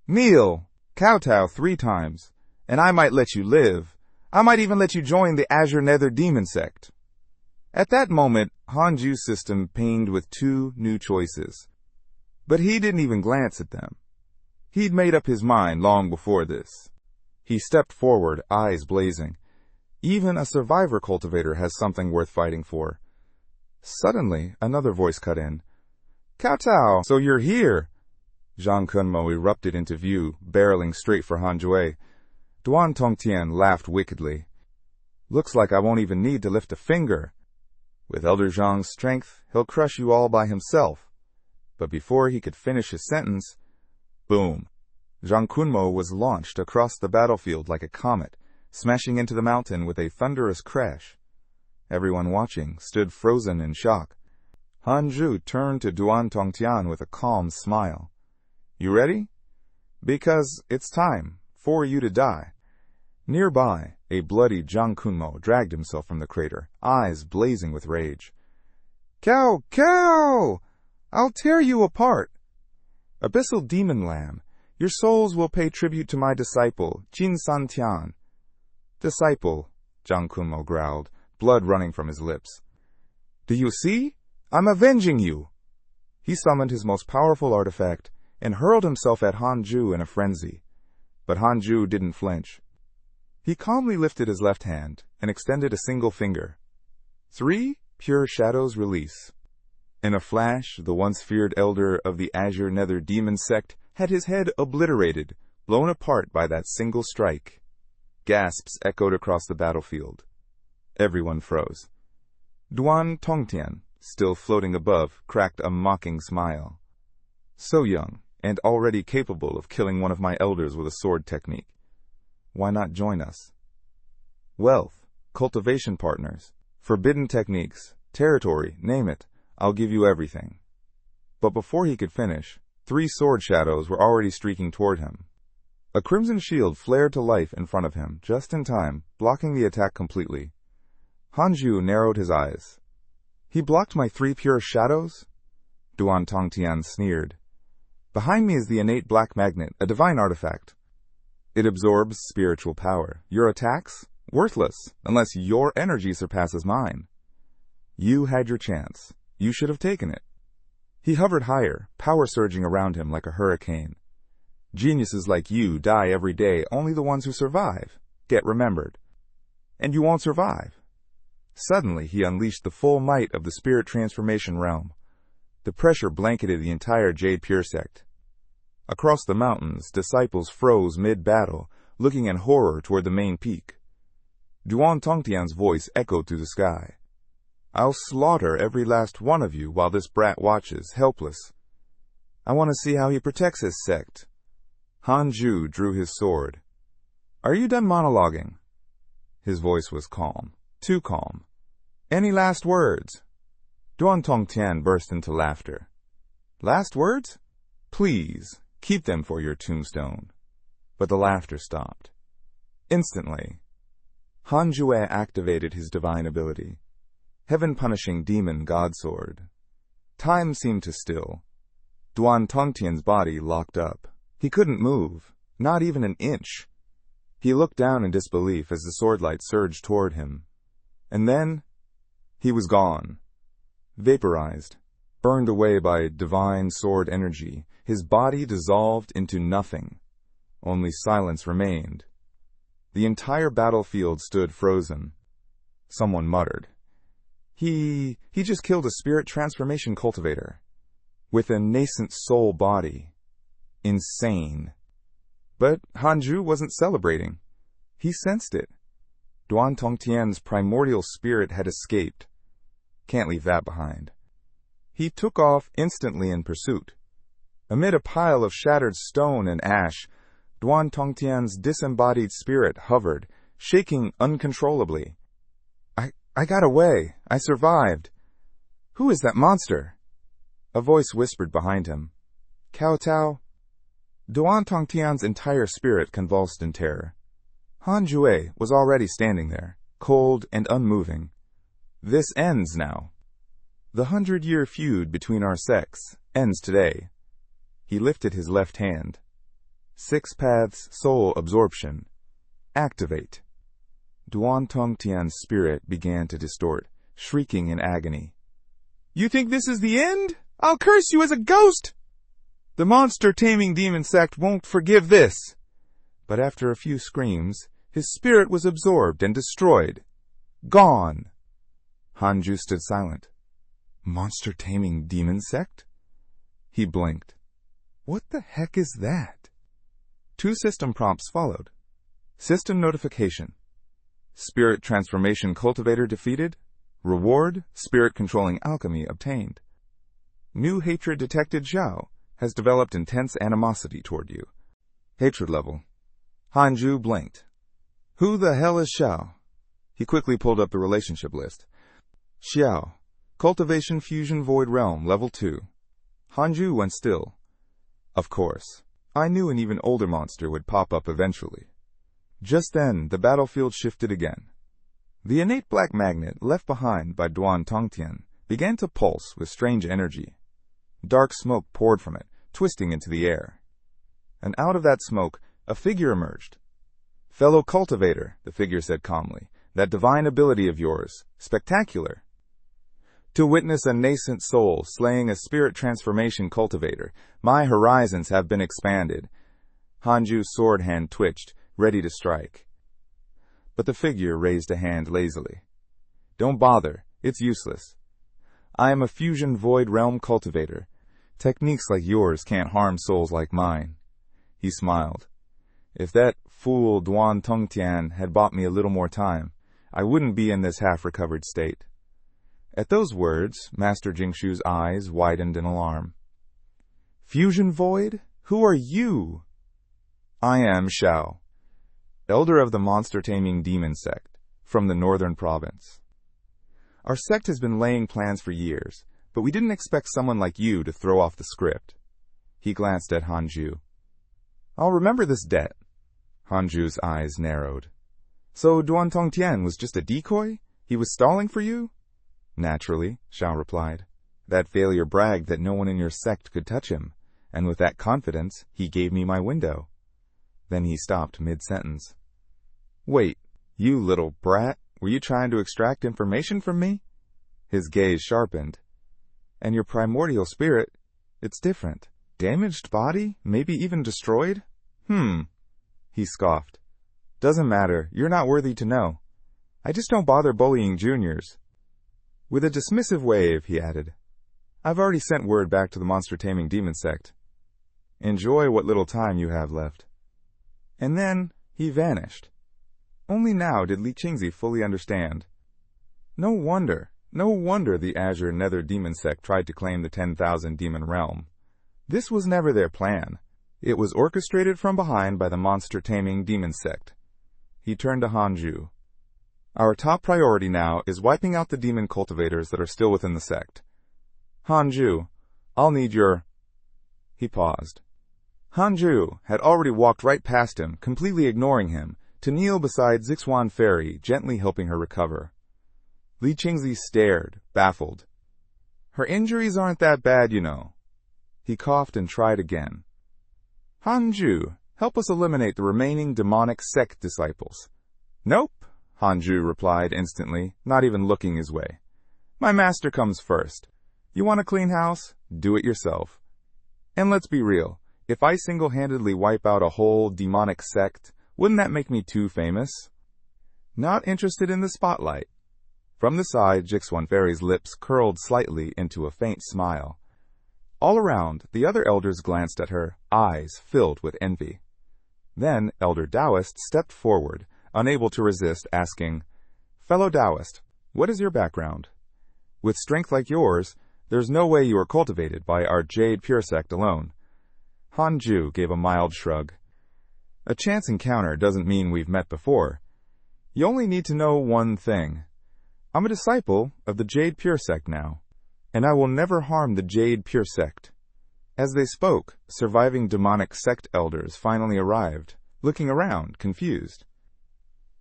Kneel, kowtow 3 times, and I might let you live. I might even let you join the Azure Nether Demon sect." At that moment, Hanju's system pinged with 2 new choices. But he didn't even glance at them. He'd made up his mind long before this. He stepped forward, eyes blazing. Even a survivor cultivator has something worth fighting for. Suddenly, another voice cut in. "Kowtow, so you're here!" Zhang Kunmo erupted into view, barreling straight for Hanjue. Duan Tongtian laughed wickedly. "Looks like I won't even need to lift a finger. With Elder Zhang's strength, he'll crush you all by himself." But before he could finish his sentence, boom! Zhang Kunmo was launched across the battlefield like a comet, smashing into the mountain with a thunderous crash. Everyone watching stood frozen in shock. Hanju turned to Duan Tongtian with a calm smile. "You ready? Because it's time for you to die." Nearby, a bloody Zhang Kunmo dragged himself from the crater, eyes blazing with rage. "Cow, cow! I'll tear you apart! Abyssal Demon Lamb, your souls will pay tribute to my disciple, Jin Santian." "Disciple," Zhang Kunmo growled, blood running from his lips. "Do you see? I'm avenging you!" He summoned his most powerful artifact and hurled himself at Hanju in a frenzy. But Hanju didn't flinch. He calmly lifted his left hand and extended a single finger. 3 pure shadows release. In a flash, the once feared elder of the Azure Nether Demon sect had his head obliterated, blown apart by that single strike. Gasps echoed across the battlefield. Everyone froze. Duan Tongtian, still floating above, cracked a mocking smile. "So young, and already capable of killing one of my elders with a sword technique. Why not join us? Wealth, cultivation partners, forbidden techniques, territory, name it. I'll give you everything." But before he could finish, 3 sword shadows were already streaking toward him. A crimson shield flared to life in front of him, just in time, blocking the attack completely. Hanju narrowed his eyes. He blocked my 3 pure shadows? Duan Tongtian sneered. Behind me is the innate black magnet, a divine artifact. It absorbs spiritual power. Your attacks? Worthless, unless your energy surpasses mine. You had your chance. You should have taken it. He hovered higher, power surging around him like a hurricane. Geniuses like you die every day, only the ones who survive get remembered. And you won't survive. Suddenly, he unleashed the full might of the spirit transformation realm. The pressure blanketed the entire Jade Pure sect. Across the mountains, disciples froze mid-battle, looking in horror toward the main peak. Duan Tongtian's voice echoed through the sky. I'll slaughter every last one of you while this brat watches, helpless. I want to see how he protects his sect. Hanju drew his sword. Are you done monologuing? His voice was calm, too calm. Any last words? Duan Tongtian burst into laughter. Last words? Please, keep them for your tombstone. But the laughter stopped. Instantly, Hanjue activated his divine ability. Heaven-punishing demon godsword. Time seemed to still. Duan Tongtian's body locked up. He couldn't move, not even an inch. He looked down in disbelief as the swordlight surged toward him. And then, he was gone. Vaporized, burned away by divine sword energy, his body dissolved into nothing. Only silence remained. The entire battlefield stood frozen. Someone muttered. He just killed a spirit transformation cultivator. With a nascent soul body. Insane. But Hanju wasn't celebrating. He sensed it. Duan Tongtian's primordial spirit had escaped. Can't leave that behind. He took off instantly in pursuit. Amid a pile of shattered stone and ash, Duan Tongtian's disembodied spirit hovered, shaking uncontrollably. I got away. I survived. Who is that monster? A voice whispered behind him. Kowtow? Duan Tongtian's entire spirit convulsed in terror. Hanjue was already standing there, cold and unmoving. This ends now. The 100-year feud between our sects ends today. He lifted his left hand. 6 paths soul absorption. Activate. Duan Tongtian's spirit began to distort, shrieking in agony. You think this is the end? I'll curse you as a ghost! The monster-taming demon sect won't forgive this. But after a few screams, his spirit was absorbed and destroyed. Gone. Hanju stood silent. Monster-taming demon sect? He blinked. What the heck is that? 2 system prompts followed. System notification. Spirit transformation cultivator defeated. Reward, spirit-controlling alchemy obtained. New hatred detected. Zhao has developed intense animosity toward you. Hatred level. Hanju blinked. Who the hell is Xiao? He quickly pulled up the relationship list. Xiao. Cultivation Fusion Void Realm, Level 2. Hanju went still. Of course. I knew an even older monster would pop up eventually. Just then, the battlefield shifted again. The innate black magnet left behind by Duan Tongtian began to pulse with strange energy. Dark smoke poured from it, twisting into the air. And out of that smoke, a figure emerged. Fellow cultivator, the figure said calmly, that divine ability of yours, spectacular. To witness a nascent soul slaying a spirit transformation cultivator, my horizons have been expanded. Hanju's sword hand twitched, ready to strike. But the figure raised a hand lazily. Don't bother, it's useless. I am a fusion void realm cultivator. Techniques like yours can't harm souls like mine. He smiled. If that fool Duan Tongtian had bought me a little more time, I wouldn't be in this half-recovered state. At those words, Master Jingshu's eyes widened in alarm. Fusion void? Who are you? I am Xiao, elder of the monster-taming demon sect, from the northern province. Our sect has been laying plans for years, but we didn't expect someone like you to throw off the script. He glanced at Hanju. I'll remember this debt. Hanju's eyes narrowed. So Duan Tongtian was just a decoy? He was stalling for you? Naturally, Xiao replied. That failure bragged that no one in your sect could touch him, and with that confidence, he gave me my window. Then he stopped mid-sentence. Wait, you little brat, were you trying to extract information from me? His gaze sharpened. And your primordial spirit, it's different. Damaged body? Maybe even destroyed? He scoffed. Doesn't matter, you're not worthy to know. I just don't bother bullying juniors. With a dismissive wave, he added, I've already sent word back to the monster-taming demon sect. Enjoy what little time you have left. And then he vanished. Only now did Li Qingzi fully understand. No wonder the Azure Nether Demon Sect tried to claim the 10,000 demon realm. This was never their plan. It was orchestrated from behind by the monster-taming demon sect. He turned to Hanju. Our top priority now is wiping out the demon cultivators that are still within the sect. Hanju, I'll need your... He paused. Hanju had already walked right past him, completely ignoring him, to kneel beside Zixuan Fairy, gently helping her recover. Li Qingzi stared, baffled. Her injuries aren't that bad, you know. He coughed and tried again. Hanju, help us eliminate the remaining demonic sect disciples. Nope, Hanju replied instantly, not even looking his way. My master comes first. You want a clean house? Do it yourself. And let's be real, if I single-handedly wipe out a whole demonic sect, wouldn't that make me too famous? Not interested in the spotlight. From the side, Zixuan Fairy's lips curled slightly into a faint smile. All around, the other elders glanced at her, eyes filled with envy. Then Elder Taoist stepped forward, unable to resist, asking, Fellow Taoist, what is your background? With strength like yours, there's no way you were cultivated by our Jade Pure Sect alone. Hanju gave a mild shrug. A chance encounter doesn't mean we've met before. You only need to know one thing. I'm a disciple of the Jade Pure Sect now, and I will never harm the Jade Pure Sect. As they spoke, surviving demonic sect elders finally arrived, looking around, confused.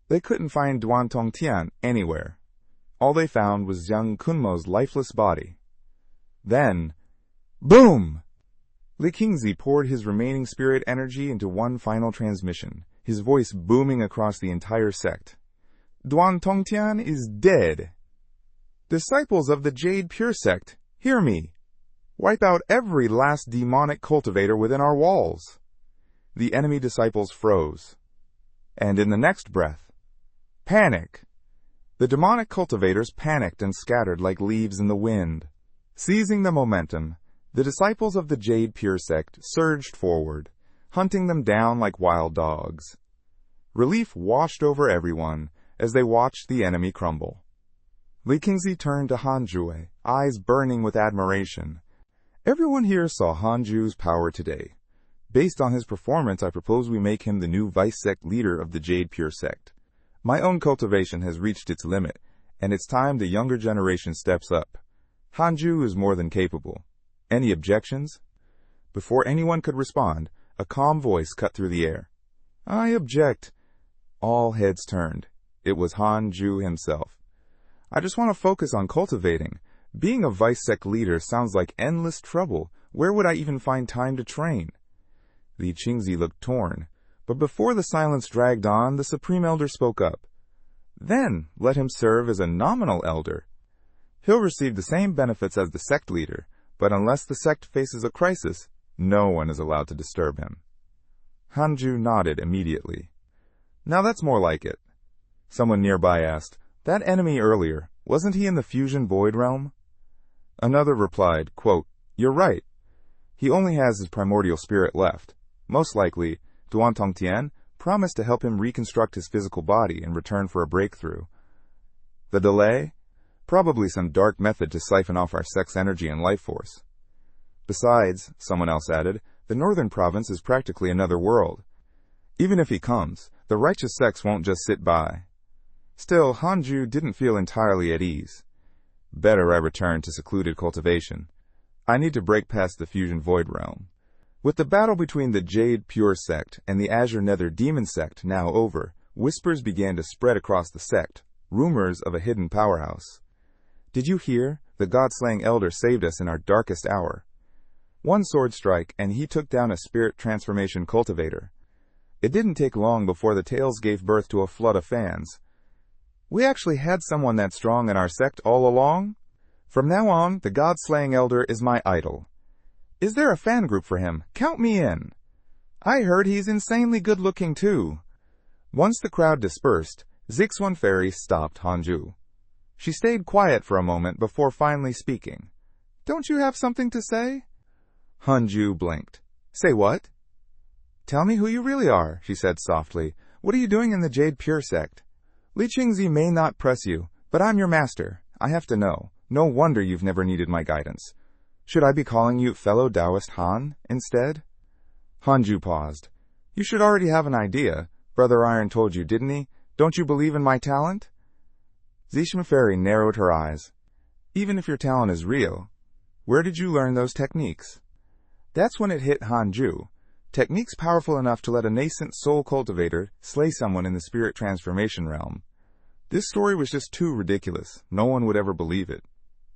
They couldn't find Duan Tongtian anywhere. All they found was young Kunmo's lifeless body. Then, boom! Li Qingzi poured his remaining spirit energy into one final transmission, his voice booming across the entire sect. Duan Tongtian is dead. Disciples of the Jade Pure Sect, hear me. Wipe out every last demonic cultivator within our walls. The enemy disciples froze. And in the next breath, panic. The demonic cultivators panicked and scattered like leaves in the wind. Seizing the momentum, the disciples of the Jade Pure Sect surged forward, hunting them down like wild dogs. Relief washed over everyone as they watched the enemy crumble. Li Qingzi turned to Hanju, eyes burning with admiration. Everyone here saw Hanju's power today. Based on his performance, I propose we make him the new vice-sect leader of the Jade Pure Sect. My own cultivation has reached its limit, and it's time the younger generation steps up. Hanju is more than capable. Any objections? Before anyone could respond, a calm voice cut through the air. I object. All heads turned. It was Hanju himself. I just want to focus on cultivating. Being a vice-sect leader sounds like endless trouble. Where would I even find time to train? Li Qingzi looked torn, but before the silence dragged on, the Supreme Elder spoke up. Then let him serve as a nominal elder. He'll receive the same benefits as the sect leader, but unless the sect faces a crisis, no one is allowed to disturb him. Hanju nodded immediately. Now that's more like it. Someone nearby asked, That enemy earlier, wasn't he in the fusion void realm? Another replied, quote, You're right. He only has his primordial spirit left. Most likely, Duan Tongtian promised to help him reconstruct his physical body in return for a breakthrough. The delay? Probably some dark method to siphon off our sect's energy and life force. Besides, someone else added, the northern province is practically another world. Even if he comes, the righteous sects won't just sit by. Still, Hanju didn't feel entirely at ease. Better I return to secluded cultivation. I need to break past the fusion void realm. With the battle between the Jade Pure Sect and the Azure Nether Demon Sect now over, whispers began to spread across the sect. rumors of a hidden powerhouse. Did you hear? The god-slaying elder saved us in our darkest hour. One sword strike, and he took down a spirit transformation cultivator. It didn't take long before the tales gave birth to a flood of fans. We actually had someone that strong in our sect all along? From now on, the god-slaying elder is my idol. Is there a fan group for him? Count me in. I heard he's insanely good-looking too. Once the crowd dispersed, Zixuan Fairy stopped Hanju. She stayed quiet for a moment before finally speaking. Don't you have something to say? Hanju blinked. Say what? Tell me who you really are, she said softly. What are you doing in the Jade Pure sect? Li Qingzi may not press you, but I'm your master. I have to know. No wonder you've never needed my guidance. Should I be calling you fellow Taoist Han instead? Hanju paused. You should already have an idea. Brother Iron told you, didn't he? Don't you believe in my talent? Zixuan Fairy narrowed her eyes. Even if your talent is real, where did you learn those techniques? That's when it hit Hanju. Techniques powerful enough to let a nascent soul cultivator slay someone in the spirit transformation realm. This story was just too ridiculous. No one would ever believe it.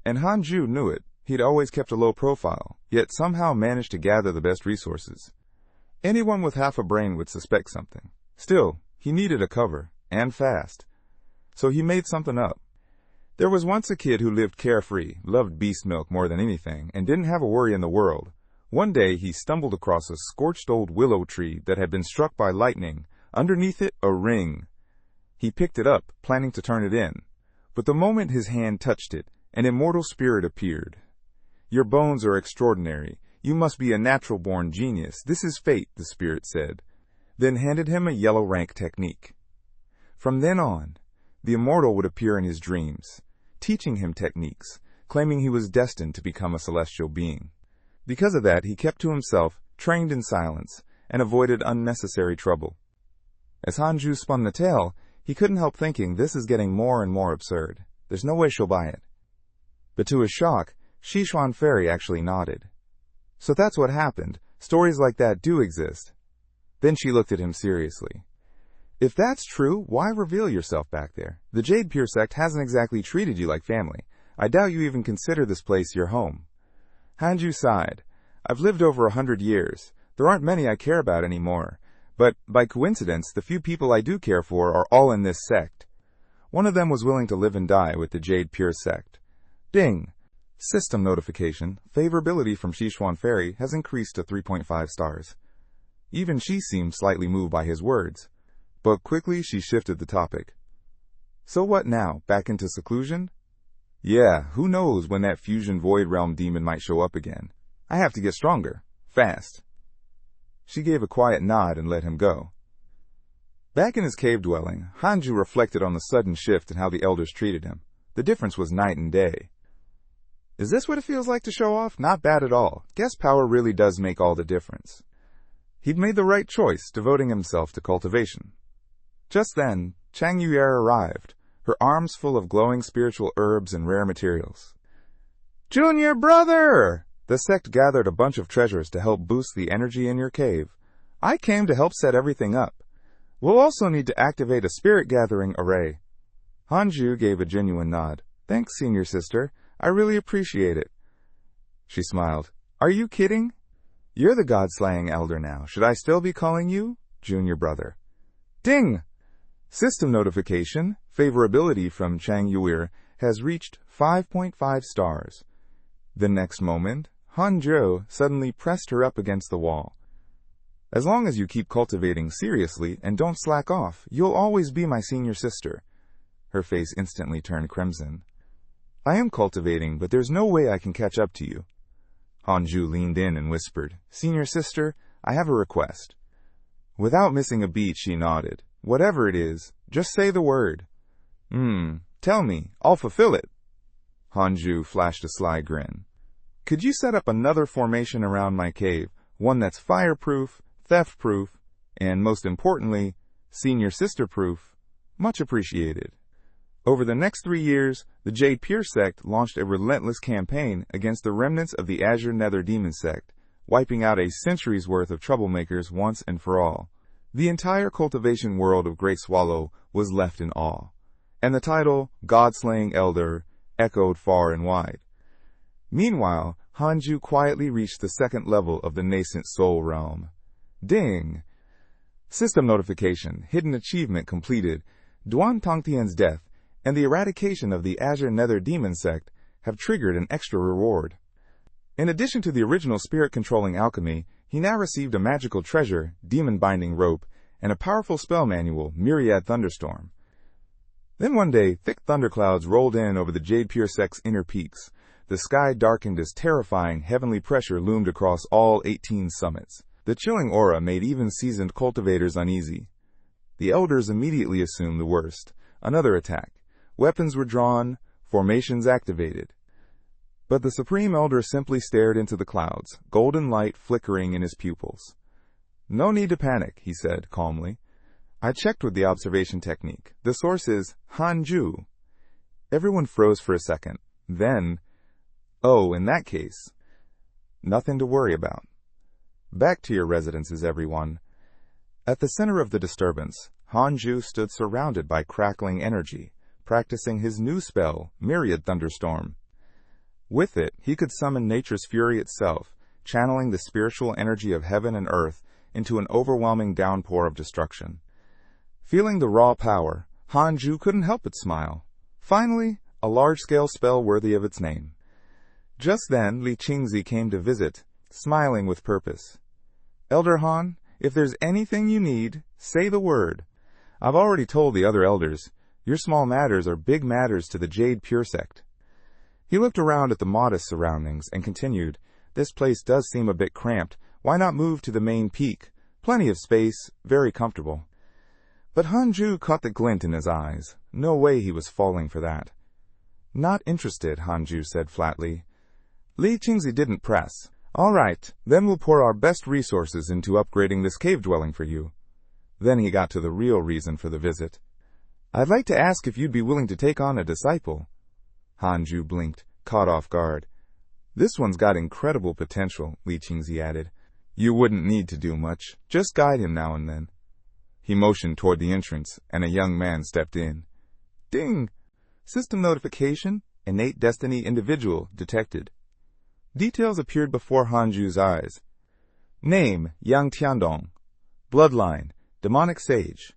And Hanju knew it. He'd always kept a low profile, yet somehow managed to gather the best resources. Anyone with half a brain would suspect something. Still, he needed a cover, and fast. So he made something up. There was once a kid who lived carefree, loved beast milk more than anything, and didn't have a worry in the world. One day he stumbled across a scorched old willow tree that had been struck by lightning. Underneath it, a ring. He picked it up, planning to turn it in. But the moment his hand touched it, an immortal spirit appeared. Your bones are extraordinary. You must be a natural-born genius. This is fate, the spirit said, then handed him a yellow rank technique. From then on, the immortal would appear in his dreams, teaching him techniques, claiming he was destined to become a celestial being. Because of that, he kept to himself, trained in silence, and avoided unnecessary trouble. As Hanju spun the tale, he couldn't help thinking, this is getting more and more absurd. There's no way she'll buy it. But to his shock, Zixuan Fairy actually nodded. So that's what happened. Stories like that do exist. Then she looked at him seriously. If that's true, why reveal yourself back there? The Jade Pure sect hasn't exactly treated you like family. I doubt you even consider this place your home. Hanju sighed. I've lived over 100 years. There aren't many I care about anymore. But, by coincidence, the few people I do care for are all in this sect. One of them was willing to live and die with the Jade Pure sect. Ding! System notification. Favorability from Zixuan Fairy has increased to 3.5 stars. Even she seemed slightly moved by his words. But quickly she shifted the topic. So what now? Back into seclusion? Yeah, who knows when that fusion void realm demon might show up again. I have to get stronger. Fast. She gave a quiet nod and let him go. Back in his cave dwelling, Hanju reflected on the sudden shift in how the elders treated him. The difference was night and day. Is this what it feels like to show off? Not bad at all. Guess power really does make all the difference. He'd made the right choice, devoting himself to cultivation. Just then, Chang Yuer arrived, her arms full of glowing spiritual herbs and rare materials. Junior brother! The sect gathered a bunch of treasures to help boost the energy in your cave. I came to help set everything up. We'll also need to activate a spirit gathering array. Hanju gave a genuine nod. Thanks, senior sister. I really appreciate it. She smiled. Are you kidding? You're the god-slaying elder now. Should I still be calling you junior brother? Ding! System notification. Favorability from Chang Yuer has reached 5.5 stars. The next moment, Hanzhou suddenly pressed her up against the wall. As long as you keep cultivating seriously and don't slack off, you'll always be my senior sister. Her face instantly turned crimson. I am cultivating, but there's no way I can catch up to you. Hanju leaned in and whispered, Senior sister, I have a request. Without missing a beat, she nodded. Whatever it is, just say the word. Tell me, I'll fulfill it. Hanju flashed a sly grin. Could you set up another formation around my cave, one that's fireproof, theft-proof, and most importantly, senior sister-proof? Much appreciated. Over the next 3 years, the Jade Pure sect launched a relentless campaign against the remnants of the Azure Nether Demon sect, wiping out a century's worth of troublemakers once and for all. The entire cultivation world of Great Swallow was left in awe. and the title, God-Slaying Elder, echoed far and wide. Meanwhile, Hanju quietly reached the second level of the nascent soul realm. Ding! System notification, hidden achievement completed. Duan Tongtian's death and the eradication of the Azure Nether Demon sect have triggered an extra reward. In addition to the original spirit-controlling alchemy, he now received a magical treasure, Demon Binding Rope, and a powerful spell manual, Myriad Thunderstorm. Then one day, thick thunderclouds rolled in over the Jade Pure Sect's inner peaks. The sky darkened as terrifying heavenly pressure loomed across all 18 summits. The chilling aura made even seasoned cultivators uneasy. The elders immediately assumed the worst. Another attack. Weapons were drawn, formations activated. But the Supreme Elder simply stared into the clouds, golden light flickering in his pupils. "No need to panic," he said calmly. "I checked with the observation technique. The source is Hanju." Everyone froze for a second. Then, "Oh, in that case, nothing to worry about. Back to your residences, everyone." At the center of the disturbance, Hanju stood surrounded by crackling energy, practicing his new spell, Myriad Thunderstorm. With it, he could summon nature's fury itself, channeling the spiritual energy of heaven and earth into an overwhelming downpour of destruction. Feeling the raw power, Hanju couldn't help but smile. Finally, a large-scale spell worthy of its name. Just then, Li Qingzi came to visit, smiling with purpose. "Elder Han, if there's anything you need, say the word. I've already told the other elders, your small matters are big matters to the Jade Pure Sect." He looked around at the modest surroundings and continued, "This place does seem a bit cramped. Why not move to the main peak? Plenty of space, very comfortable." But Hanju caught the glint in his eyes. No way he was falling for that. "Not interested," Hanju said flatly. Li Qingzi didn't press. "All right, then we'll pour our best resources into upgrading this cave dwelling for you." Then he got to the real reason for the visit. "I'd like to ask if you'd be willing to take on a disciple." Hanju blinked, caught off guard. "This one's got incredible potential," Li Qingzi added. "You wouldn't need to do much, just guide him now and then." He motioned toward the entrance, and a young man stepped in. Ding! System notification, innate destiny individual detected. Details appeared before Hanju's eyes. Name, Yang Tiandong. Bloodline, demonic sage.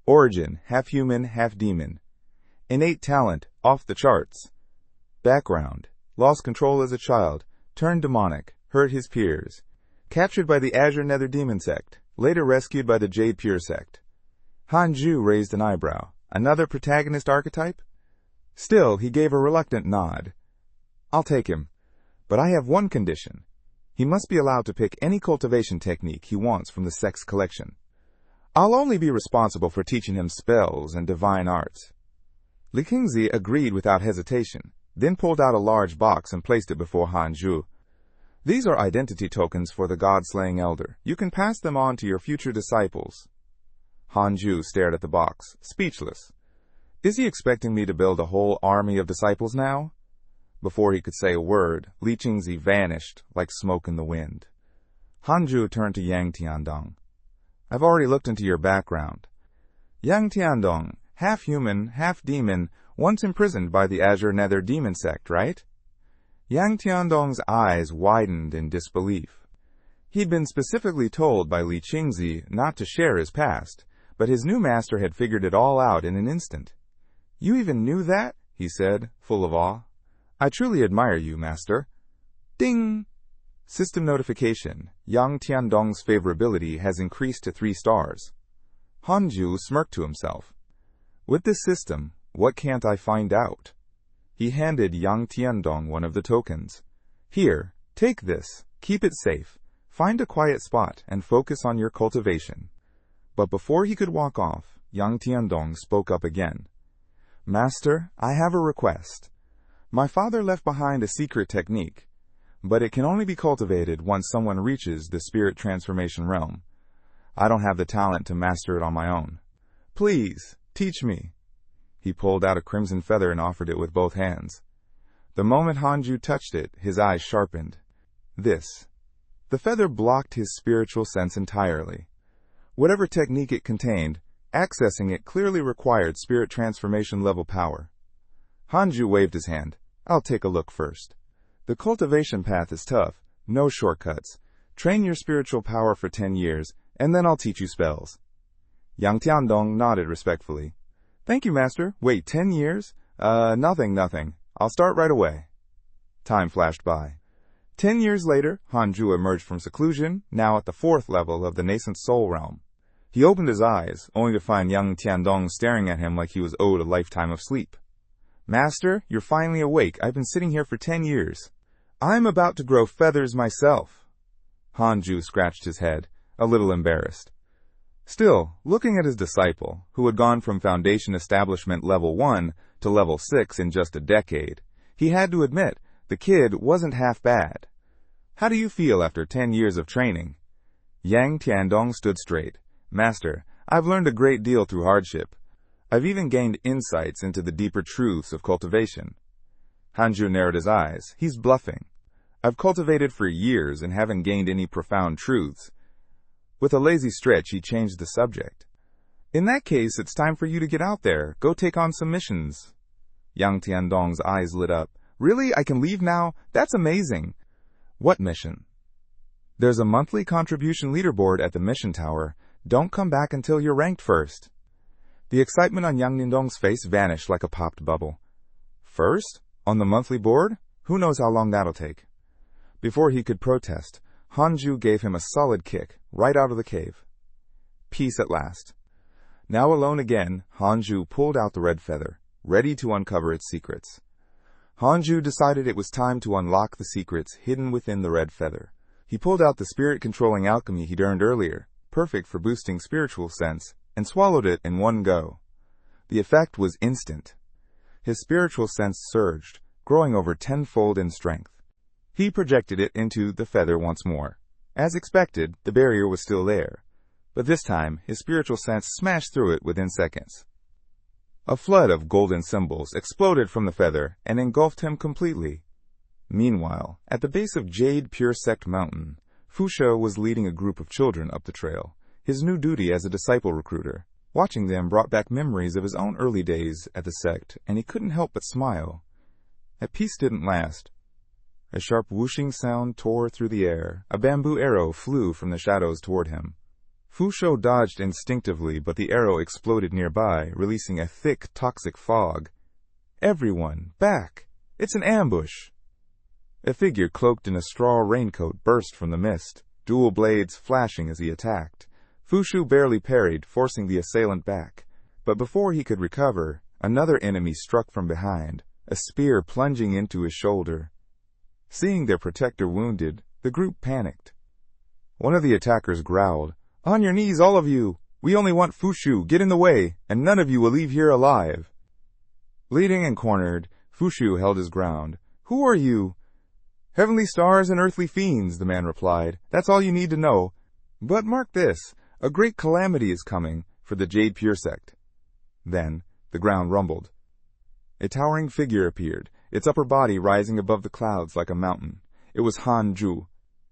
Origin, half-human, half-demon. Innate talent, off the charts. Background, lost control as a child, turned demonic, hurt his peers. Captured by the Azure Nether Demon sect, later rescued by the Jade Pure sect. Hanju raised an eyebrow. Another protagonist archetype? Still, he gave a reluctant nod. "I'll take him. But I have one condition. He must be allowed to pick any cultivation technique he wants from the sect's collection. I'll only be responsible for teaching him spells and divine arts." Li Qingzi agreed without hesitation, then pulled out a large box and placed it before Hanju. "These are identity tokens for the God-Slaying Elder. You can pass them on to your future disciples." Hanju stared at the box, speechless. Is he expecting me to build a whole army of disciples now? Before he could say a word, Li Qingzi vanished like smoke in the wind. Hanju turned to Yang Tiandong. "I've already looked into your background. Yang Tiandong, half-human, half-demon, once imprisoned by the Azure Nether Demon sect, right?" Yang Tiandong's eyes widened in disbelief. He'd been specifically told by Li Qingzi not to share his past, but his new master had figured it all out in an instant. "You even knew that?" he said, full of awe. "I truly admire you, master." Ding! System notification. Yang Tiandong's favorability has increased to 3 stars. Hanju smirked to himself. With this system, what can't I find out? He handed Yang Tiandong one of the tokens. "Here, take this. Keep it safe. Find a quiet spot and focus on your cultivation." But before he could walk off, Yang Tiandong spoke up again. "Master, I have a request. My father left behind a secret technique, but it can only be cultivated once someone reaches the spirit transformation realm. I don't have the talent to master it on my own. Please, teach me." He pulled out a crimson feather and offered it with both hands. The moment Hanju touched it, his eyes sharpened. This. The feather blocked his spiritual sense entirely. Whatever technique it contained, Accessing it clearly required spirit transformation level power. Hanju waved his hand. I'll take a look first. The cultivation path is tough, no shortcuts. Train your spiritual power for 10 years, and then I'll teach you spells. Yang Tiandong nodded respectfully. Thank you, Master. Wait, 10 years? Nothing. I'll start right away. Time flashed by. 10 years later, Hanju emerged from seclusion, now at the 4th level of the nascent soul realm. He opened his eyes, only to find Yang Tiandong staring at him like he was owed a lifetime of sleep. Master, you're finally awake. I've been sitting here for 10 years. I'm about to grow feathers myself. Hanju scratched his head, a little embarrassed. Still, looking at his disciple, who had gone from Foundation Establishment Level 1 to Level 6 in just a decade, he had to admit the kid wasn't half bad. How do you feel after 10 years of training? Yang Tiandong stood straight. Master, I've learned a great deal through hardship. I've even gained insights into the deeper truths of cultivation. Hanju narrowed his eyes. He's bluffing. I've cultivated for years and haven't gained any profound truths. With a lazy stretch, he changed the subject. In that case, it's time for you to get out there. Go take on some missions. Yang Tiandong's eyes lit up. Really? I can leave now? That's amazing. What mission? There's a monthly contribution leaderboard at the mission tower. Don't come back until you're ranked first. The excitement on Yang Tiandong's face vanished like a popped bubble. First? On the monthly board? Who knows how long that'll take? Before he could protest, Hanju gave him a solid kick, right out of the cave. Peace at last. Now alone again, Hanju pulled out the red feather, ready to uncover its secrets. Hanju decided it was time to unlock the secrets hidden within the red feather. He pulled out the spirit-controlling alchemy he'd earned earlier, perfect for boosting spiritual sense, and swallowed it in one go. The effect was instant. His spiritual sense surged, growing over 10-fold in strength. He projected it into the feather once more. As expected, the barrier was still there, but this time his spiritual sense smashed through it within seconds. A flood of golden symbols exploded from the feather and engulfed him completely. Meanwhile, at the base of Jade Pure Sect Mountain, Fusho was leading a group of children up the trail, his new duty as a disciple recruiter. Watching them brought back memories of his own early days at the sect, and he couldn't help but smile. That peace didn't last. A sharp whooshing sound tore through the air. A bamboo arrow flew from the shadows toward him. Fusho dodged instinctively, but the arrow exploded nearby, releasing a thick, toxic fog. Everyone, back! It's an ambush! A figure cloaked in a straw raincoat burst from the mist, dual blades flashing as he attacked. Fushu barely parried, forcing the assailant back. But before he could recover, another enemy struck from behind, a spear plunging into his shoulder. Seeing their protector wounded, the group panicked. One of the attackers growled, "On your knees, all of you! We only want Fushu, get in the way, and none of you will leave here alive." Bleeding and cornered, Fushu held his ground. "Who are you?" "Heavenly stars and earthly fiends," the man replied. "That's all you need to know. But mark this, a great calamity is coming for the Jade Pure Sect." Then, the ground rumbled. A towering figure appeared, its upper body rising above the clouds like a mountain. It was Hanju.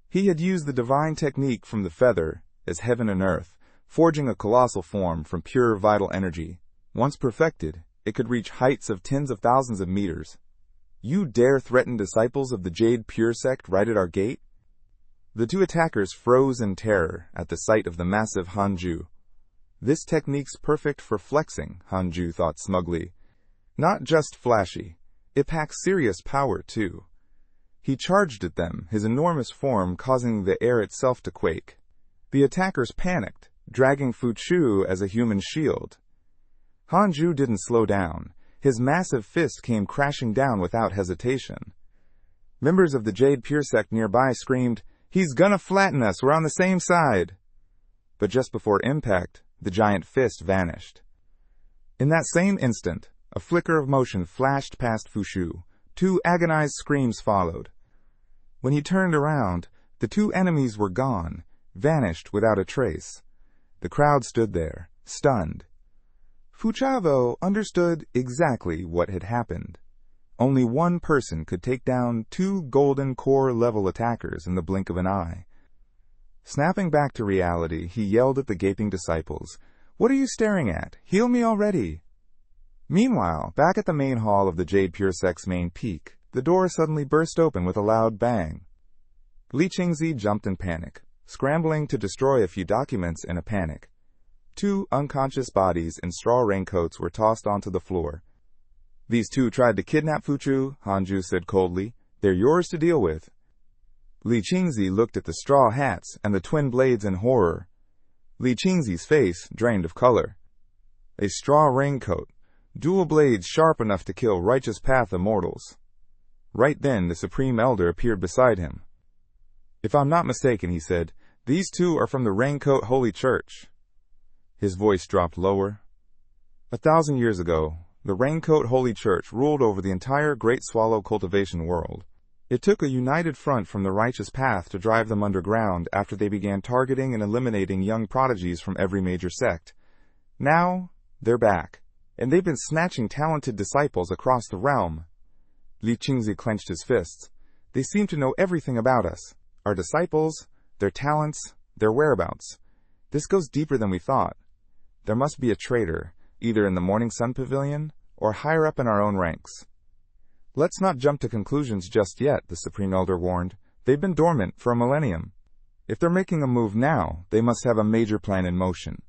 He had used the divine technique from the feather as heaven and earth, forging a colossal form from pure vital energy. Once perfected, it could reach heights of tens of thousands of meters. "You dare threaten disciples of the Jade Pure Sect right at our gate?" The two attackers froze in terror at the sight of the massive Hanju. This technique's perfect for flexing, Hanju thought smugly. Not just flashy. It packs serious power, too. He charged at them, his enormous form causing the air itself to quake. The attackers panicked, dragging Fushu as a human shield. Hanju didn't slow down. His massive fist came crashing down without hesitation. Members of the Jade Pure Sect nearby screamed, "He's gonna flatten us, we're on the same side!" But just before impact, the giant fist vanished. In that same instant, a flicker of motion flashed past Fushu. 2 agonized screams followed. When he turned around, the 2 enemies were gone, vanished without a trace. The crowd stood there, stunned. Fuchavo understood exactly what had happened. Only one person could take down 2 golden core-level attackers in the blink of an eye. Snapping back to reality, he yelled at the gaping disciples, What are you staring at? Heal me already. Meanwhile, back at the main hall of the Jade Pure Sect's main peak, the door suddenly burst open with a loud bang. Li Qingzi jumped in panic, scrambling to destroy a few documents in a panic. 2 unconscious bodies in straw raincoats were tossed onto the floor. These 2 tried to kidnap Fuchu, Hanju said coldly. They're yours to deal with. Li Qingzi looked at the straw hats and the twin blades in horror. Li Qingzi's face drained of color. A straw raincoat, dual blades sharp enough to kill righteous path immortals. Right then, the Supreme Elder appeared beside him. If I'm not mistaken, he said, these 2 are from the Raincoat Holy Church. His voice dropped lower. 1,000 years ago, the Raincoat Holy Church ruled over the entire Great Swallow cultivation world. It took a united front from the righteous path to drive them underground after they began targeting and eliminating young prodigies from every major sect. Now, they're back, and they've been snatching talented disciples across the realm. Li Qingzi clenched his fists. They seem to know everything about us. Our disciples, their talents, their whereabouts. This goes deeper than we thought. There must be a traitor, either in the Morning Sun Pavilion or higher up in our own ranks. Let's not jump to conclusions just yet, the Supreme Elder warned. They've been dormant for a millennium. If they're making a move now, they must have a major plan in motion.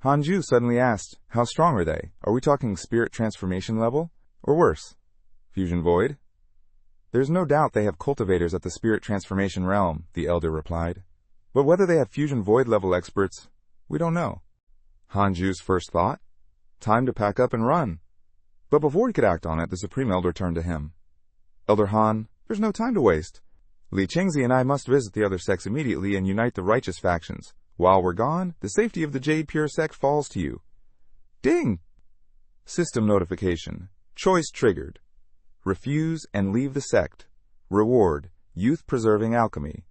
Hanju suddenly asked, how strong are they? Are we talking spirit transformation level? Or worse, fusion void? There's no doubt they have cultivators at the spirit transformation realm, the Elder replied. But whether they have fusion void level experts, we don't know. Hanju's first thought? Time to pack up and run. But before he could act on it, the Supreme Elder turned to him. Elder Han, there's no time to waste. Li Qingzi and I must visit the other sects immediately and unite the righteous factions. While we're gone, the safety of the Jade Pure Sect falls to you. Ding! System notification. Choice triggered. Refuse and leave the sect. Reward, youth-preserving alchemy.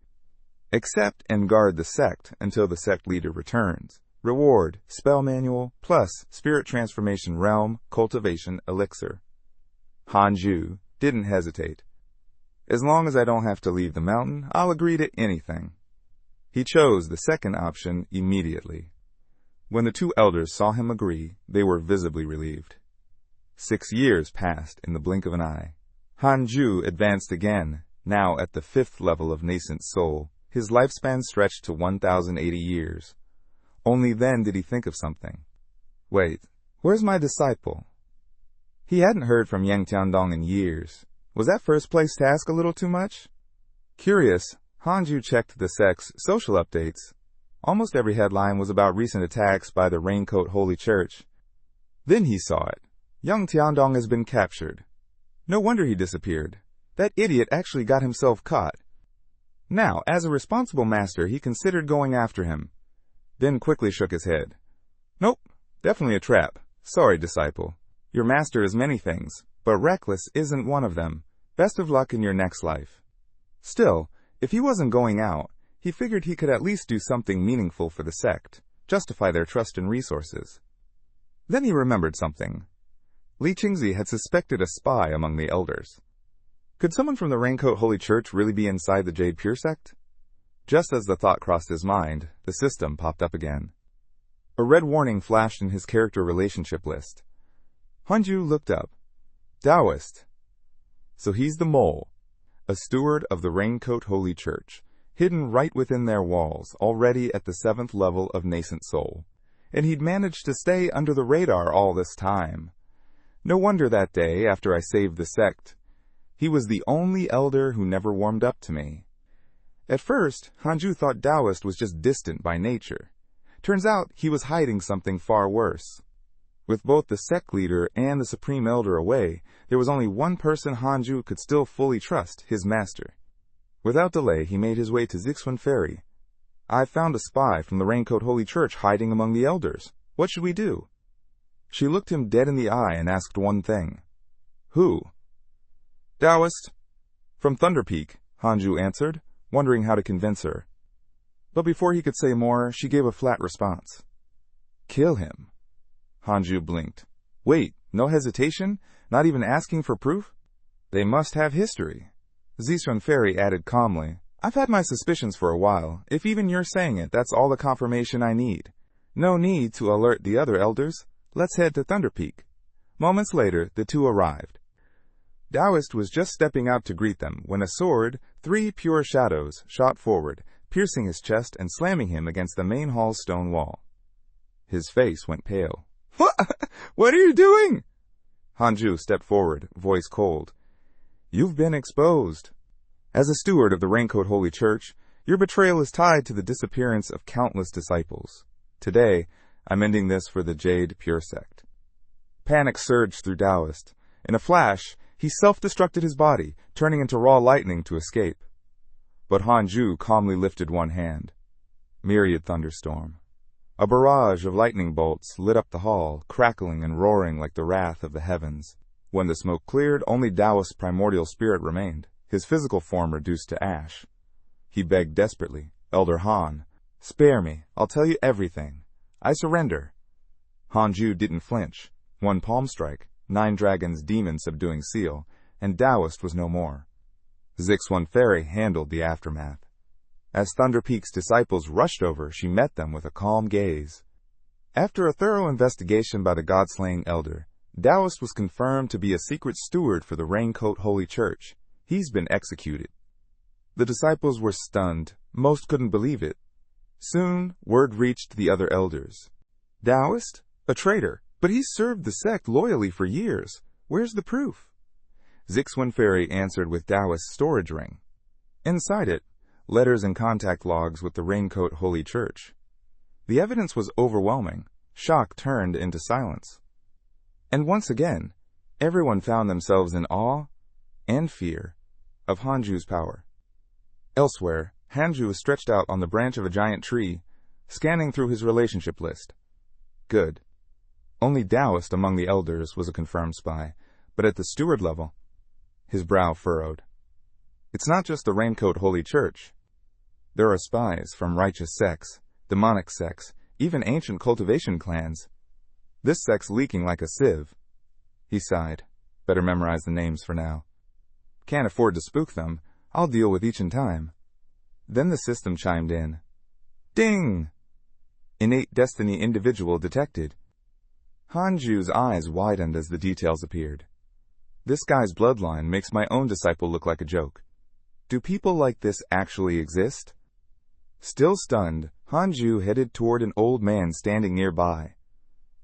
Accept and guard the sect until the sect leader returns. Reward, spell manual, plus spirit transformation realm, cultivation, elixir. Hanju didn't hesitate. As long as I don't have to leave the mountain, I'll agree to anything. He chose the second option immediately. When the 2 elders saw him agree, they were visibly relieved. 6 years passed in the blink of an eye. Hanju advanced again, now at the 5th level of nascent soul. His lifespan stretched to 1,080 years. Only then did he think of something. Wait, where's my disciple? He hadn't heard from Yang Tiandong in years. Was that first place task a little too much? Curious, Hanju checked the sect's social updates. Almost every headline was about recent attacks by the Raincoat Holy Church. Then he saw it. Young Tiandong has been captured. No wonder he disappeared. That idiot actually got himself caught. Now, as a responsible master, he considered going after him, then quickly shook his head. Nope, definitely a trap. Sorry, disciple. Your master is many things, but reckless isn't one of them. Best of luck in your next life. Still, if he wasn't going out, he figured he could at least do something meaningful for the sect, justify their trust and resources. Then he remembered something. Li Qingzi had suspected a spy among the elders. Could someone from the Raincoat Holy Church really be inside the Jade Pure Sect? Just as the thought crossed his mind, the system popped up again. A red warning flashed in his character relationship list. Hanju looked up. Taoist. So he's the mole, a steward of the Raincoat Holy Church, hidden right within their walls, already at the 7th level of nascent soul. And he'd managed to stay under the radar all this time. No wonder that day, after I saved the sect, he was the only elder who never warmed up to me. At first, Hanju thought Taoist was just distant by nature. Turns out he was hiding something far worse. With both the sect leader and the Supreme Elder away, there was only one person Hanju could still fully trust, his master. Without delay, he made his way to Zixuan Ferry. I've found a spy from the Raincoat Holy Church hiding among the elders. What should we do? She looked him dead in the eye and asked one thing. Who? Taoist. From Thunder Peak, Hanju answered, wondering how to convince her. But before he could say more, she gave a flat response. Kill him. Hanju blinked. Wait, no hesitation? Not even asking for proof? They must have history. Zixuan Ferry added calmly. I've had my suspicions for a while. If even you're saying it, that's all the confirmation I need. No need to alert the other elders. Let's head to Thunder Peak. Moments later, the two arrived. Taoist was just stepping out to greet them when a sword, 3 pure shadows, shot forward, piercing his chest and slamming him against the main hall's stone wall. His face went pale. What are you doing? Hanju stepped forward, voice cold. You've been exposed. As a steward of the Raincoat Holy Church, your betrayal is tied to the disappearance of countless disciples. Today, I'm ending this for the Jade Pure Sect. Panic surged through Taoist. In a flash, he self-destructed his body, turning into raw lightning to escape. But Hanju calmly lifted one hand. Myriad thunderstorm. A barrage of lightning bolts lit up the hall, crackling and roaring like the wrath of the heavens. When the smoke cleared, only Taoist's primordial spirit remained, his physical form reduced to ash. He begged desperately, Elder Han, spare me, I'll tell you everything. I surrender. Hanju didn't flinch. One palm strike, 9 dragons' demon subduing seal, and Taoist was no more. Zixuan Fairy handled the aftermath. As Thunder Peak's disciples rushed over, she met them with a calm gaze. After a thorough investigation by the God-slaying elder, Taoist was confirmed to be a secret steward for the Raincoat Holy Church. He's been executed. The disciples were stunned. Most couldn't believe it. Soon, word reached the other elders. Taoist? A traitor. But he's served the sect loyally for years. Where's the proof? Zixuan Fairy answered with Taoist's storage ring. Inside it, letters and contact logs with the Raincoat Holy Church. The evidence was overwhelming. Shock turned into silence. And once again, everyone found themselves in awe and fear of Hanju's power. Elsewhere, Hanju was stretched out on the branch of a giant tree, scanning through his relationship list. Good. Only Taoist among the elders was a confirmed spy, but at the steward level, his brow furrowed. It's not just the Raincoat Holy Church. There are spies from righteous sects, demonic sects, even ancient cultivation clans. This sect's leaking like a sieve. He sighed. Better memorize the names for now. Can't afford to spook them. I'll deal with each in time. Then the system chimed in. Ding! Innate destiny individual detected. Hanju's eyes widened as the details appeared. This guy's bloodline makes my own disciple look like a joke. Do people like this actually exist? Still stunned, Hanju headed toward an old man standing nearby.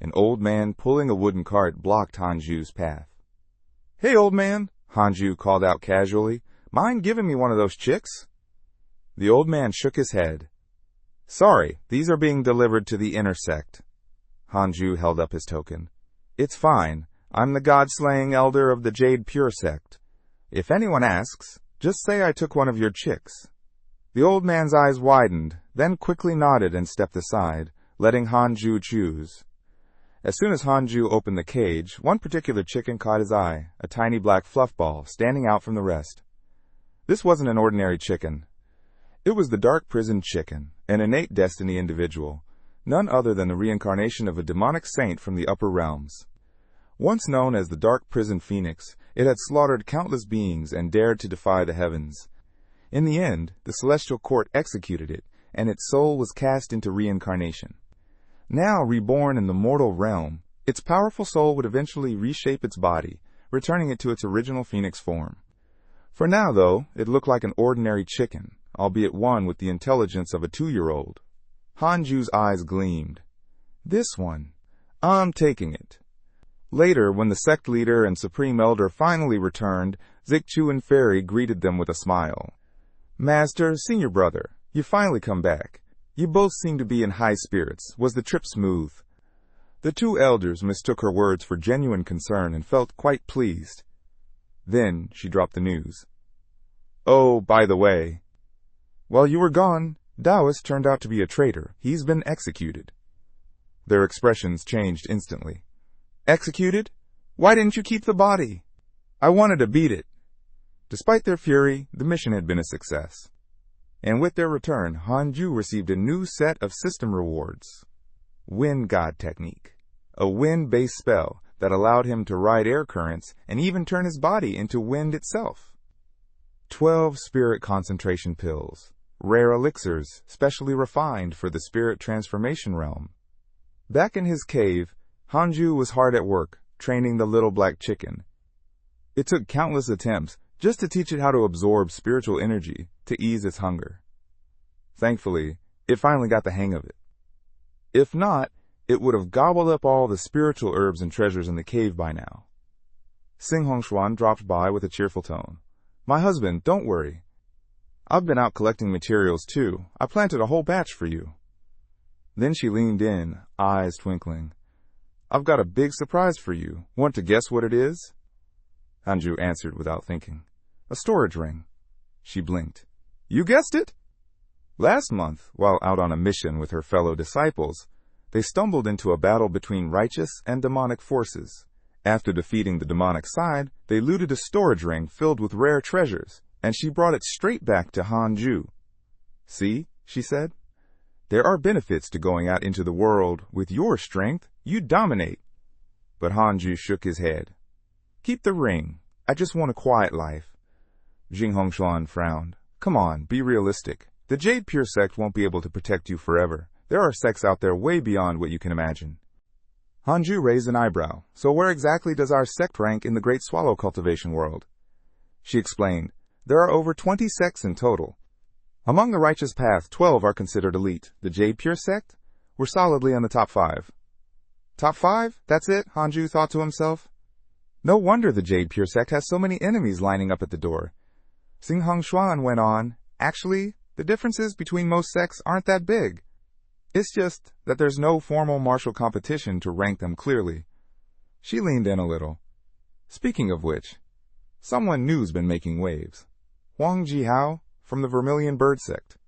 An old man pulling a wooden cart blocked Hanju's path. Hey, old man, Hanju called out casually. Mind giving me one of those chicks? The old man shook his head. Sorry, these are being delivered to the inner sect. Hanju held up his token. It's fine. I'm the god-slaying elder of the Jade Pure Sect. If anyone asks, just say I took one of your chicks. The old man's eyes widened, then quickly nodded and stepped aside, letting Hanju choose. As soon as Hanju opened the cage, one particular chicken caught his eye, a tiny black fluff ball standing out from the rest. This wasn't an ordinary chicken. It was the Dark Prison Chicken, an innate destiny individual, none other than the reincarnation of a demonic saint from the upper realms. Once known as the Dark Prison Phoenix, it had slaughtered countless beings and dared to defy the heavens. In the end, the celestial court executed it, and its soul was cast into reincarnation. Now reborn in the mortal realm, its powerful soul would eventually reshape its body, returning it to its original phoenix form. For now, though, it looked like an ordinary chicken, albeit one with the intelligence of a 2-year-old. Hanju's eyes gleamed. This one. I'm taking it. Later, when the sect leader and supreme elder finally returned, Zixuan Fairy greeted them with a smile. Master, senior brother, you finally come back. You both seem to be in high spirits. Was the trip smooth? The 2 elders mistook her words for genuine concern and felt quite pleased. Then she dropped the news. Oh, by the way, while you were gone, Taoist turned out to be a traitor. He's been executed. Their expressions changed instantly. Executed? Why didn't you keep the body? I wanted to beat it. Despite their fury, the mission had been a success. And with their return, Hanju received a new set of system rewards. Wind God Technique, a wind-based spell that allowed him to ride air currents and even turn his body into wind itself. 12 spirit concentration pills, rare elixirs specially refined for the spirit transformation realm. Back in his cave, Hanju was hard at work, training the little black chicken. It took countless attempts just to teach it how to absorb spiritual energy to ease its hunger. Thankfully, it finally got the hang of it. If not, it would have gobbled up all the spiritual herbs and treasures in the cave by now. Sing Hongshuan dropped by with a cheerful tone. "My husband, don't worry. I've been out collecting materials too. I planted a whole batch for you." Then she leaned in, eyes twinkling. "I've got a big surprise for you. Want to guess what it is?" Hanju answered without thinking. "A storage ring." She blinked. "You guessed it?" Last month, while out on a mission with her fellow disciples, they stumbled into a battle between righteous and demonic forces. After defeating the demonic side, they looted a storage ring filled with rare treasures, and she brought it straight back to Hanju. "See," she said, "there are benefits to going out into the world. With your strength, you dominate." But Hanju shook his head. "Keep the ring. I just want a quiet life." Jing Hongshuan frowned. "Come on, be realistic. The Jade Pure sect won't be able to protect you forever. There are sects out there way beyond what you can imagine." Hanju raised an eyebrow. "So where exactly does our sect rank in the Great Swallow cultivation world?" She explained, "There are over 20 sects in total. Among the righteous path, 12 are considered elite. The Jade Pure sect? We're solidly in the top 5. Top 5? That's it? Hanju thought to himself. No wonder the Jade Pure sect has so many enemies lining up at the door. Sing Hongshuan went on, "Actually, the differences between most sects aren't that big. It's just that there's no formal martial competition to rank them clearly." She leaned in a little. "Speaking of which, someone new's been making waves. Huang Jihao from the Vermilion Bird sect.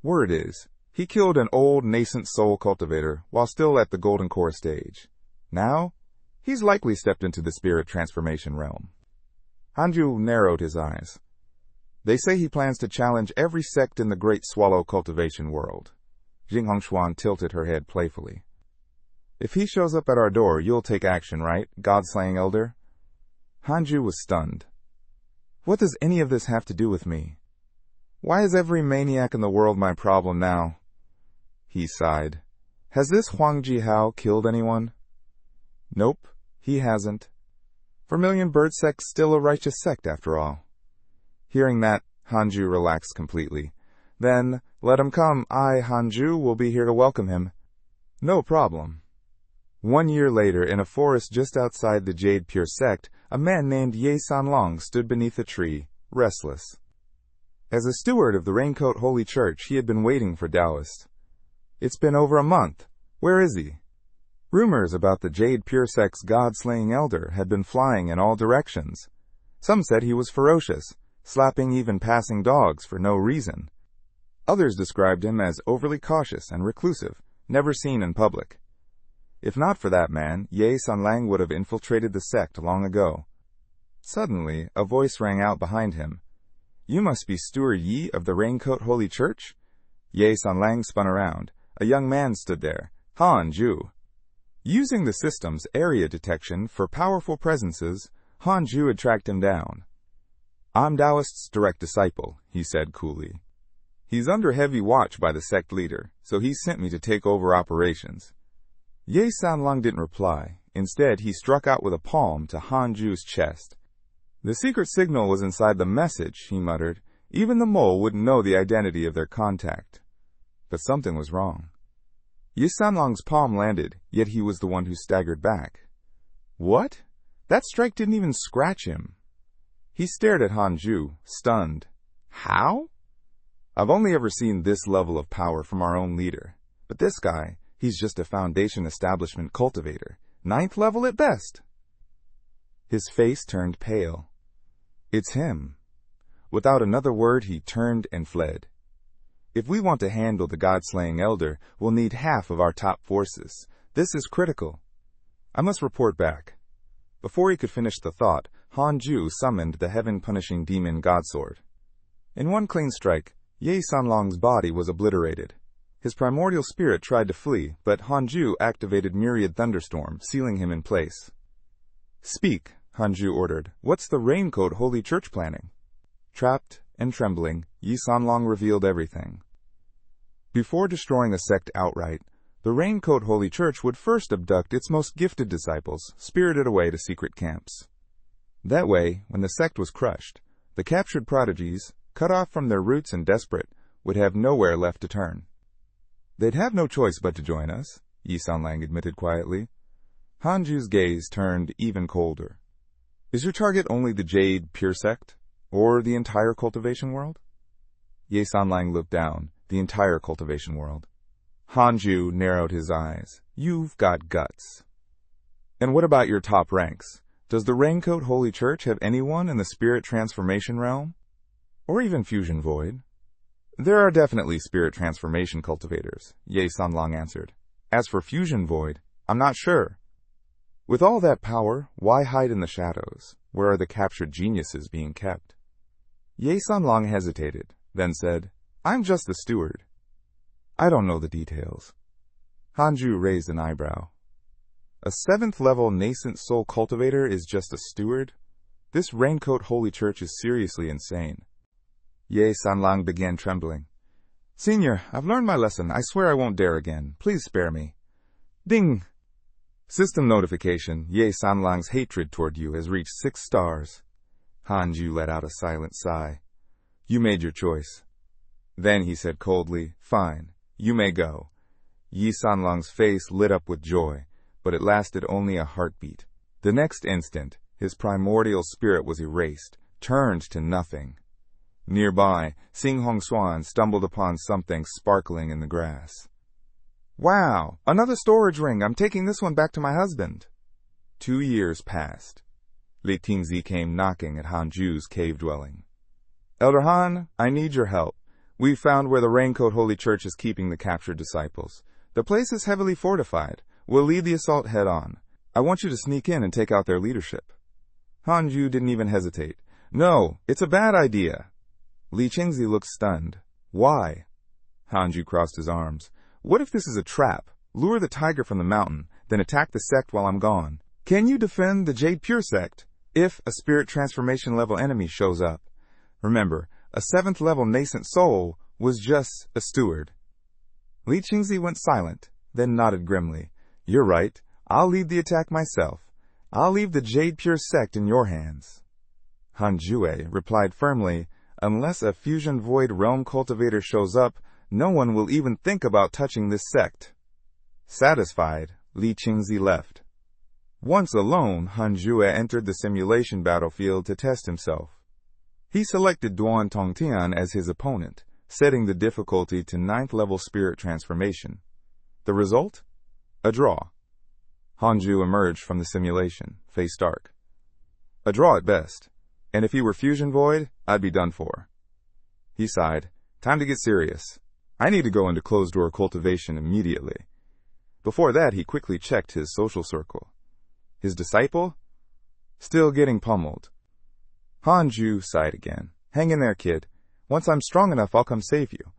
Word is, he killed an old nascent soul cultivator while still at the Golden Core stage. Now, he's likely stepped into the spirit transformation realm." Hanju narrowed his eyes. "They say he plans to challenge every sect in the Great Swallow cultivation world." Jing Hongshuan tilted her head playfully. "If he shows up at our door, you'll take action, right, God-slaying elder?" Hanju was stunned. "What does any of this have to do with me? Why is every maniac in the world my problem now?" He sighed. "Has this Huang Jihao killed anyone?" "Nope, he hasn't. Vermilion Bird sect's still a righteous sect after all." Hearing that, Hanju relaxed completely. "Then, let him come. I, Hanju, will be here to welcome him." "No problem." 1 year later, in a forest just outside the Jade Pure sect, a man named Ye Sanlong stood beneath a tree, restless. As a steward of the Raincoat Holy Church, he had been waiting for Taoist. "It's been over a month. Where is he?" Rumors about the Jade Pure sect's God-slaying elder had been flying in all directions. Some said he was ferocious, slapping even passing dogs for no reason. Others described him as overly cautious and reclusive, never seen in public. If not for that man, Ye Sanlang would have infiltrated the sect long ago. Suddenly, a voice rang out behind him. "You must be Steward Yi of the Raincoat Holy Church?" Ye Sanlang spun around. A young man stood there, Han Ju. Using the system's area detection for powerful presences, Han Ju had tracked him down. "I'm Taoist's direct disciple," he said coolly. "He's under heavy watch by the sect leader, so he sent me to take over operations." Ye Sanlong didn't reply. Instead, he struck out with a palm to Han Ju's chest. "The secret signal was inside the message," he muttered. "Even the mole wouldn't know the identity of their contact." But something was wrong. Ye Sanlong's palm landed, yet he was the one who staggered back. "What? That strike didn't even scratch him." He stared at Han Ju, stunned. "How?" "I've only ever seen this level of power from our own leader. But this guy, he's just a Foundation establishment cultivator. 9th level at best." His face turned pale. "It's him." Without another word, he turned and fled. "If we want to handle the God-slaying elder, we'll need half of our top forces. This is critical. I must report back." Before he could finish the thought, Han Ju summoned the heaven-punishing demon Godsword. In one clean strike, Ye Sanlong's body was obliterated. His primordial spirit tried to flee, but Han Ju activated Myriad Thunderstorm, sealing him in place. "Speak," Han Ju ordered. "What's the Raincoat Holy Church planning?" Trapped and trembling, Ye Sanlong revealed everything. Before destroying a sect outright, The Raincoat Holy Church would first abduct its most gifted disciples, spirited away to secret camps. That way, when the sect was crushed, the captured prodigies, cut off from their roots and desperate, would have nowhere left to turn. They'd have no choice but to join us, Yi Sanlang admitted quietly. Hanju's gaze turned even colder. Is your target only the Jade Pure Sect, or the entire cultivation world? Ye Sanlang looked down. The entire cultivation world. Hanju narrowed his eyes. You've got guts. And what about your top ranks? Does the Raincoat Holy Church have anyone in the spirit transformation realm? Or even fusion void? There are definitely spirit transformation cultivators, Ye Sanlang answered. As for fusion void, I'm not sure. With all that power, why hide in the shadows? Where are the captured geniuses being kept? Ye Sanlang hesitated, then said, I'm just the steward. I don't know the details. Hanju raised an eyebrow. A 7th-level nascent soul cultivator is just a steward? This Raincoat Holy Church is seriously insane. Ye Sanlang began trembling. Senior, I've learned my lesson. I swear I won't dare again. Please spare me. Ding! System notification. Ye Sanlang's hatred toward you has reached 6 stars. Hanju let out a silent sigh. You made your choice. Then he said coldly, Fine, you may go. Yi Sanlang's face lit up with joy, but it lasted only a heartbeat. The next instant, his primordial spirit was erased, turned to nothing. Nearby, Sing Hongxuan stumbled upon something sparkling in the grass. Wow, another storage ring. I'm taking this one back to my husband. 2 years passed. Li Tingzi came knocking at Hanju's cave dwelling. Elder Han, I need your help. We've found where the Raincoat Holy Church is keeping the captured disciples. The place is heavily fortified. We'll lead the assault head on. I want you to sneak in and take out their leadership. Hanju didn't even hesitate. No, it's a bad idea. Li Qingzi looked stunned. Why? Hanju crossed his arms. What if this is a trap? Lure the tiger from the mountain, then attack the sect while I'm gone. Can you defend the Jade Pure Sect if a spirit transformation level enemy shows up? Remember, a 7th-level nascent soul was just a steward. Li Qingzi went silent, then nodded grimly. You're right. I'll lead the attack myself. I'll leave the Jade Pure Sect in your hands. Han Jue replied firmly, Unless a fusion void realm cultivator shows up, no one will even think about touching this sect. Satisfied, Li Qingzi left. Once alone, Han Jue entered the simulation battlefield to test himself. He selected Duan Tongtian as his opponent, setting the difficulty to 9th-level spirit transformation. The result? A draw. Hanju emerged from the simulation, face dark. A draw at best, and if he were fusion void, I'd be done for. He sighed. Time to get serious. I need to go into closed-door cultivation immediately. Before that, he quickly checked his social circle. His disciple? Still getting pummeled. Hanju sighed again. Hang in there, kid. Once I'm strong enough, I'll come save you.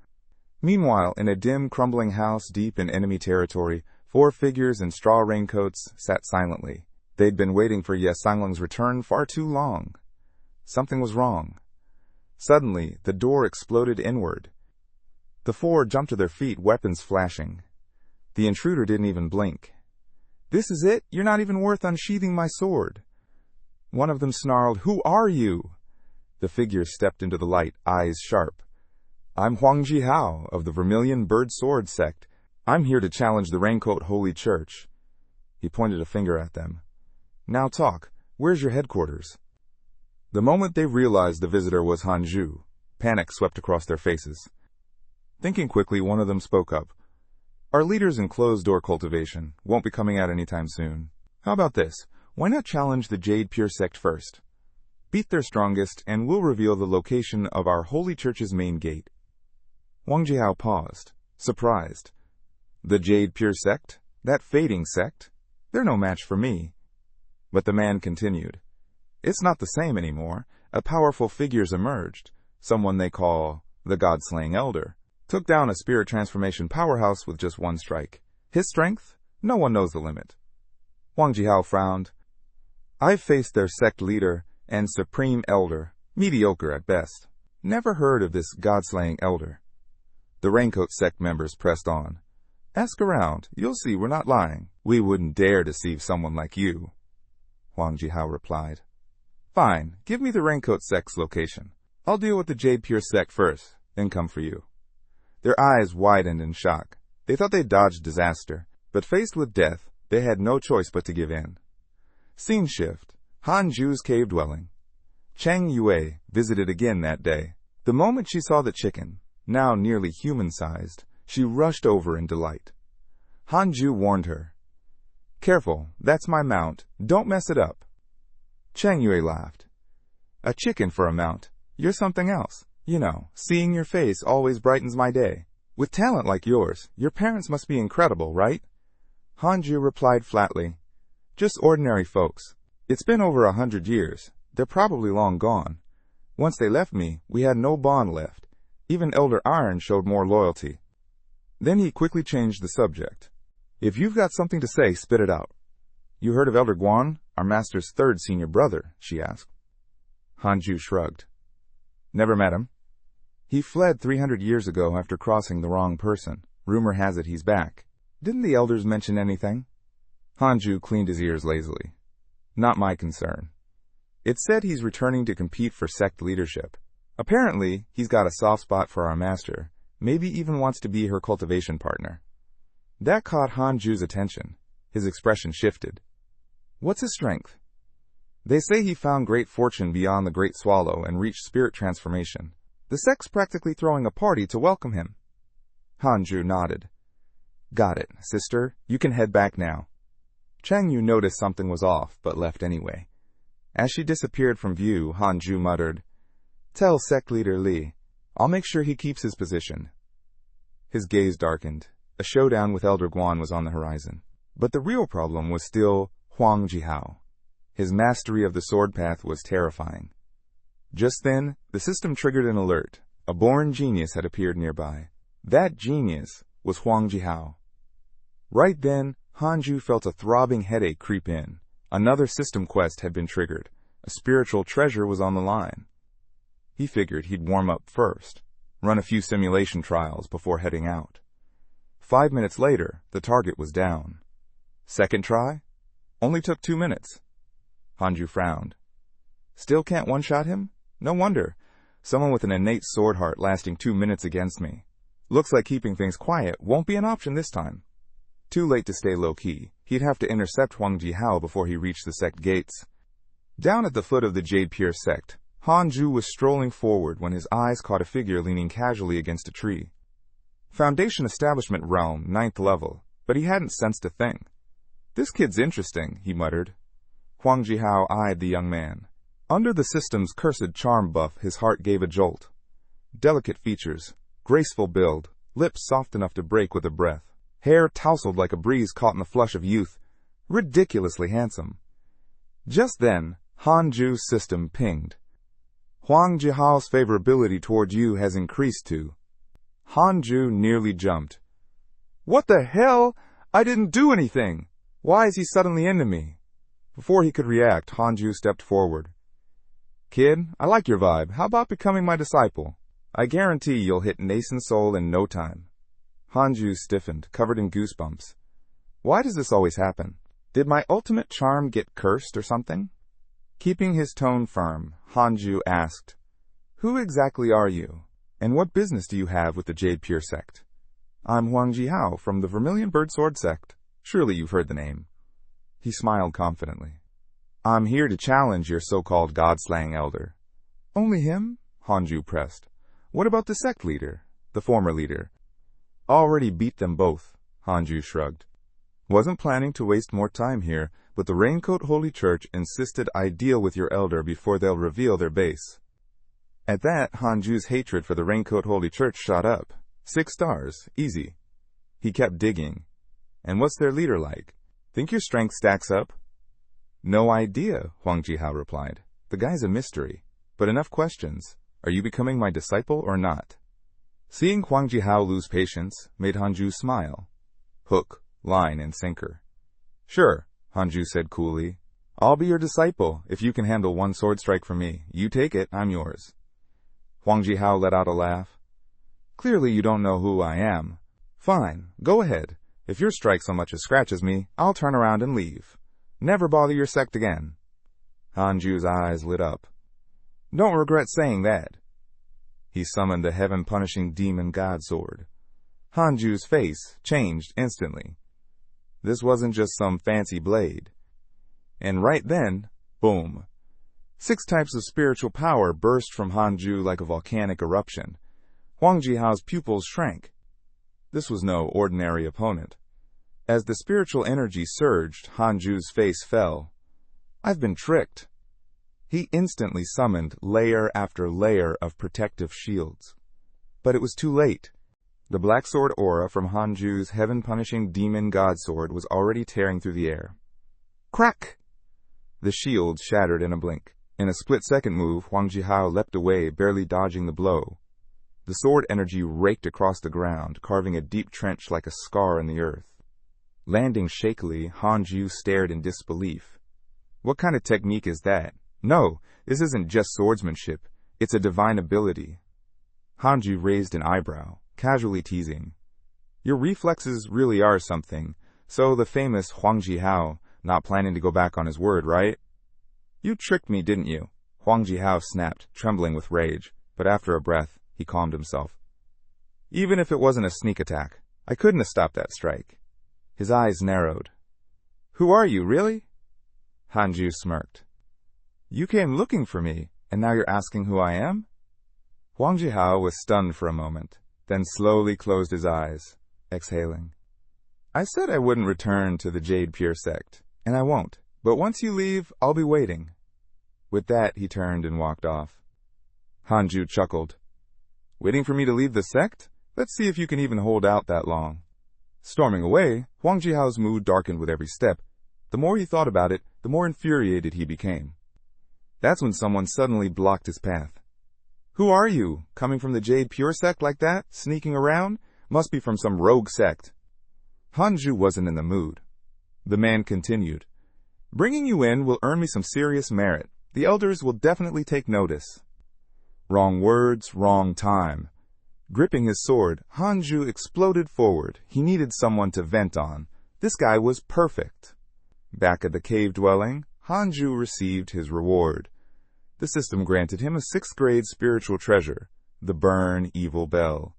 Meanwhile, in a dim, crumbling house deep in enemy territory, 4 figures in straw raincoats sat silently. They'd been waiting for Ye Sanglang's return far too long. Something was wrong. Suddenly, the door exploded inward. The 4 jumped to their feet, weapons flashing. The intruder didn't even blink. This is it? You're not even worth unsheathing my sword. One of them snarled, Who are you? The figure stepped into the light, eyes sharp. I'm Huang Jihao of the Vermilion Bird Sword sect. I'm here to challenge the Raincoat Holy Church. He pointed a finger at them. Now talk. Where's your headquarters? The moment they realized the visitor was Hanju, panic swept across their faces. Thinking quickly, one of them spoke up. Our leaders in closed-door cultivation won't be coming out anytime soon. How about this? Why not challenge the Jade Pure Sect first? Beat their strongest, and we'll reveal the location of our holy church's main gate. Wang Jiao paused, surprised. The Jade Pure Sect? That fading sect? They're no match for me. But the man continued. It's not the same anymore. A powerful figure's emerged. Someone they call the God-slaying Elder. Took down a spirit transformation powerhouse with just 1 strike. His strength? No one knows the limit. Wang Jiao frowned. I've faced their sect leader and supreme elder, mediocre at best. Never heard of this God-slaying elder. The Raincoat sect members pressed on. Ask around. You'll see we're not lying. We wouldn't dare deceive someone like you, Huang Jihao replied. Fine, give me the Raincoat sect's location. I'll deal with the Jade Pure sect first, then come for you. Their eyes widened in shock. They thought they'd dodged disaster, but faced with death, they had no choice but to give in. Scene shift. Hanju's cave dwelling. Chang Yue visited again that day. The moment she saw the chicken, now nearly human-sized, she rushed over in delight. Hanju warned her. Careful, that's my mount. Don't mess it up. Chang Yue laughed. A chicken for a mount. You're something else. You know, seeing your face always brightens my day. With talent like yours, your parents must be incredible, right? Hanju replied flatly. Just ordinary folks. It's been over 100 years. They're probably long gone. Once they left me, we had no bond left. Even Elder Iron showed more loyalty. Then he quickly changed the subject. If you've got something to say, spit it out. You heard of Elder Guan, our master's third senior brother? She asked. Hanju shrugged. Never met him. He fled 300 years ago after crossing the wrong person. Rumor has it he's back. Didn't the elders mention anything? Hanju cleaned his ears lazily. Not my concern. It said he's returning to compete for sect leadership. Apparently, he's got a soft spot for our master, maybe even wants to be her cultivation partner. That caught Hanju's attention. His expression shifted. What's his strength? They say he found great fortune beyond the Great Swallow and reached spirit transformation. The sect's practically throwing a party to welcome him. Hanju nodded. Got it, sister. You can head back now. Chang Yu noticed something was off, but left anyway. As she disappeared from view, Hanju muttered, Tell sect leader Li. I'll make sure he keeps his position. His gaze darkened. A showdown with Elder Guan was on the horizon. But the real problem was still Huang Jihao. His mastery of the sword path was terrifying. Just then, the system triggered an alert. A born genius had appeared nearby. That genius was Huang Jihao. Right then, Hanju felt a throbbing headache creep in. Another system quest had been triggered. A spiritual treasure was on the line. He figured he'd warm up first, run a few simulation trials before heading out. 5 minutes later, the target was down. Second try? Only took 2 minutes. Hanju frowned. Still can't one-shot him? No wonder. Someone with an innate sword heart lasting 2 minutes against me. Looks like keeping things quiet won't be an option this time. Too late to stay low-key. He'd have to intercept Huang Jihao before he reached the sect gates. Down at the foot of the Jade Pure sect, Hanju was strolling forward when his eyes caught a figure leaning casually against a tree. Foundation Establishment Realm, 9th level, but he hadn't sensed a thing. This kid's interesting, he muttered. Huang Jihao eyed the young man. Under the system's cursed charm buff, his heart gave a jolt. Delicate features, graceful build, lips soft enough to break with a breath. Hair tousled like a breeze caught in the flush of youth. Ridiculously handsome. Just then, Hanju's system pinged. Huang Jihao's favorability toward you has increased to... Hanju nearly jumped. What the hell? I didn't do anything! Why is he suddenly into me? Before he could react, Hanju stepped forward. Kid, I like your vibe. How about becoming my disciple? I guarantee you'll hit nascent soul in no time. Hanju stiffened, covered in goosebumps. Why does this always happen? Did my ultimate charm get cursed or something? Keeping his tone firm, Hanju asked, Who exactly are you? And what business do you have with the Jade Pure sect? I'm Huang Jihao from the Vermilion Bird Sword sect. Surely you've heard the name. He smiled confidently. I'm here to challenge your so-called god-slaying elder. Only him? Hanju pressed. What about the sect leader, the former leader? Already beat them both, Hanju shrugged. Wasn't planning to waste more time here, but the Raincoat Holy Church insisted I deal with your elder before they'll reveal their base. At that, Hanju's hatred for the Raincoat Holy Church shot up. 6 stars, easy. He kept digging. And what's their leader like? Think your strength stacks up? No idea, Huang Jihao replied. The guy's a mystery. But enough questions. Are you becoming my disciple or not? Seeing Huang Jihao lose patience made Hanju smile. Hook, line, and sinker. Sure, Hanju said coolly. I'll be your disciple if you can handle 1 sword strike from me. You take it, I'm yours. Huang Jihao let out a laugh. Clearly you don't know who I am. Fine, go ahead. If your strike so much as scratches me, I'll turn around and leave. Never bother your sect again. Hanju's eyes lit up. Don't regret saying that. He summoned the heaven-punishing demon god sword. Hanju's face changed instantly. This wasn't just some fancy blade. And right then, boom. 6 types of spiritual power burst from Hanju like a volcanic eruption. Huang Jihao's pupils shrank. This was no ordinary opponent. As the spiritual energy surged, Hanju's face fell. I've been tricked. He instantly summoned layer after layer of protective shields. But it was too late. The black sword aura from Hanju's heaven-punishing demon god sword was already tearing through the air. Crack! The shield shattered in a blink. In a split-second move, Huang Jihao leapt away, barely dodging the blow. The sword energy raked across the ground, carving a deep trench like a scar in the earth. Landing shakily, Hanju stared in disbelief. What kind of technique is that? No, this isn't just swordsmanship. It's a divine ability. Hanju raised an eyebrow, casually teasing. Your reflexes really are something. So the famous Huang Jihao, not planning to go back on his word, right? You tricked me, didn't you? Huang Jihao snapped, trembling with rage, but after a breath, he calmed himself. Even if it wasn't a sneak attack, I couldn't have stopped that strike. His eyes narrowed. Who are you, really? Hanju smirked. You came looking for me, and now you're asking who I am? Huang Jihao was stunned for a moment, then slowly closed his eyes, exhaling. I said I wouldn't return to the Jade Pure sect, and I won't, but once you leave, I'll be waiting. With that, he turned and walked off. Hanju chuckled. Waiting for me to leave the sect? Let's see if you can even hold out that long. Storming away, Huang Jihao's mood darkened with every step. The more he thought about it, the more infuriated he became. That's when someone suddenly blocked his path. Who are you? Coming from the Jade Pure sect like that? Sneaking around? Must be from some rogue sect. Hanju wasn't in the mood. The man continued. Bringing you in will earn me some serious merit. The elders will definitely take notice. Wrong words, wrong time. Gripping his sword, Hanju exploded forward. He needed someone to vent on. This guy was perfect. Back at the cave dwelling, Hanju received his reward. The system granted him a 6th grade spiritual treasure, the Burn Evil Bell.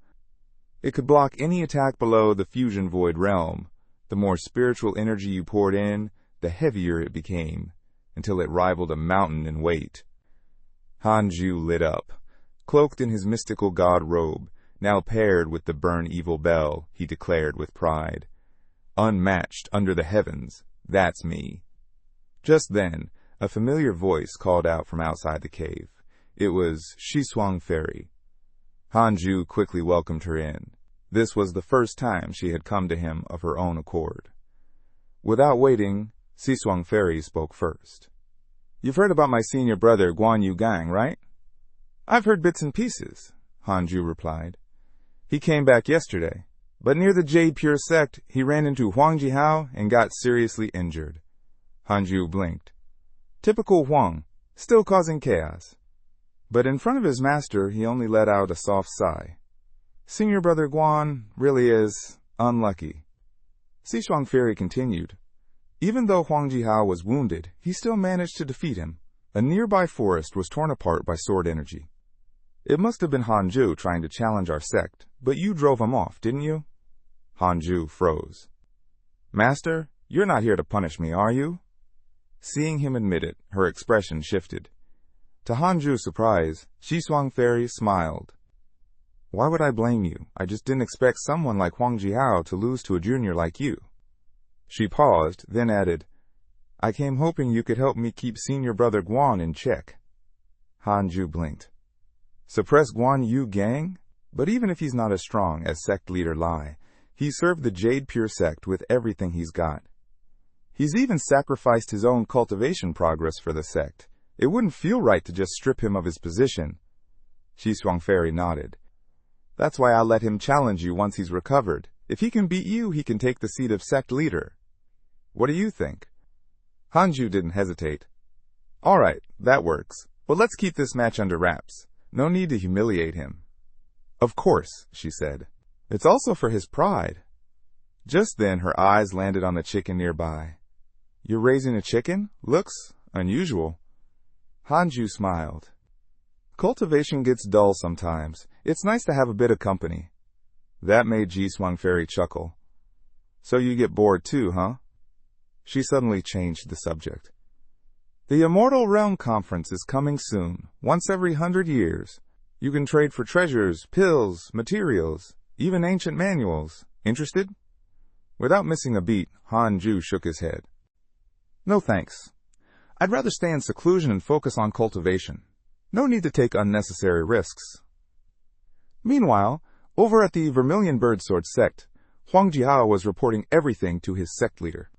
It could block any attack below the Fusion Void realm. The more spiritual energy you poured in, the heavier it became, until it rivaled a mountain in weight. Hanju lit up. Cloaked in his mystical god robe, now paired with the Burn Evil Bell, he declared with pride. Unmatched under the heavens, that's me. Just then, a familiar voice called out from outside the cave. It was Xishuang Fairy. Hanju quickly welcomed her in. This was the first time she had come to him of her own accord. Without waiting, Xishuang Fairy spoke first. You've heard about my senior brother Guan Yu Gang, right? I've heard bits and pieces, Hanju replied. He came back yesterday, but near the Jade Pure sect, he ran into Huang Jihao and got seriously injured. Hanju blinked. Typical Huang, still causing chaos. But in front of his master, he only let out a soft sigh. Senior brother Guan really is unlucky. Xishuang Fairy continued. Even though Huang Jihao was wounded, he still managed to defeat him. A nearby forest was torn apart by sword energy. It must have been Hanju trying to challenge our sect, but you drove him off, didn't you? Hanju froze. Master, you're not here to punish me, are you? Seeing him admit it, her expression shifted. To Hanju's surprise, Xishuang Fairy smiled. Why would I blame you? I just didn't expect someone like Huang Jihao to lose to a junior like you. She paused, then added, I came hoping you could help me keep senior brother Guan in check. Hanju blinked. Suppress Guan Yu Gang? But even if he's not as strong as sect leader Lai, he served the Jade Pure sect with everything he's got. He's even sacrificed his own cultivation progress for the sect. It wouldn't feel right to just strip him of his position. Xishuang Fairy nodded. That's why I'll let him challenge you once he's recovered. If he can beat you, he can take the seat of sect leader. What do you think? Hanju didn't hesitate. All right, that works. But let's keep this match under wraps. No need to humiliate him. Of course, she said. It's also for his pride. Just then her eyes landed on the chicken nearby. You're raising a chicken? Looks unusual. Hanju smiled. Cultivation gets dull sometimes. It's nice to have a bit of company. That made Jiswang Fairy chuckle. So you get bored too, huh? She suddenly changed the subject. The Immortal Realm Conference is coming soon, once every 100 years. You can trade for treasures, pills, materials, even ancient manuals. Interested? Without missing a beat, Hanju shook his head. No thanks. I'd rather stay in seclusion and focus on cultivation. No need to take unnecessary risks. Meanwhile, over at the Vermilion Birdsword sect, Huang Jihao was reporting everything to his sect leader.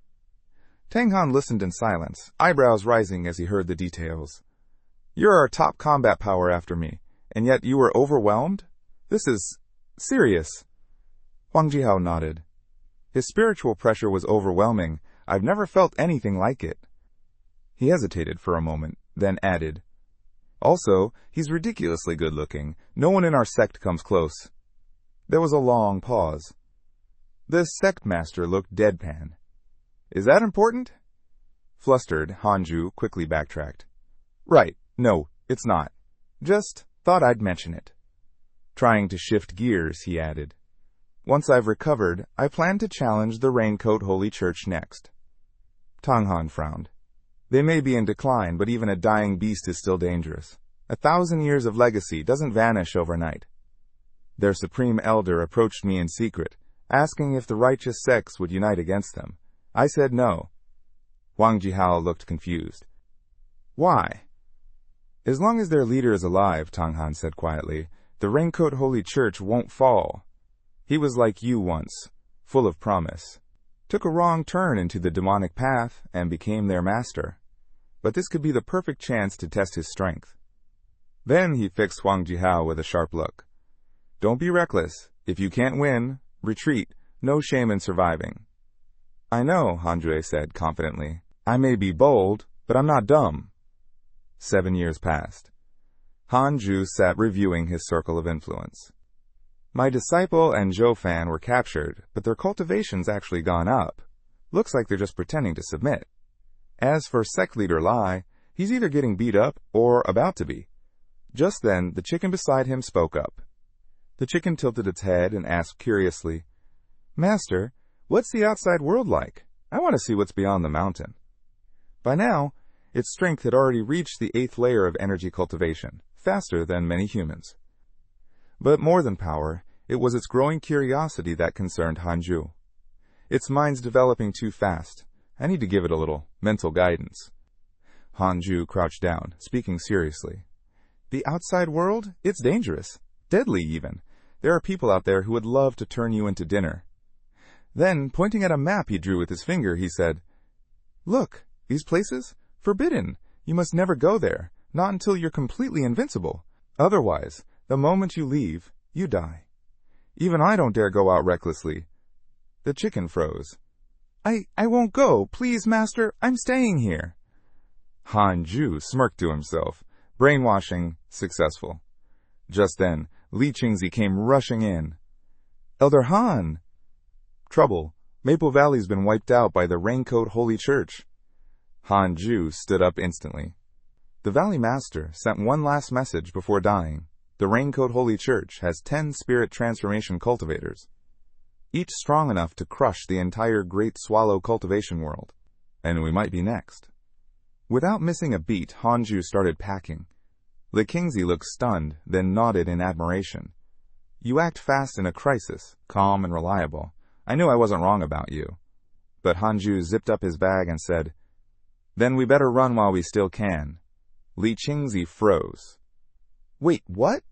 Tang Han listened in silence, eyebrows rising as he heard the details. You're our top combat power after me, and yet you were overwhelmed? This is serious. Huang Jihao nodded. His spiritual pressure was overwhelming. I've never felt anything like it. He hesitated for a moment, then added, Also, he's ridiculously good-looking. No one in our sect comes close. There was a long pause. The sect master looked deadpan. Is that important? Flustered, Hanju quickly backtracked. Right, no, it's not. Just thought I'd mention it. Trying to shift gears, he added. Once I've recovered, I plan to challenge the Raincoat Holy Church next. Tang Han frowned. They may be in decline, but even a dying beast is still dangerous. 1,000 years of legacy doesn't vanish overnight. Their supreme elder approached me in secret, asking if the righteous sects would unite against them. I said no. Huang Jihao looked confused. Why? As long as their leader is alive, Tang Han said quietly, the Raincoat Holy Church won't fall. He was like you once, full of promise. Took a wrong turn into the demonic path and became their master. But this could be the perfect chance to test his strength. Then he fixed Huang Jihao with a sharp look. Don't be reckless. If you can't win, retreat. No shame in surviving. I know, Hanjue said confidently. I may be bold, but I'm not dumb. 7 years passed. Hanju sat reviewing his circle of influence. My disciple and Zhou Fan were captured, but their cultivation's actually gone up. Looks like they're just pretending to submit. As for sect leader Lai, he's either getting beat up or about to be. Just then, the chicken beside him spoke up. The chicken tilted its head and asked curiously, Master, what's the outside world like? I want to see what's beyond the mountain. By now, its strength had already reached the 8th layer of energy cultivation, faster than many humans. But more than power, it was its growing curiosity that concerned Hanju. Its mind's developing too fast. I need to give it a little mental guidance. Hanju crouched down, speaking seriously. The outside world? It's dangerous. Deadly, even. There are people out there who would love to turn you into dinner. Then, pointing at a map he drew with his finger, he said, Look, these places? Forbidden. You must never go there, not until you're completely invincible. Otherwise, the moment you leave, you die. Even I don't dare go out recklessly. The chicken froze. I won't go. Please, master, I'm staying here. Hanju smirked to himself. Brainwashing successful. Just then, Li Qingzi came rushing in. Elder Han! Trouble. Maple Valley's been wiped out by the Raincoat Holy Church. Hanju stood up instantly. The Valley Master sent one last message before dying. The Raincoat Holy Church has 10 spirit transformation cultivators, each strong enough to crush the entire Great Swallow cultivation world. And we might be next. Without missing a beat, Hanju started packing. Li Qingzi looked stunned, then nodded in admiration. You act fast in a crisis, calm and reliable. I knew I wasn't wrong about you. But Hanju zipped up his bag and said, Then we better run while we still can. Li Qingzi froze. Wait, what?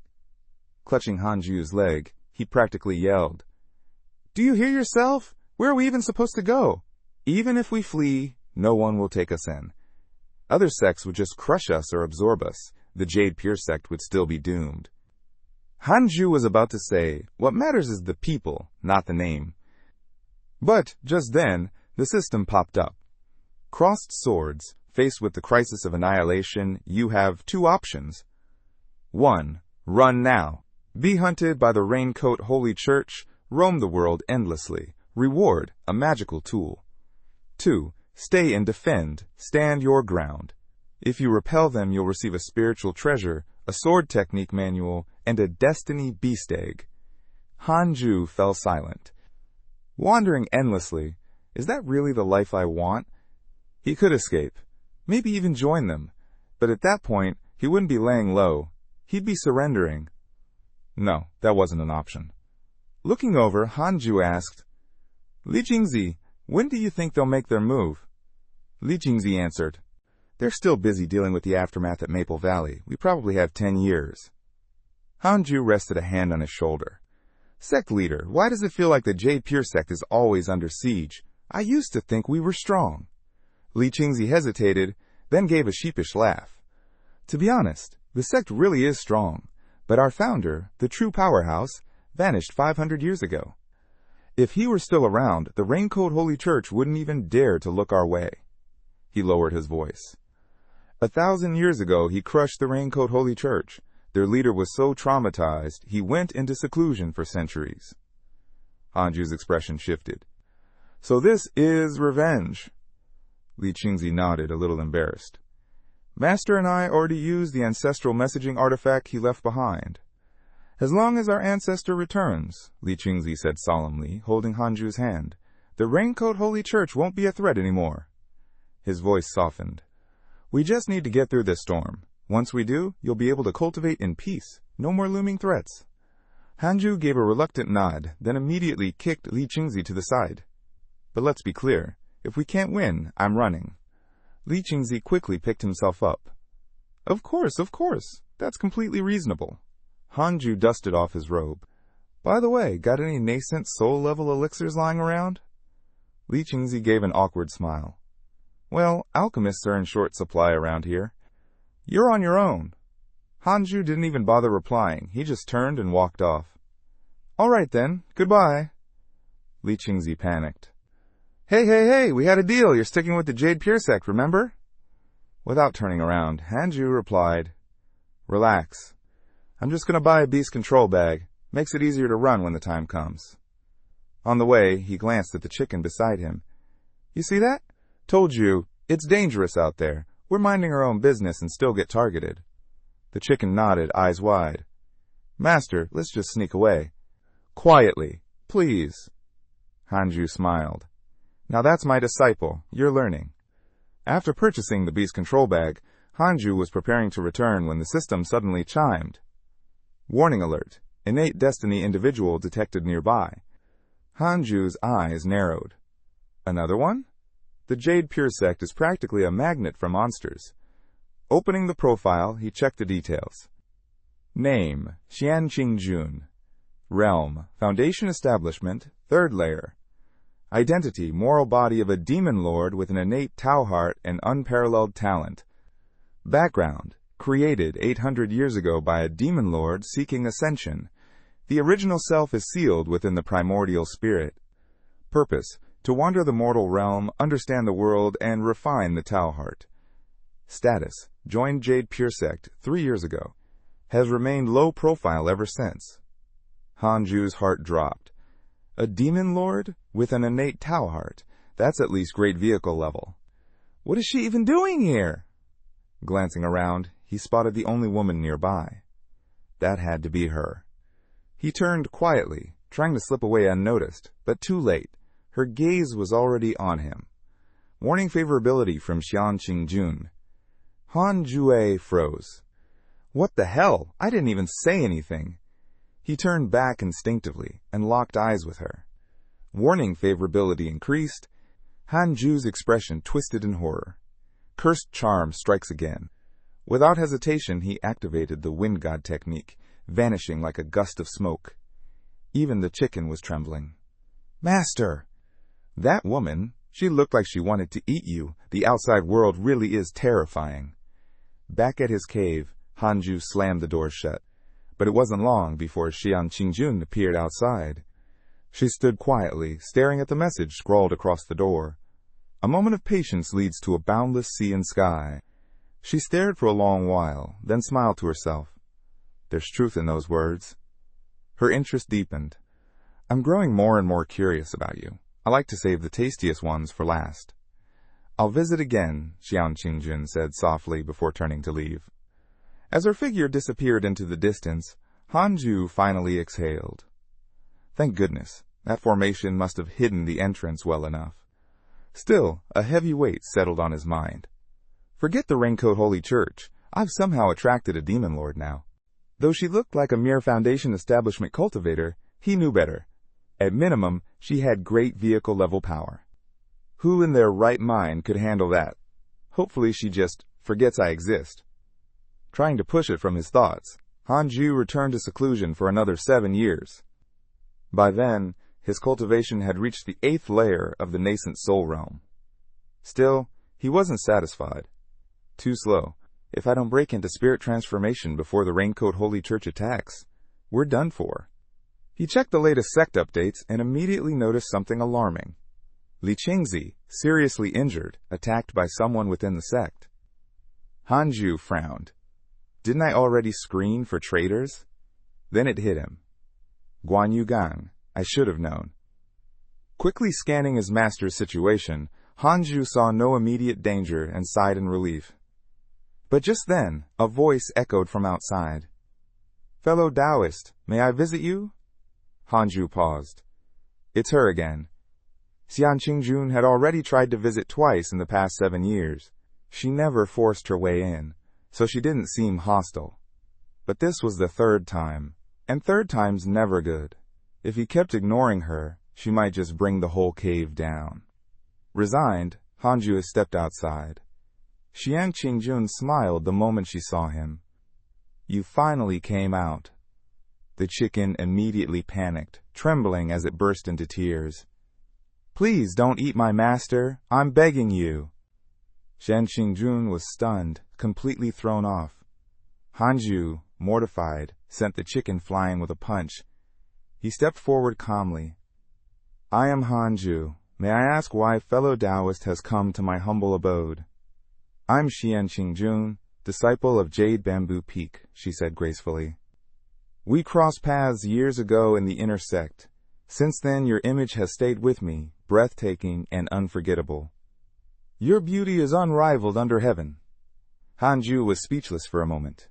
Clutching Hanju's leg, he practically yelled. Do you hear yourself? Where are we even supposed to go? Even if we flee, no one will take us in. Other sects would just crush us or absorb us. The Jade Pure sect would still be doomed. Hanju was about to say, what matters is the people, not the name. But, just then, the system popped up. Crossed swords, faced with the crisis of annihilation, you have 2 options. 1. Run now. Be hunted by the Raincoat Holy Church, roam the world endlessly, Reward, a magical tool. 2. Stay and defend, stand your ground. If you repel them, you'll receive a spiritual treasure, a sword technique manual, and a destiny beast egg. Hanju fell silent. Wandering endlessly, is that really the life I want? He could escape, maybe even join them, but at that point, he wouldn't be laying low. He'd be surrendering. No, that wasn't an option. Looking over, Hanju asked, Li Jingzi, when do you think they'll make their move? Li Jingzi answered, They're still busy dealing with the aftermath at Maple Valley. We probably have 10 years. Hanju rested a hand on his shoulder. Sect leader, why does it feel like the Jade Pure sect is always under siege? I used to think we were strong. Li Jingzi hesitated, then gave a sheepish laugh. To be honest, the sect really is strong, but our founder, the true powerhouse, vanished 500 years ago. If he were still around, the Raincoat Holy Church wouldn't even dare to look our way. He lowered his voice. 1,000 years ago, he crushed the Raincoat Holy Church. Their leader was so traumatized, he went into seclusion for centuries. Hanju's expression shifted. So this is revenge. Li Jingzi nodded, a little embarrassed. Master and I already used the ancestral messaging artifact he left behind. As long as our ancestor returns, Li Jingzi said solemnly, holding Hanju's hand, the Raincoat Holy Church won't be a threat anymore. His voice softened. We just need to get through this storm. Once we do, you'll be able to cultivate in peace. No more looming threats. Hanju gave a reluctant nod, then immediately kicked Li Jingzi to the side. But let's be clear. If we can't win, I'm running. Li Jingzi quickly picked himself up. Of course. That's completely reasonable. Hanju dusted off his robe. By the way, got any nascent soul-level elixirs lying around? Li Jingzi gave an awkward smile. Well, alchemists are in short supply around here. You're on your own. Hanju didn't even bother replying. He just turned and walked off. All right then, goodbye. Li Jingzi panicked. Hey, we had a deal. You're sticking with the Jade Pure sect, remember? Without turning around, Hanju replied, Relax. I'm just going to buy a beast control bag. Makes it easier to run when the time comes. On the way, he glanced at the chicken beside him. You see that? Told you, it's dangerous out there. We're minding our own business and still get targeted. The chicken nodded, eyes wide. Master, let's just sneak away. Quietly, please. Hanju smiled. Now that's my disciple. You're learning. After purchasing the beast control bag, Hanju was preparing to return when the system suddenly chimed. Warning alert. Innate destiny individual detected nearby. Hanju's eyes narrowed. Another one? The Jade Pure sect is practically a magnet for monsters. Opening the profile, he checked the details. Name, Xianqing Jun. Realm, Foundation Establishment, 3rd Layer. Identity, moral body of a demon lord with an innate Tau heart and unparalleled talent. Background, created 800 years ago by a demon lord seeking ascension. The original self is sealed within the primordial spirit. Purpose, to wander the mortal realm, understand the world, and refine the Tau heart. Status, joined Jade Pure sect 3 years ago. Has remained low profile ever since. Hanju's heart dropped. A demon lord with an innate Tau heart. That's at least great vehicle level. What is she even doing here? Glancing around, he spotted the only woman nearby. That had to be her. He turned quietly, trying to slip away unnoticed, but too late. Her gaze was already on him. Warning favorability from Xianqing Jun. Han Jue froze. What the hell? I didn't even say anything. He turned back instinctively and locked eyes with her. Warning favorability increased. Hanju's expression twisted in horror. Cursed charm strikes again. Without hesitation, he activated the Wind God technique, vanishing like a gust of smoke. Even the chicken was trembling. Master! That woman, she looked like she wanted to eat you. The outside world really is terrifying. Back at his cave, Hanju slammed the door shut. But it wasn't long before Xianqing Jun appeared outside. She stood quietly, staring at the message scrawled across the door. A moment of patience leads to a boundless sea and sky. She stared for a long while, then smiled to herself. There's truth in those words. Her interest deepened. I'm growing more and more curious about you. I like to save the tastiest ones for last. I'll visit again, Xian Qingjun said softly before turning to leave. As her figure disappeared into the distance, Hanju finally exhaled. Thank goodness, that formation must have hidden the entrance well enough. Still, a heavy weight settled on his mind. Forget the Raincoat Holy Church. I've somehow attracted a demon lord now. Though she looked like a mere Foundation establishment cultivator, he knew better. At minimum, she had great vehicle-level power. Who in their right mind could handle that? Hopefully she just forgets I exist. Trying to push it from his thoughts, Hanju returned to seclusion for another 7 years. By then, his cultivation had reached the 8th layer of the nascent soul realm. Still, he wasn't satisfied. Too slow. If I don't break into spirit transformation before the Raincoat Holy Church attacks, we're done for. He checked the latest sect updates and immediately noticed something alarming. Li Qingzi, seriously injured, attacked by someone within the sect. Hanju frowned. Didn't I already screen for traitors? Then it hit him. Guan Yugang, I should have known. Quickly scanning his master's situation, Hanju saw no immediate danger and sighed in relief. But just then, a voice echoed from outside. Fellow Taoist, may I visit you? Hanju paused. It's her again. Xian Qingjun had already tried to visit twice in the past 7 years. She never forced her way in, so she didn't seem hostile. But this was the 3rd time, and 3rd time's never good. If he kept ignoring her, she might just bring the whole cave down. Resigned, Hanju stepped outside. Xian Qingjun smiled the moment she saw him. You finally came out. The chicken immediately panicked, trembling as it burst into tears. Please don't eat my master, I'm begging you. Xian Qingjun was stunned, completely thrown off. Hanju, mortified, sent the chicken flying with a punch. He stepped forward calmly. I am Hanju. May I ask why fellow Taoist has come to my humble abode? I'm Xian Qingjun, disciple of Jade Bamboo Peak, she said gracefully. We crossed paths years ago in the inner sect. Since then, your image has stayed with me, breathtaking and unforgettable. Your beauty is unrivaled under heaven. Hanju was speechless for a moment.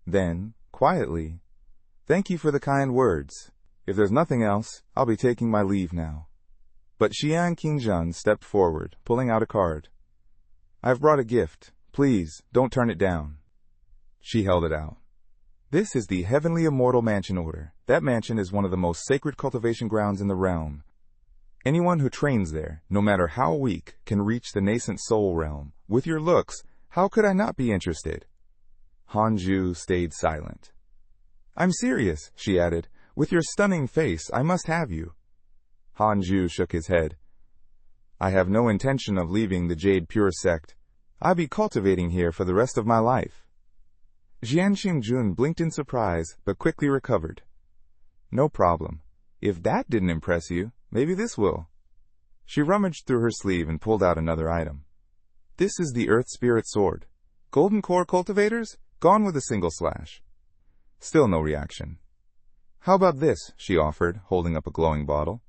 Then, quietly, thank you for the kind words. If there's nothing else, I'll be taking my leave now. But Xian Qingjun stepped forward, pulling out a card. I've brought a gift. Please, don't turn it down. She held it out. This is the Heavenly Immortal Mansion Order. That mansion is one of the most sacred cultivation grounds in the realm. Anyone who trains there, no matter how weak, can reach the nascent soul realm. With your looks, how could I not be interested? Hanju stayed silent. I'm serious, she added. With your stunning face, I must have you. Hanju shook his head. I have no intention of leaving the Jade Pure sect. I'll be cultivating here for the rest of my life. Xian Qingjun blinked in surprise, but quickly recovered. No problem. If that didn't impress you, maybe this will. She rummaged through her sleeve and pulled out another item. This is the Earth Spirit Sword. Golden Core cultivators? Gone with a single slash. Still no reaction. How about this, she offered, holding up a glowing bottle.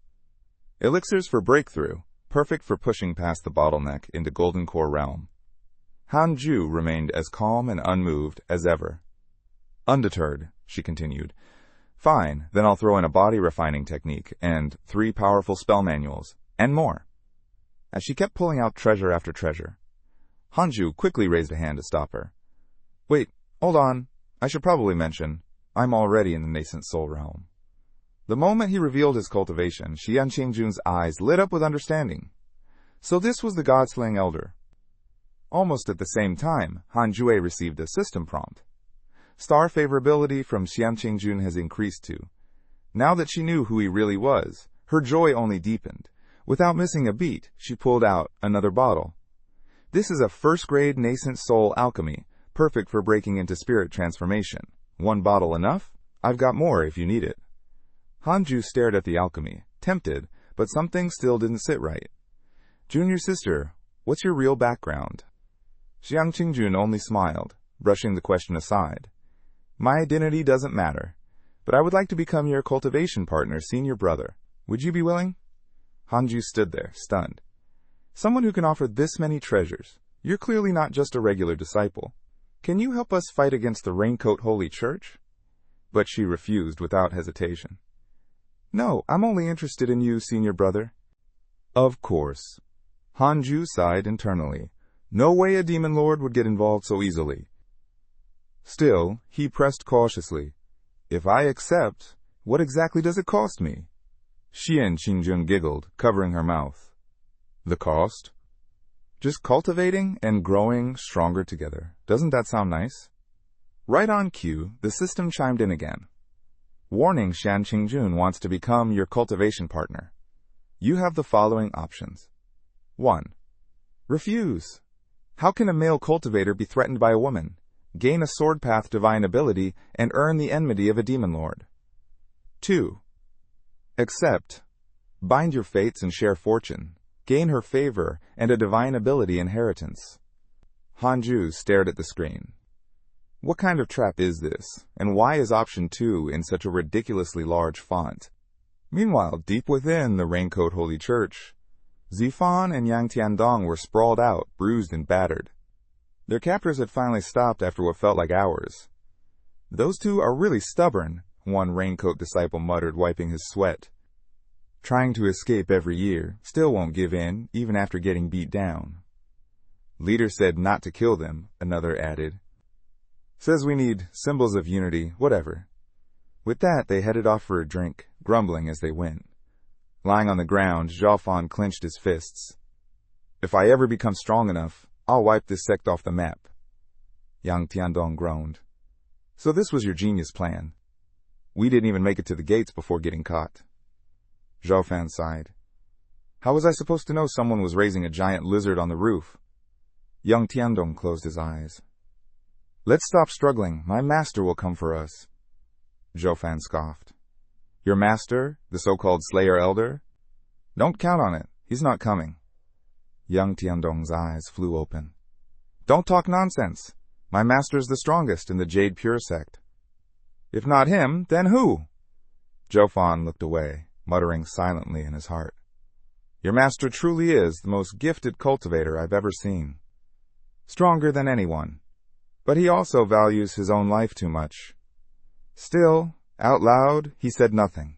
Elixirs for breakthrough, perfect for pushing past the bottleneck into Golden Core realm. Hanju remained as calm and unmoved as ever. Undeterred, she continued. Fine, then I'll throw in a body refining technique and 3 powerful spell manuals, and more. As she kept pulling out treasure after treasure, Hanju quickly raised a hand to stop her. Wait, hold on. I should probably mention, I'm already in the nascent soul realm. The moment he revealed his cultivation, Xian Qingjun's eyes lit up with understanding. So this was the God-slaying elder. Almost at the same time, Hanjue received a system prompt. Star favorability from Xian Qingjun has increased too. Now that she knew who he really was, her joy only deepened. Without missing a beat, she pulled out another bottle. This is a first-grade nascent soul alchemy, perfect for breaking into spirit transformation. 1 bottle enough? I've got more if you need it. Hanju stared at the alchemy, tempted, but something still didn't sit right. Junior sister, what's your real background? Xian Qingjun only smiled, brushing the question aside. My identity doesn't matter, but I would like to become your cultivation partner, senior brother. Would you be willing? Hanju stood there, stunned. Someone who can offer this many treasures. You're clearly not just a regular disciple. Can you help us fight against the Raincoat Holy Church? But she refused without hesitation. No, I'm only interested in you, senior brother. Of course. Hanju sighed internally. No way a demon lord would get involved so easily. Still, he pressed cautiously. If I accept, what exactly does it cost me? Xian Qingjun giggled, covering her mouth. The cost? Just cultivating and growing stronger together. Doesn't that sound nice? Right on cue, the system chimed in again. Warning, Xian Qingjun wants to become your cultivation partner. You have the following options. 1. Refuse. How can a male cultivator be threatened by a woman, gain a sword path divine ability, and earn the enmity of a demon lord? 2. Accept. Bind your fates and share fortune. Gain her favor and a divine ability inheritance. Hanju stared at the screen. What kind of trap is this, and why is option 2 in such a ridiculously large font? Meanwhile, deep within the Raincoat Holy Church, Zifan and Yang Tiandong were sprawled out, bruised and battered. Their captors had finally stopped after what felt like hours. Those two are really stubborn, one Raincoat disciple muttered, wiping his sweat. Trying to escape every year, still won't give in, even after getting beat down. Leader said not to kill them, another added. Says we need symbols of unity, whatever. With that, they headed off for a drink, grumbling as they went. Lying on the ground, Zhaofan clenched his fists. If I ever become strong enough, I'll wipe this sect off the map. Yang Tiandong groaned. So this was your genius plan. We didn't even make it to the gates before getting caught. Zhaofan sighed. How was I supposed to know someone was raising a giant lizard on the roof? Yang Tiandong closed his eyes. Let's stop struggling. My master will come for us. Zhaofan scoffed. Your master, the so-called Slayer Elder? Don't count on it. He's not coming. Yang Tiandong's eyes flew open. Don't talk nonsense. My master's the strongest in the Jade Pure sect. If not him, then who? Zhaofan looked away, muttering silently in his heart. Your master truly is the most gifted cultivator I've ever seen. Stronger than anyone. But he also values his own life too much. Still, out loud, he said nothing.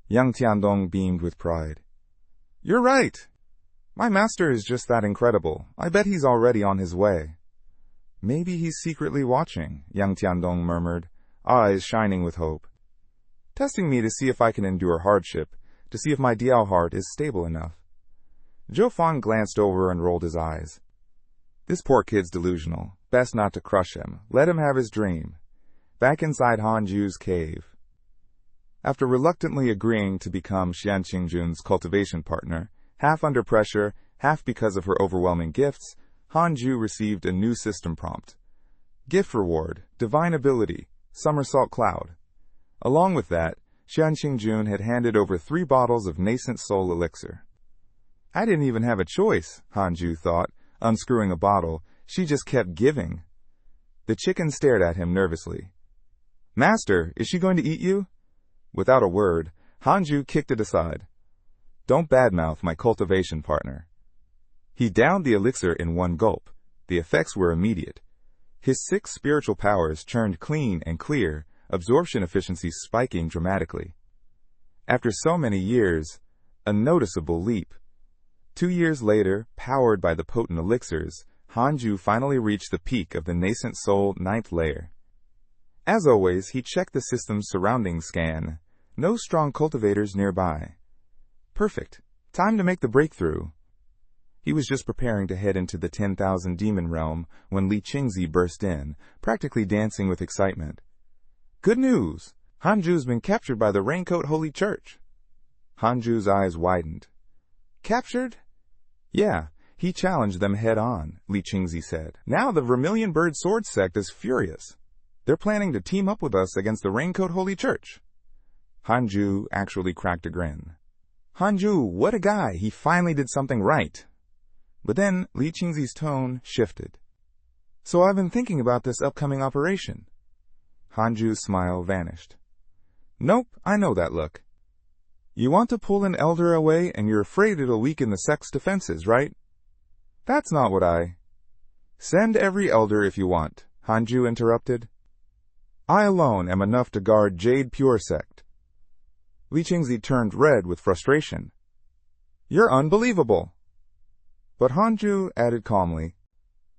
Yang Tiandong beamed with pride. You're right. My master is just that incredible. I bet he's already on his way. Maybe he's secretly watching, Yang Tiandong murmured, eyes shining with hope. Testing me to see if I can endure hardship, to see if my Diao heart is stable enough. Zhaofan glanced over and rolled his eyes. This poor kid's delusional. Best not to crush him. Let him have his dream. Back inside Hanju's cave. After reluctantly agreeing to become Xian Qingjun's cultivation partner, half under pressure, half because of her overwhelming gifts, Hanju received a new system prompt. Gift reward, divine ability, somersault cloud. Along with that, Xian Qingjun had handed over 3 bottles of nascent soul elixir. I didn't even have a choice, Hanju thought, unscrewing a bottle. She just kept giving. The chicken stared at him nervously. Master, is she going to eat you? Without a word, Hanju kicked it aside. Don't badmouth my cultivation partner. He downed the elixir in one gulp. The effects were immediate. His 6 spiritual powers churned clean and clear, absorption efficiency spiking dramatically. After so many years, a noticeable leap. 2 years later, powered by the potent elixirs, Hanju finally reached the peak of the nascent soul 9th layer. As always, he checked the system's surrounding scan. No strong cultivators nearby. Perfect. Time to make the breakthrough. He was just preparing to head into the 10,000 demon realm when Li Qingzi burst in, practically dancing with excitement. Good news! Hanju's been captured by the Raincoat Holy Church. Hanju's eyes widened. Captured? Yeah, he challenged them head-on, Li Qingzi said. Now the Vermilion Bird Sword sect is furious. They're planning to team up with us against the Raincoat Holy Church. Hanju actually cracked a grin. Hanju, what a guy! He finally did something right. But then Li Qingzi's tone shifted. So I've been thinking about this upcoming operation. Hanju's smile vanished. Nope, I know that look. You want to pull an elder away and you're afraid it'll weaken the sect's defenses, right? That's not what I... Send every elder if you want, Hanju interrupted. I alone am enough to guard Jade Pure Sect. Li Qingzi turned red with frustration. You're unbelievable. But Hanju added calmly,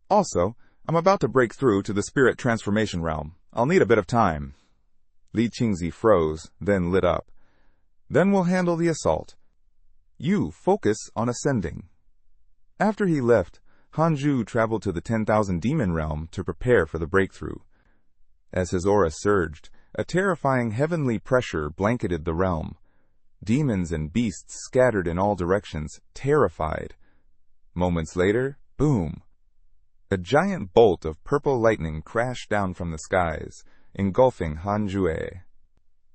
also, I'm about to break through to the spirit transformation realm. I'll need a bit of time. Li Qingzi froze, then lit up. Then we'll handle the assault. You focus on ascending. After he left, Hanju traveled to the 10,000 demon realm to prepare for the breakthrough. As his aura surged, a terrifying heavenly pressure blanketed the realm. Demons and beasts scattered in all directions, terrified. Moments later, boom! A giant bolt of purple lightning crashed down from the skies, engulfing Hanjue.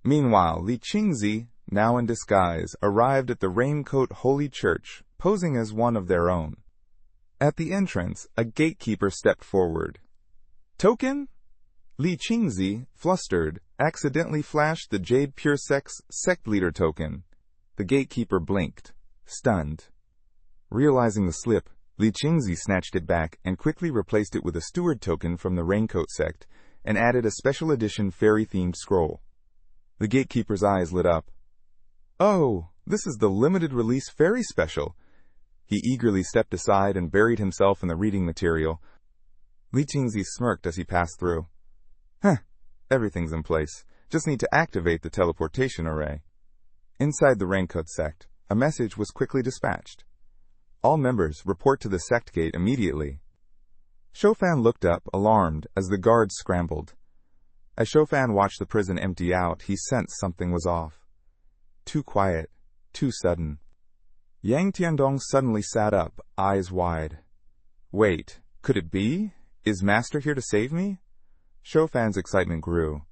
Meanwhile, Li Qingzi, now in disguise, arrived at the Raincoat Holy Church, posing as one of their own. At the entrance, a gatekeeper stepped forward. Token? Li Qingzi, flustered, accidentally flashed the Jade Pure Sect's sect leader token. The gatekeeper blinked, stunned. Realizing the slip, Li Qingzi snatched it back and quickly replaced it with a steward token from the Raincoat sect and added a special edition fairy-themed scroll. The gatekeeper's eyes lit up. Oh, this is the limited release fairy special. He eagerly stepped aside and buried himself in the reading material. Li Qingzi smirked as he passed through. Everything's in place. Just need to activate the teleportation array. Inside the Raincoat sect, a message was quickly dispatched. All members report to the sect gate immediately. Shofan looked up, alarmed, as the guards scrambled. As Shofan watched the prison empty out, he sensed something was off. Too quiet, too sudden. Yang Tiandong suddenly sat up, eyes wide. Wait, could it be? Is Master here to save me? Shofan's excitement grew.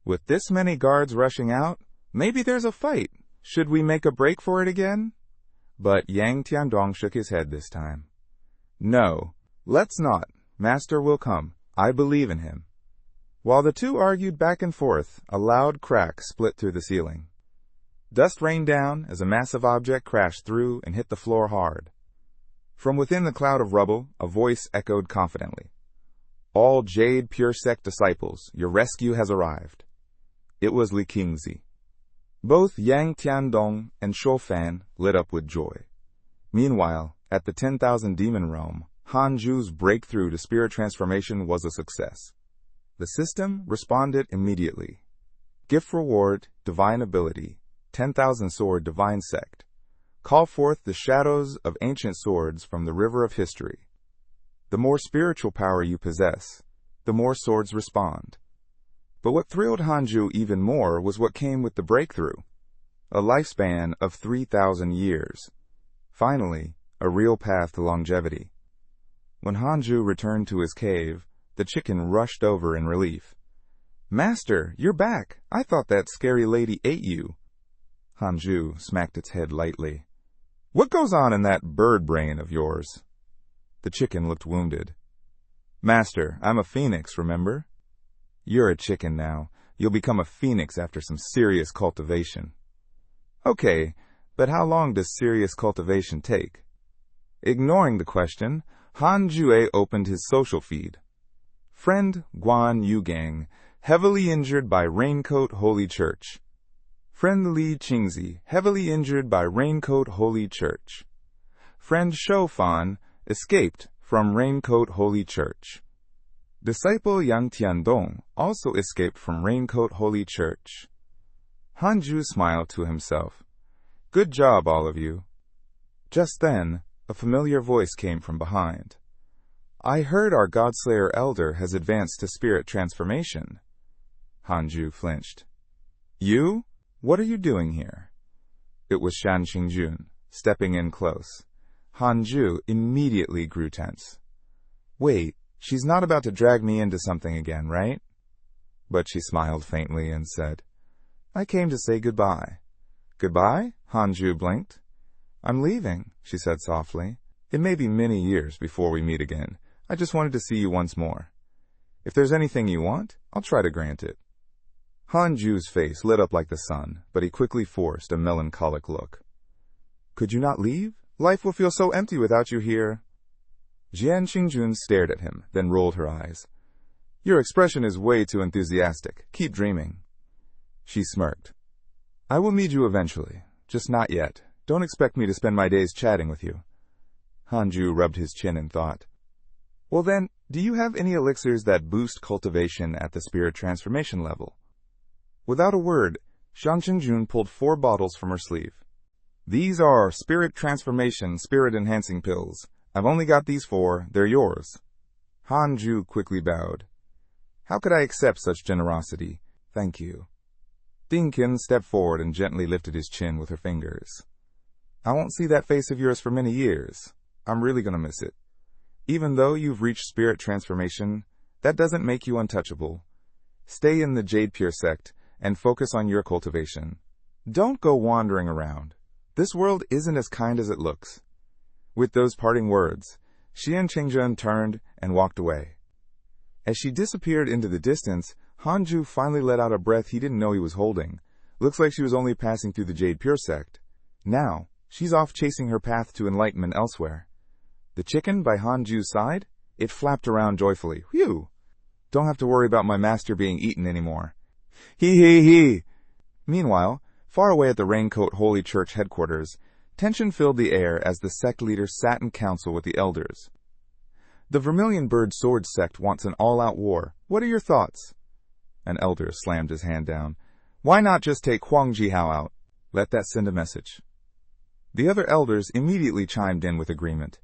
With this many guards rushing out, maybe there's a fight. Should we make a break for it again? But Yang Tiandong shook his head this time. No, let's not. Master will come. I believe in him. While the two argued back and forth, a loud crack split through the ceiling. Dust rained down as a massive object crashed through and hit the floor hard. From within the cloud of rubble, a voice echoed confidently. All Jade Pure Sect disciples, your rescue has arrived. It was Li Qingzi. Both Yang Tiandong and Shofan lit up with joy. Meanwhile, at the 10,000 demon realm, Hanju's breakthrough to spirit transformation was a success. The system responded immediately. Gift reward, divine ability, 10,000 sword divine sect. Call forth the shadows of ancient swords from the river of history. The more spiritual power you possess, the more swords respond. But what thrilled Hanju even more was what came with the breakthrough. A lifespan of 3,000 years. Finally, a real path to longevity. When Hanju returned to his cave, the chicken rushed over in relief. Master, you're back. I thought that scary lady ate you. Hanju smacked its head lightly. What goes on in that bird brain of yours? The chicken looked wounded. Master, I'm a phoenix, remember? You're a chicken now. You'll become a phoenix after some serious cultivation. Okay, but how long does serious cultivation take? Ignoring the question, Han Jue opened his social feed. Friend Guan Yugang, heavily injured by Raincoat Holy Church. Friend Li Qingzi, heavily injured by Raincoat Holy Church. Friend Shofan, escaped from Raincoat Holy Church. Disciple Yang Tiandong also escaped from Raincoat Holy Church. Hanju smiled to himself. Good job, all of you. Just then, a familiar voice came from behind. I heard our Godslayer elder has advanced to spirit transformation. Hanju flinched. You? What are you doing here? It was Shan Qingjun, stepping in close. Hanju immediately grew tense. Wait, she's not about to drag me into something again, right? But she smiled faintly and said, I came to say goodbye. Goodbye? Hanju blinked. I'm leaving, she said softly. It may be many years before we meet again. I just wanted to see you once more. If there's anything you want, I'll try to grant it. Hanju's face lit up like the sun, but he quickly forced a melancholic look. Could you not leave? Life will feel so empty without you here. Jian Qingjun stared at him, then rolled her eyes. Your expression is way too enthusiastic. Keep dreaming. She smirked. I will need you eventually, just not yet. Don't expect me to spend my days chatting with you. Hanju rubbed his chin in thought. Well then, do you have any elixirs that boost cultivation at the spirit transformation level? Without a word, Jian Qingjun pulled 4 bottles from her sleeve. These are spirit transformation, spirit enhancing pills. I've only got these 4, they're yours. Hanju quickly bowed. How could I accept such generosity? Thank you. Dingkin stepped forward and gently lifted his chin with her fingers. I won't see that face of yours for many years. I'm really gonna miss it. Even though you've reached spirit transformation, that doesn't make you untouchable. Stay in the Jade Pure sect and focus on your cultivation. Don't go wandering around. This world isn't as kind as it looks. With those parting words, Xian Qingjun turned and walked away. As she disappeared into the distance, Hanju finally let out a breath he didn't know he was holding. Looks like she was only passing through the Jade Pure sect. Now, she's off chasing her path to enlightenment elsewhere. The chicken by Hanju's side? It flapped around joyfully. Phew! Don't have to worry about my master being eaten anymore. He. Meanwhile, far away at the Raincoat Holy Church headquarters, tension filled the air as the sect leader sat in council with the elders. The Vermilion Bird Sword sect wants an all-out war. What are your thoughts? An elder slammed his hand down. Why not just take Huang Jihao out? Let that send a message. The other elders immediately chimed in with agreement.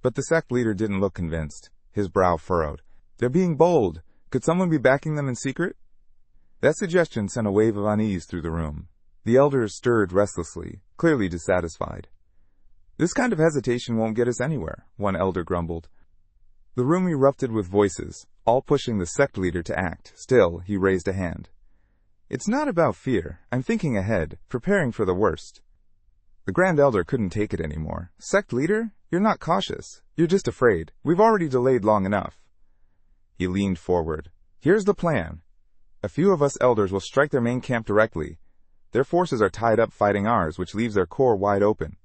But the sect leader didn't look convinced. His brow furrowed. They're being bold. Could someone be backing them in secret? That suggestion sent a wave of unease through the room. The elders stirred restlessly, clearly dissatisfied. This kind of hesitation won't get us anywhere, one elder grumbled. The room erupted with voices, all pushing the sect leader to act. Still, he raised a hand. It's not about fear. I'm thinking ahead, preparing for the worst. The Grand Elder couldn't take it anymore. Sect leader? You're not cautious. You're just afraid. We've already delayed long enough. He leaned forward. Here's the plan. A few of us elders will strike their main camp directly. Their forces are tied up fighting ours, which leaves their core wide open.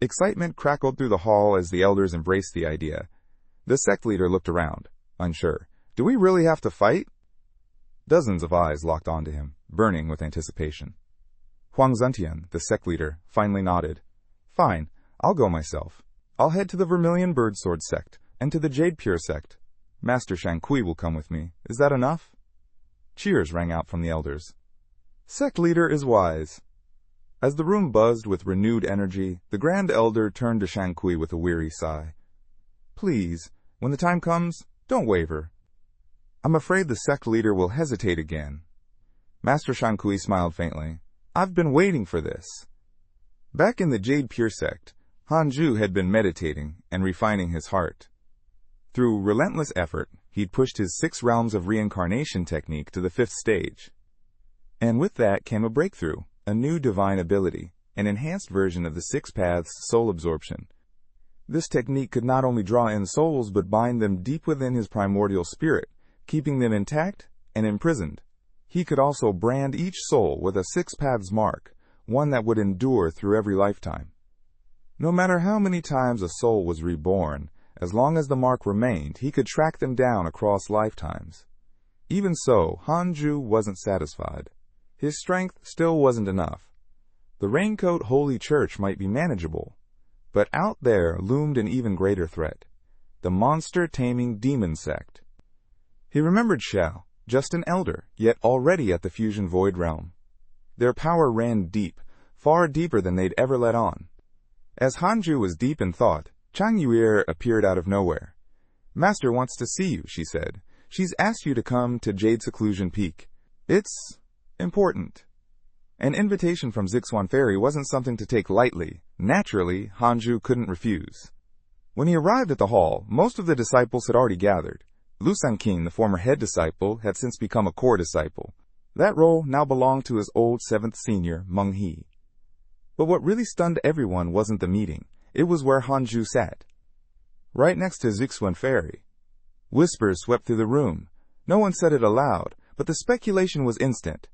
Excitement crackled through the hall as the elders embraced the idea. The sect leader looked around, unsure. Do we really have to fight? Dozens of eyes locked onto him, burning with anticipation. Huang Zentian, the sect leader, finally nodded. Fine, I'll go myself. I'll head to the Vermilion Bird Sword sect, and to the Jade Pure sect. Master Shankui will come with me. Is that enough? Cheers rang out from the elders. Sect leader is wise. As the room buzzed with renewed energy, the Grand Elder turned to Shankui with a weary sigh. Please, when the time comes, don't waver. I'm afraid the sect leader will hesitate again. Master Shankui smiled faintly. I've been waiting for this. Back in the Jade Pure sect, Hanju had been meditating and refining his heart. Through relentless effort, he'd pushed his 6 realms of reincarnation technique to the 5th stage. And with that came a breakthrough, a new divine ability, an enhanced version of the 6 paths soul absorption. This technique could not only draw in souls but bind them deep within his primordial spirit, keeping them intact and imprisoned. He could also brand each soul with a 6 paths mark, one that would endure through every lifetime. No matter how many times a soul was reborn, as long as the mark remained, he could track them down across lifetimes. Even so, Hanju wasn't satisfied. His strength still wasn't enough. The Raincoat Holy Church might be manageable, but out there loomed an even greater threat, the monster-taming demon sect. He remembered Xiao, just an elder, yet already at the Fusion Void Realm. Their power ran deep, far deeper than they'd ever let on. As Hanju was deep in thought, Chang Yuer appeared out of nowhere. Master wants to see you, she said. She's asked you to come to Jade Seclusion Peak. It's important. An invitation from Zixuan Fairy wasn't something to take lightly. Naturally, Hanju couldn't refuse. When he arrived at the hall, most of the disciples had already gathered. Lu Sanqing, the former head disciple, had since become a core disciple. That role now belonged to his old 7th senior, Meng He. But what really stunned everyone wasn't the meeting. It was where Hanju sat, right next to Zixuan Fairy. Whispers swept through the room. No one said it aloud, but the speculation was instant.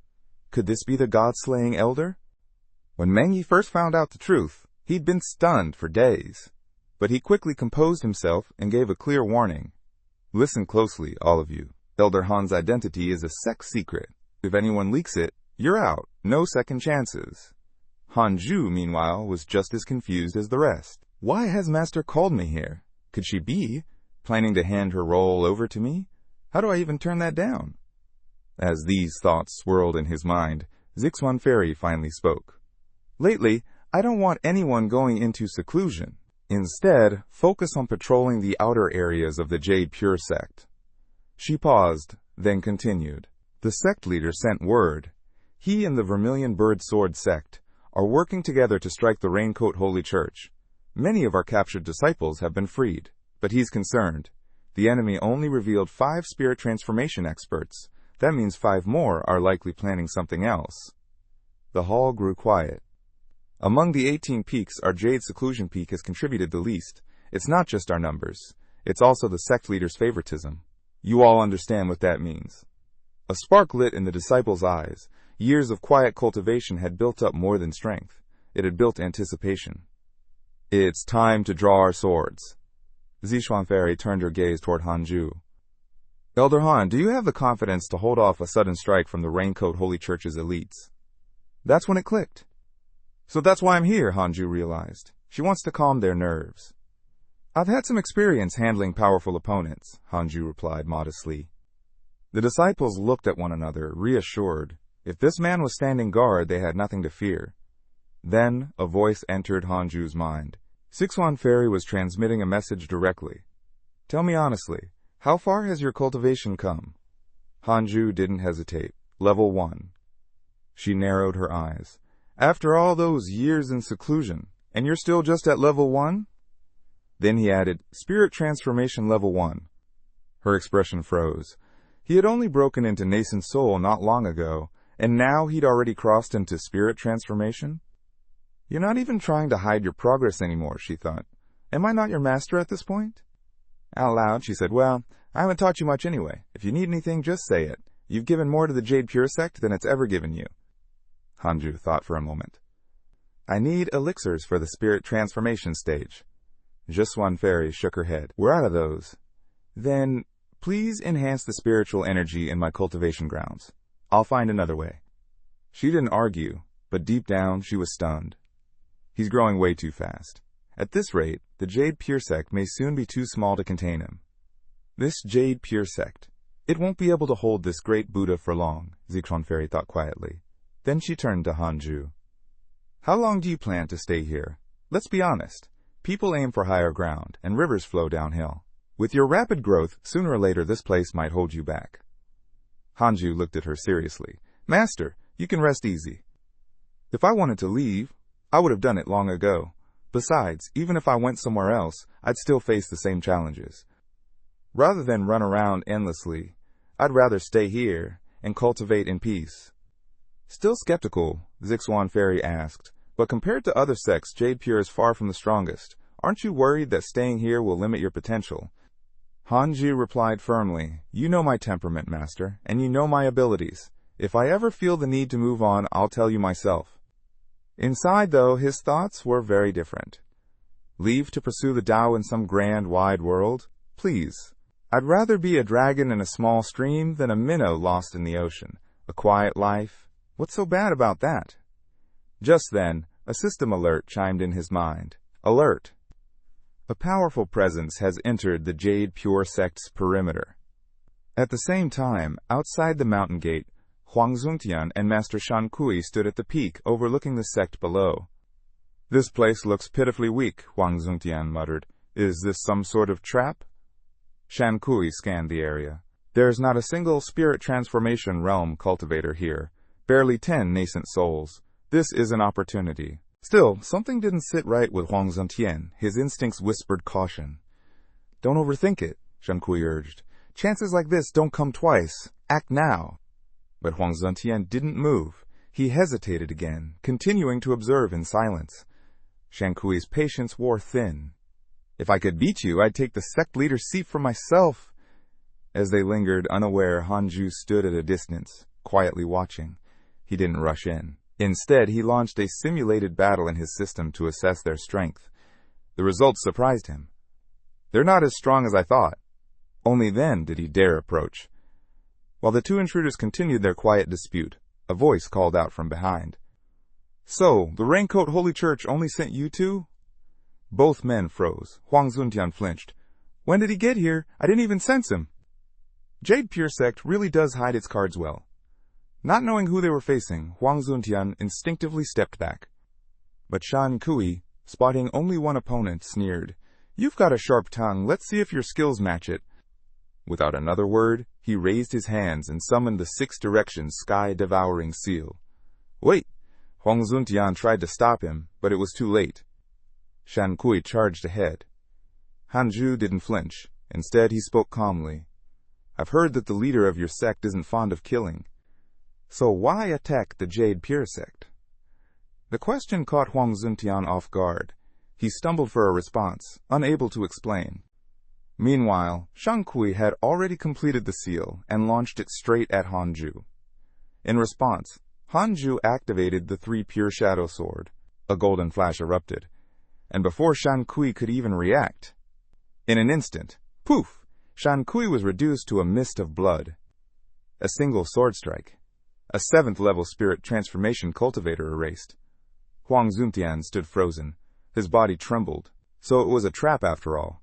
Could this be the god-slaying elder? When Meng first found out the truth, he'd been stunned for days. But he quickly composed himself and gave a clear warning. Listen closely, all of you. Elder Han's identity is a sect secret. If anyone leaks it, you're out. No second chances. Han Ju, meanwhile, was just as confused as the rest. Why has Master called me here? Could she be planning to hand her role over to me? How do I even turn that down? As these thoughts swirled in his mind, Zixuan Fairy finally spoke. Lately, I don't want anyone going into seclusion. Instead, focus on patrolling the outer areas of the Jade Pure sect. She paused, then continued. The sect leader sent word. He and the Vermilion Bird Sword sect are working together to strike the Raincoat Holy Church. Many of our captured disciples have been freed, but he's concerned. The enemy only revealed 5 spirit transformation experts. That means 5 more are likely planning something else. The hall grew quiet. Among the 18 peaks, our Jade Seclusion Peak has contributed the least. It's not just our numbers. It's also the sect leader's favoritism. You all understand what that means. A spark lit in the disciples' eyes. Years of quiet cultivation had built up more than strength. It had built anticipation. It's time to draw our swords. Zixuan Fairy turned her gaze toward Han Ju. Elder Han, do you have the confidence to hold off a sudden strike from the Raincoat Holy Church's elites? That's when it clicked. So that's why I'm here, Han Ju realized. She wants to calm their nerves. I've had some experience handling powerful opponents, Han Ju replied modestly. The disciples looked at one another, reassured. If this man was standing guard, they had nothing to fear. Then a voice entered Han Ju's mind. Zixuan Fairy was transmitting a message directly. Tell me honestly, how far has your cultivation come? Han Ju didn't hesitate. Level 1. She narrowed her eyes. After all those years in seclusion, and you're still just at level 1? Then he added, Spirit Transformation Level 1. Her expression froze. He had only broken into nascent soul not long ago, and now he'd already crossed into Spirit Transformation? You're not even trying to hide your progress anymore, she thought. Am I not your master at this point? Out loud, she said, Well, I haven't taught you much anyway. If you need anything, just say it. You've given more to the Jade Pure sect than it's ever given you. Han Ju thought for a moment. I need elixirs for the spirit transformation stage. Zixuan Fairy shook her head. We're out of those. Then, please enhance the spiritual energy in my cultivation grounds. I'll find another way. She didn't argue, but deep down she was stunned. He's growing way too fast. At this rate, the Jade Pure sect may soon be too small to contain him. This Jade Pure sect, it won't be able to hold this great Buddha for long, Zixuan Fairy thought quietly. Then she turned to Han Ju. How long do you plan to stay here? Let's be honest. People aim for higher ground, and rivers flow downhill. With your rapid growth, sooner or later this place might hold you back. Han Ju looked at her seriously. Master, you can rest easy. If I wanted to leave, I would have done it long ago. Besides, even if I went somewhere else, I'd still face the same challenges. Rather than run around endlessly, I'd rather stay here and cultivate in peace. Still skeptical, Zixuan Fairy asked, but compared to other sects, Jade Pure is far from the strongest. Aren't you worried that staying here will limit your potential? Han Ju replied firmly, You know my temperament, Master, and you know my abilities. If I ever feel the need to move on, I'll tell you myself. Inside, though, his thoughts were very different. Leave to pursue the Tao in some grand, wide world? Please. I'd rather be a dragon in a small stream than a minnow lost in the ocean. A quiet life. What's so bad about that? Just then, a system alert chimed in his mind. Alert! A powerful presence has entered the Jade Pure sect's perimeter. At the same time, outside the mountain gate, Huang Zhongtian and Master Shan Kui stood at the peak overlooking the sect below. This place looks pitifully weak, Huang Zhongtian muttered. Is this some sort of trap? Shan Kui scanned the area. There's not a single spirit transformation realm cultivator here. Barely 10 nascent souls. This is an opportunity. Still, something didn't sit right with Huang Zhongtian. His instincts whispered caution. Don't overthink it, Shan Kui urged. Chances like this don't come twice. Act now. But Huang Zhongtian didn't move. He hesitated again, continuing to observe in silence. Shan Kui's patience wore thin. If I could beat you, I'd take the sect leader's seat for myself. As they lingered unaware, Hanju stood at a distance, quietly watching. He didn't rush in. Instead, he launched a simulated battle in his system to assess their strength. The results surprised him. "They're not as strong as I thought." Only then did he dare approach. While the two intruders continued their quiet dispute, a voice called out from behind. "So, the Raincoat Holy Church only sent you two?" Both men froze. Huang Zuntian flinched. "When did he get here? I didn't even sense him." Jade Pure Sect really does hide its cards well. Not knowing who they were facing, Huang Zuntian instinctively stepped back. But Shan Kui, spotting only one opponent, sneered, "You've got a sharp tongue, let's see if your skills match it." Without another word, he raised his hands and summoned the Six Directions Sky-Devouring Seal. "Wait!" Huang Zuntian tried to stop him, but it was too late. Shan Kui charged ahead. Hanju didn't flinch. Instead, he spoke calmly. "I've heard that the leader of your sect isn't fond of killing. So why attack the Jade Pure Sect?" The question caught Huang Zuntian off guard. He stumbled for a response, unable to explain. Meanwhile, Shan Kui had already completed the seal and launched it straight at Hanju. In response, Hanju activated the 3 Pure Shadow Sword. A golden flash erupted. And before Shan Kui could even react, in an instant, poof, Shan Kui was reduced to a mist of blood. A single sword strike. A 7th-level spirit transformation cultivator erased. Huang Zuntian stood frozen. His body trembled. So it was a trap after all.